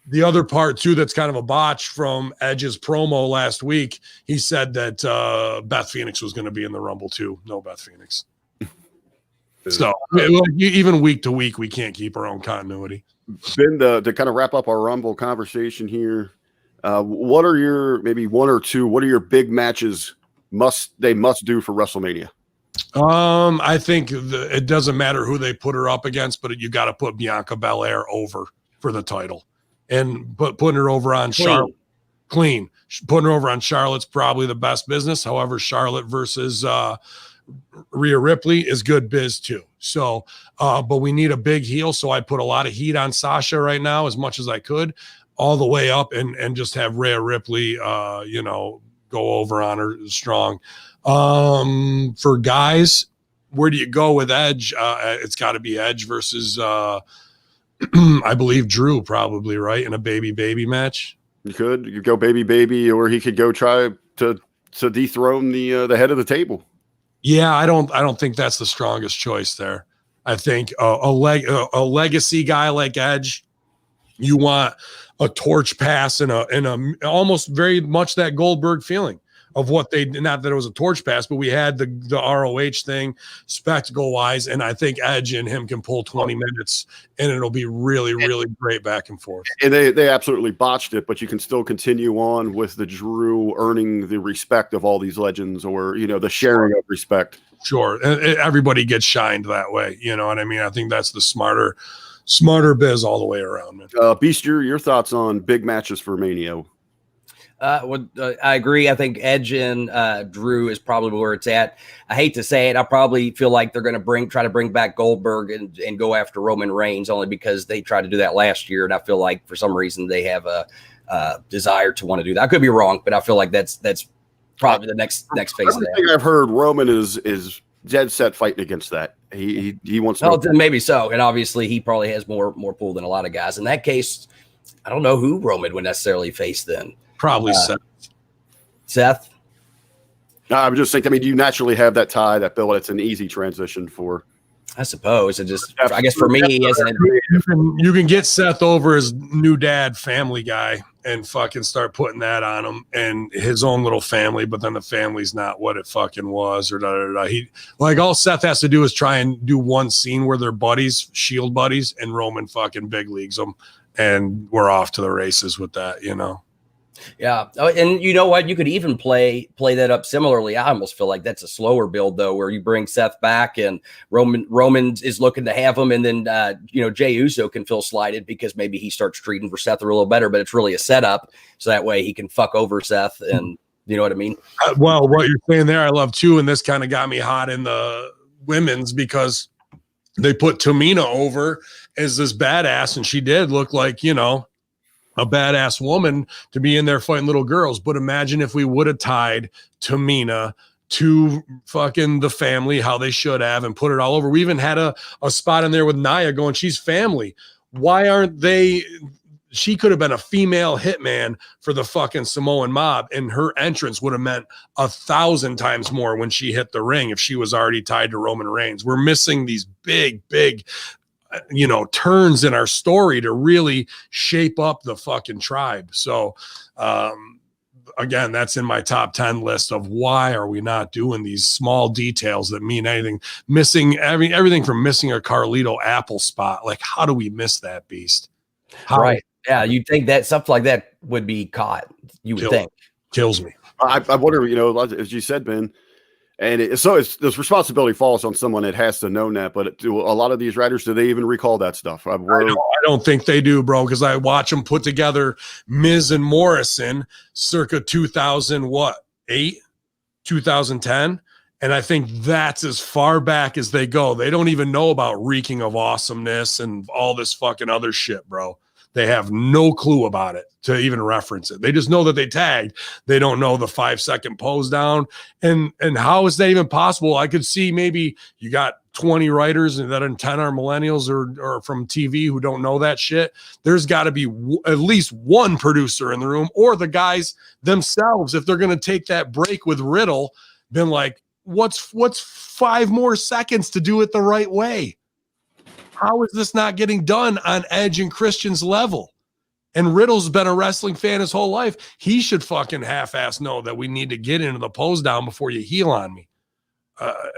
Speaker 1: the other part too, that's kind of a botch from Edge's promo last week. He said that Beth Phoenix was going to be in the Rumble too. No Beth Phoenix. So even week to week, we can't keep our own continuity.
Speaker 2: Ben, to kind of wrap up our Rumble conversation here, what are your maybe one or two? What are your big matches they must do for WrestleMania?
Speaker 1: I think it doesn't matter who they put her up against, but you got to put Bianca Belair over for the title, and putting her over on Charlotte. Clean. Putting her over on Charlotte's probably the best business. However, Charlotte versus Rhea Ripley is good biz too. So, but we need a big heel. So I put a lot of heat on Sasha right now, as much as I could, all the way up, and just have Rhea Ripley, go over on her strong. For guys, where do you go with Edge? It's got to be Edge versus, I believe Drew probably, right, in a baby match.
Speaker 2: You could go baby, or he could go try to dethrone the head of the table.
Speaker 1: Yeah, I don't think that's the strongest choice there. I think a legacy guy like Edge, you want a torch pass and a almost very much that Goldberg feeling. of what they, not that it was a torch pass, but we had the ROH thing spectacle wise. And I think Edge and him can pull 20 minutes and it'll be really, really great back and forth.
Speaker 2: And they absolutely botched it, but you can still continue on with the Drew earning the respect of all these legends, or, you know, the sharing of respect.
Speaker 1: Sure. Everybody gets shined that way. You know what I mean? I think that's the smarter biz all the way around, man.
Speaker 2: Beast, your thoughts on big matches for Mania?
Speaker 4: I agree. I think Edge and Drew is probably where it's at. I hate to say it. I probably feel like they're going to try to bring back Goldberg and go after Roman Reigns, only because they tried to do that last year. And I feel like for some reason they have a desire to want to do that. I could be wrong, but I feel like that's probably the next phase of that.
Speaker 2: I've heard Roman is dead set fighting against that. He wants to.
Speaker 4: Well, maybe so. And obviously he probably has more pull than a lot of guys. In that case, I don't know who Roman would necessarily face then.
Speaker 1: Probably
Speaker 4: Seth.
Speaker 2: I'm just thinking, I mean, you naturally have that tie, that Bill. It's an easy transition for.
Speaker 4: I suppose it just. I guess for me,
Speaker 1: you can get Seth over as new dad, Family Guy, and fucking start putting that on him and his own little family. But then the family's not what it fucking was, or da da da. He like all Seth has to do is try and do one scene where they're buddies, Shield buddies, and Roman fucking big leagues them, and we're off to the races with that, you know.
Speaker 4: Yeah. Oh, and you know what? You could even play that up similarly. I almost feel like that's a slower build, though, where you bring Seth back and Roman is looking to have him. And then, Jey Uso can feel slighted because maybe he starts treating for Seth a little better, but it's really a setup. So that way he can fuck over Seth. And you know what I mean?
Speaker 1: Well, what you're saying there, I love too. And this kind of got me hot in the women's because they put Tamina over as this badass. And she did look like, you know, a badass woman to be in there fighting little girls. But imagine if we would have tied Tamina to fucking the family, how they should have, and put it all over. We even had a spot in there with Nia going, she's family. Why aren't they? She could have been a female hitman for the fucking Samoan mob, and her entrance would have meant 1,000 times more when she hit the ring if she was already tied to Roman Reigns. We're missing these big turns in our story to really shape up the fucking tribe. So again, that's in my top 10 list of why are we not doing these small details that mean anything. Missing everything from missing a Carlito Apple spot. Like, how do we miss that, Beast?
Speaker 4: Right. Yeah, you'd think that stuff like that would be caught. You would think.
Speaker 1: Kills me.
Speaker 2: I wonder, as you said, Ben, and this responsibility falls on someone that has to know that. But do a lot of these writers, do they even recall that stuff? I
Speaker 1: don't think they do, bro, because I watch them put together Miz and Morrison circa 2008, 2010. And I think that's as far back as they go. They don't even know about reeking of awesomeness and all this fucking other shit, bro. They have no clue about it to even reference it. They just know that they tagged. They don't know the 5-second pose down. And how is that even possible? I could see maybe you got 20 writers and that 10 are millennials or from TV who don't know that shit. There's got to be at least one producer in the room, or the guys themselves, if they're going to take that break with Riddle, been like, what's 5 more seconds to do it the right way? How is this not getting done on Edge and Christian's level? And Riddle's been a wrestling fan his whole life. He should fucking half-ass know that we need to get into the pose down before you heel on me.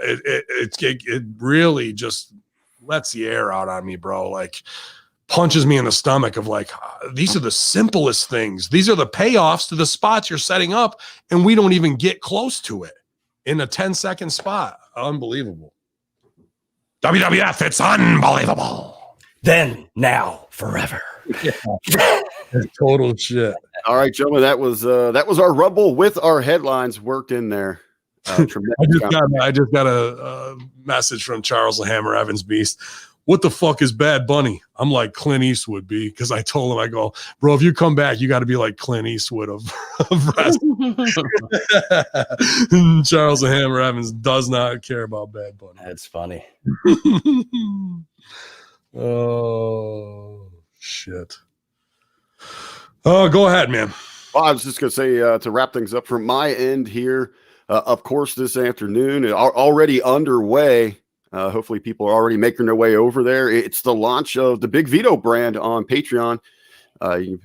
Speaker 1: It really just lets the air out on me, bro. Like, punches me in the stomach of like, these are the simplest things. These are the payoffs to the spots you're setting up, and we don't even get close to it in a 10-second spot. Unbelievable. WWF, it's unbelievable.
Speaker 4: Then, now, forever.
Speaker 1: Yeah. Total shit.
Speaker 2: All right, gentlemen, that was our Rumble with our headlines worked in there.
Speaker 1: I just got a message from Charles the Hammer Evans Beast. What the fuck is Bad Bunny? I'm like Clint Eastwood, B, because I told him, I go, bro, if you come back, you got to be like Clint Eastwood of wrestling. Charles the Hammer Evans does not care about Bad Bunny.
Speaker 4: That's funny.
Speaker 1: Oh, shit. Oh, go ahead, man.
Speaker 2: Well, I was just going to say, to wrap things up from my end here, of course, this afternoon, already underway. Hopefully people are already making their way over there. It's the launch of the Big Vito brand on Patreon. You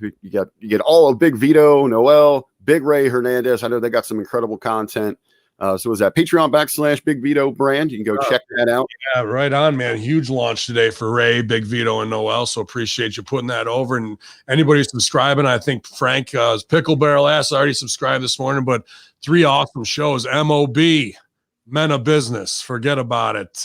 Speaker 2: get all of Big Vito, Noel, Big Ray Hernandez. I know they got some incredible content. So is that Patreon /Big Vito brand? You can go check that out.
Speaker 1: Yeah, right on, man. Huge launch today for Ray, Big Vito, and Noel. So appreciate you putting that over. And anybody subscribing, I think Frank Pickle Barrel Ass already subscribed this morning, but 3 awesome shows. MOB, Men of Business, forget about it,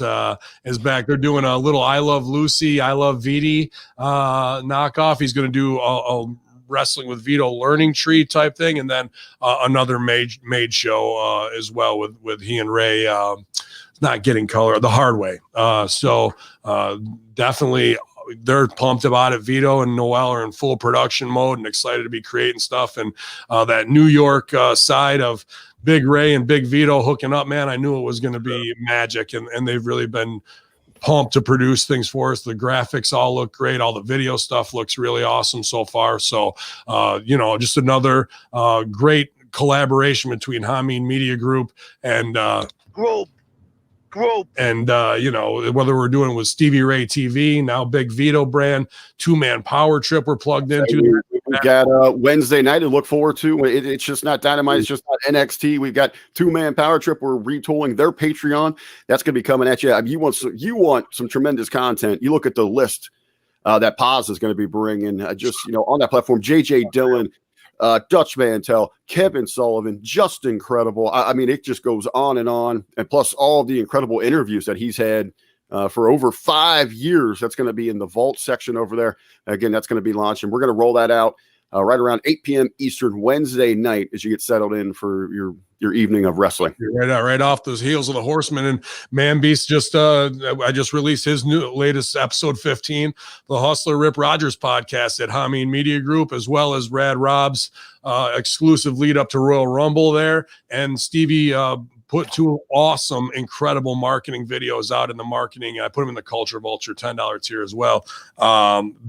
Speaker 1: is back. They're doing a little I Love Lucy, I Love Viti knockoff. He's going to do a Wrestling with Vito learning tree type thing, and then another made show as well with he and Ray not getting color the hard way. So definitely they're pumped about it. Vito and Noel are in full production mode and excited to be creating stuff. And that New York side of Big Ray and Big Vito hooking up, man, I knew it was going to be magic, and they've really been pumped to produce things for us. The graphics all look great. All the video stuff looks really awesome so far. So, just another great collaboration between Hamin Media Group and
Speaker 3: Group.
Speaker 1: And whether we're doing with Stevie Ray TV, now Big Vito brand, 2-man power trip we're plugged into.
Speaker 2: We got Wednesday night to look forward to. It's just not Dynamite. It's just not NXT. We've got 2-man power trip. We're retooling their Patreon. That's going to be coming at you. I mean, you want some tremendous content. You look at the list that Paz is going to be bringing on that platform. JJ Dillon, Dutch Mantel, Kevin Sullivan, just incredible. I mean, it just goes on. And plus all the incredible interviews that he's had for over 5 years. That's going to be in the vault section over there. Again, that's going to be launching. We're going to roll that out right around 8 p.m. Eastern Wednesday night as you get settled in for your evening of wrestling.
Speaker 1: Right off those heels of the Horsemen. And Man Beast I just released his new latest episode 15, the Hustler Rip Rogers podcast at Hamin Media Group, as well as Rad Rob's exclusive lead up to Royal Rumble there. And Stevie put 2 awesome, incredible marketing videos out in the marketing. I put them in the Culture Vulture $10 tier as well,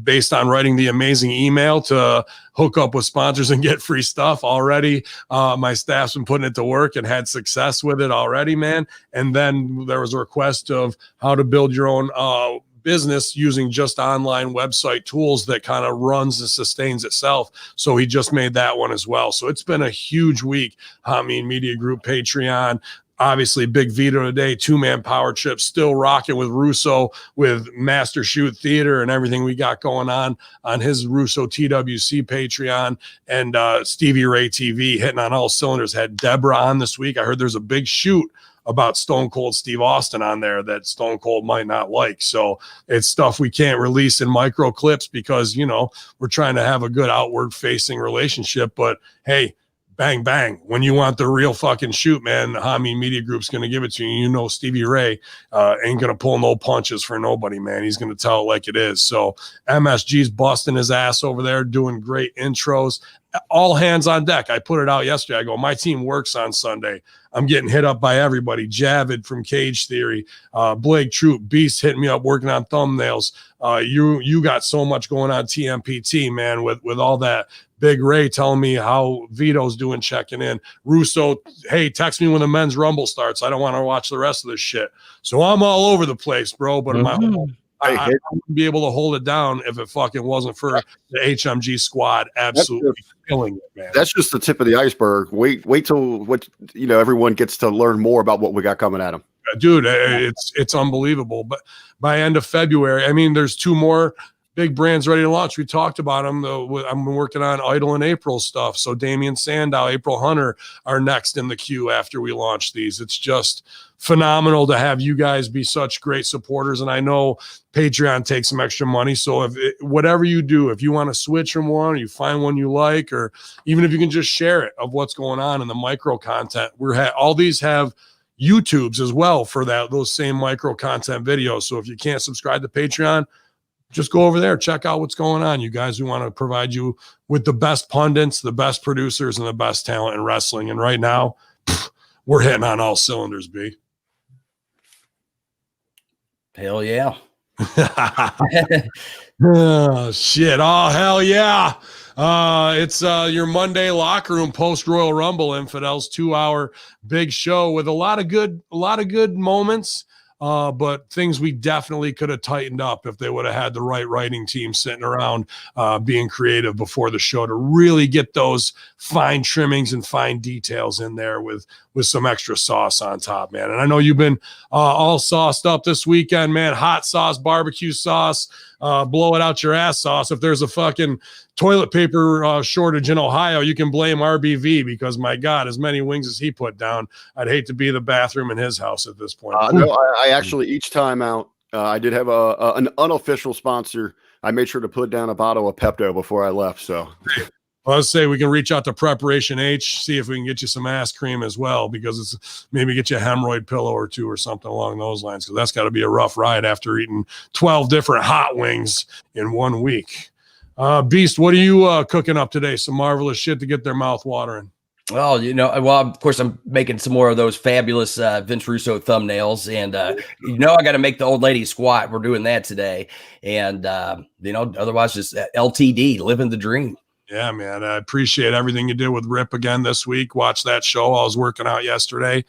Speaker 1: based on writing the amazing email to hook up with sponsors and get free stuff already. My staff's been putting it to work and had success with it already, man. And then there was a request of how to build your own business using just online website tools that kind of runs and sustains itself. So he just made that one as well. So it's been a huge week. Hamin Media Group, Patreon, obviously Big Vito today, 2-man power trip, still rocking with Russo, with Master Shoot Theater and everything we got going on his Russo TWC Patreon, and Stevie Ray TV hitting on all cylinders. Had Deborah on this week. I heard there's a big shoot about Stone Cold Steve Austin on there that Stone Cold might not like. So it's stuff we can't release in micro clips because, we're trying to have a good outward facing relationship. But hey, bang, bang. When you want the real fucking shoot, man, the Hamin Media Group's going to give it to you. Stevie Ray ain't going to pull no punches for nobody, man. He's going to tell it like it is. So MSG's busting his ass over there, doing great intros. All hands on deck. I put it out yesterday. I go, my team works on Sunday. I'm getting hit up by everybody. Javid from Cage Theory, Blake Troop, Beast hitting me up, working on thumbnails. You got so much going on TMPT, man, with all that. Big Ray telling me how Vito's doing, checking in. Russo, hey, text me when the men's rumble starts. I don't want to watch the rest of this shit. So I'm all over the place, bro. But I wouldn't be able to hold it down if it fucking wasn't for the HMG squad absolutely killing it, man.
Speaker 2: That's just the tip of the iceberg. Wait till everyone gets to learn more about what we got coming at them.
Speaker 1: Dude, it's unbelievable. But by end of February, I mean, there's 2 more big brands ready to launch. We talked about them. I'm working on Idol and April stuff. So Damian Sandow, April Hunter are next in the queue after we launch these. It's just phenomenal to have you guys be such great supporters. And I know Patreon takes some extra money. So whatever you do, if you want to switch from one, or you find one you like, or even if you can just share it of what's going on in the micro content, all these have YouTubes as well for those same micro content videos. So if you can't subscribe to Patreon, just go over there, check out what's going on. You guys, we want to provide you with the best pundits, the best producers, and the best talent in wrestling. And right now, we're hitting on all cylinders, B.
Speaker 4: Hell yeah.
Speaker 1: Oh, shit. Oh, hell yeah. It's your Monday locker room post Royal Rumble Infidels 2-hour big show with a lot of good moments. but things we definitely could have tightened up if they would have had the right writing team sitting around being creative before the show to really get those fine trimmings and fine details in there with some extra sauce on top, man. And I know you've been all sauced up this weekend, man. Hot sauce, barbecue sauce, blow it out your ass sauce. If there's a fucking toilet paper shortage in Ohio, you can blame RBV because, my God, as many wings as he put down, I'd hate to be the bathroom in his house at this point.
Speaker 2: No, I actually, each time out, I did have an unofficial sponsor. I made sure to put down a bottle of Pepto before I left. So
Speaker 1: let's say we can reach out to Preparation H, see if we can get you some ass cream as well, because it's maybe get you a hemorrhoid pillow or two or something along those lines, because that's got to be a rough ride after eating 12 different hot wings in 1 week. Beast, what are you cooking up today? Some marvelous shit to get their mouth watering.
Speaker 4: Well, of course, I'm making some more of those fabulous Vince Russo thumbnails, and I got to make the old lady squat. We're doing that today, and otherwise just LTD, living the dream.
Speaker 1: Yeah, man, I appreciate everything you did with Rip again this week. Watch that show. I was working out yesterday.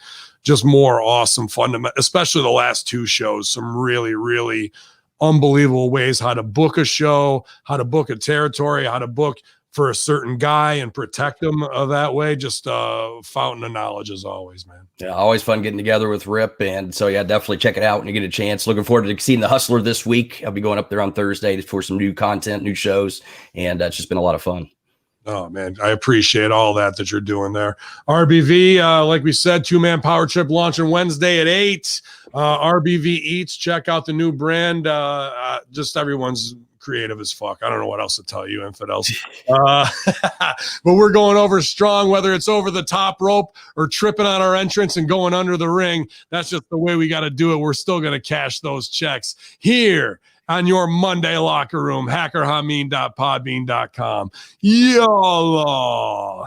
Speaker 1: Just more awesome fundamental, especially the last 2 shows. Some really, really unbelievable ways how to book a show, how to book a territory, how to book for a certain guy and protect them that way. Just fountain of knowledge as always, man.
Speaker 4: Yeah, always fun getting together with Rip. And so, yeah, definitely check it out when you get a chance. Looking forward to seeing The Hustler this week. I'll be going up there on Thursday for some new content, new shows, and it's just been a lot of fun.
Speaker 1: Oh, man, I appreciate all that you're doing there. RBV, like we said, 2-man power trip launching Wednesday at 8. RBV Eats, check out the new brand. Just everyone's creative as fuck. I don't know what else to tell you, infidels. But we're going over strong, whether it's over the top rope or tripping on our entrance and going under the ring. That's just the way we got to do it. We're still going to cash those checks here on your Monday locker room, hackerhamin.podbean.com. YOLO.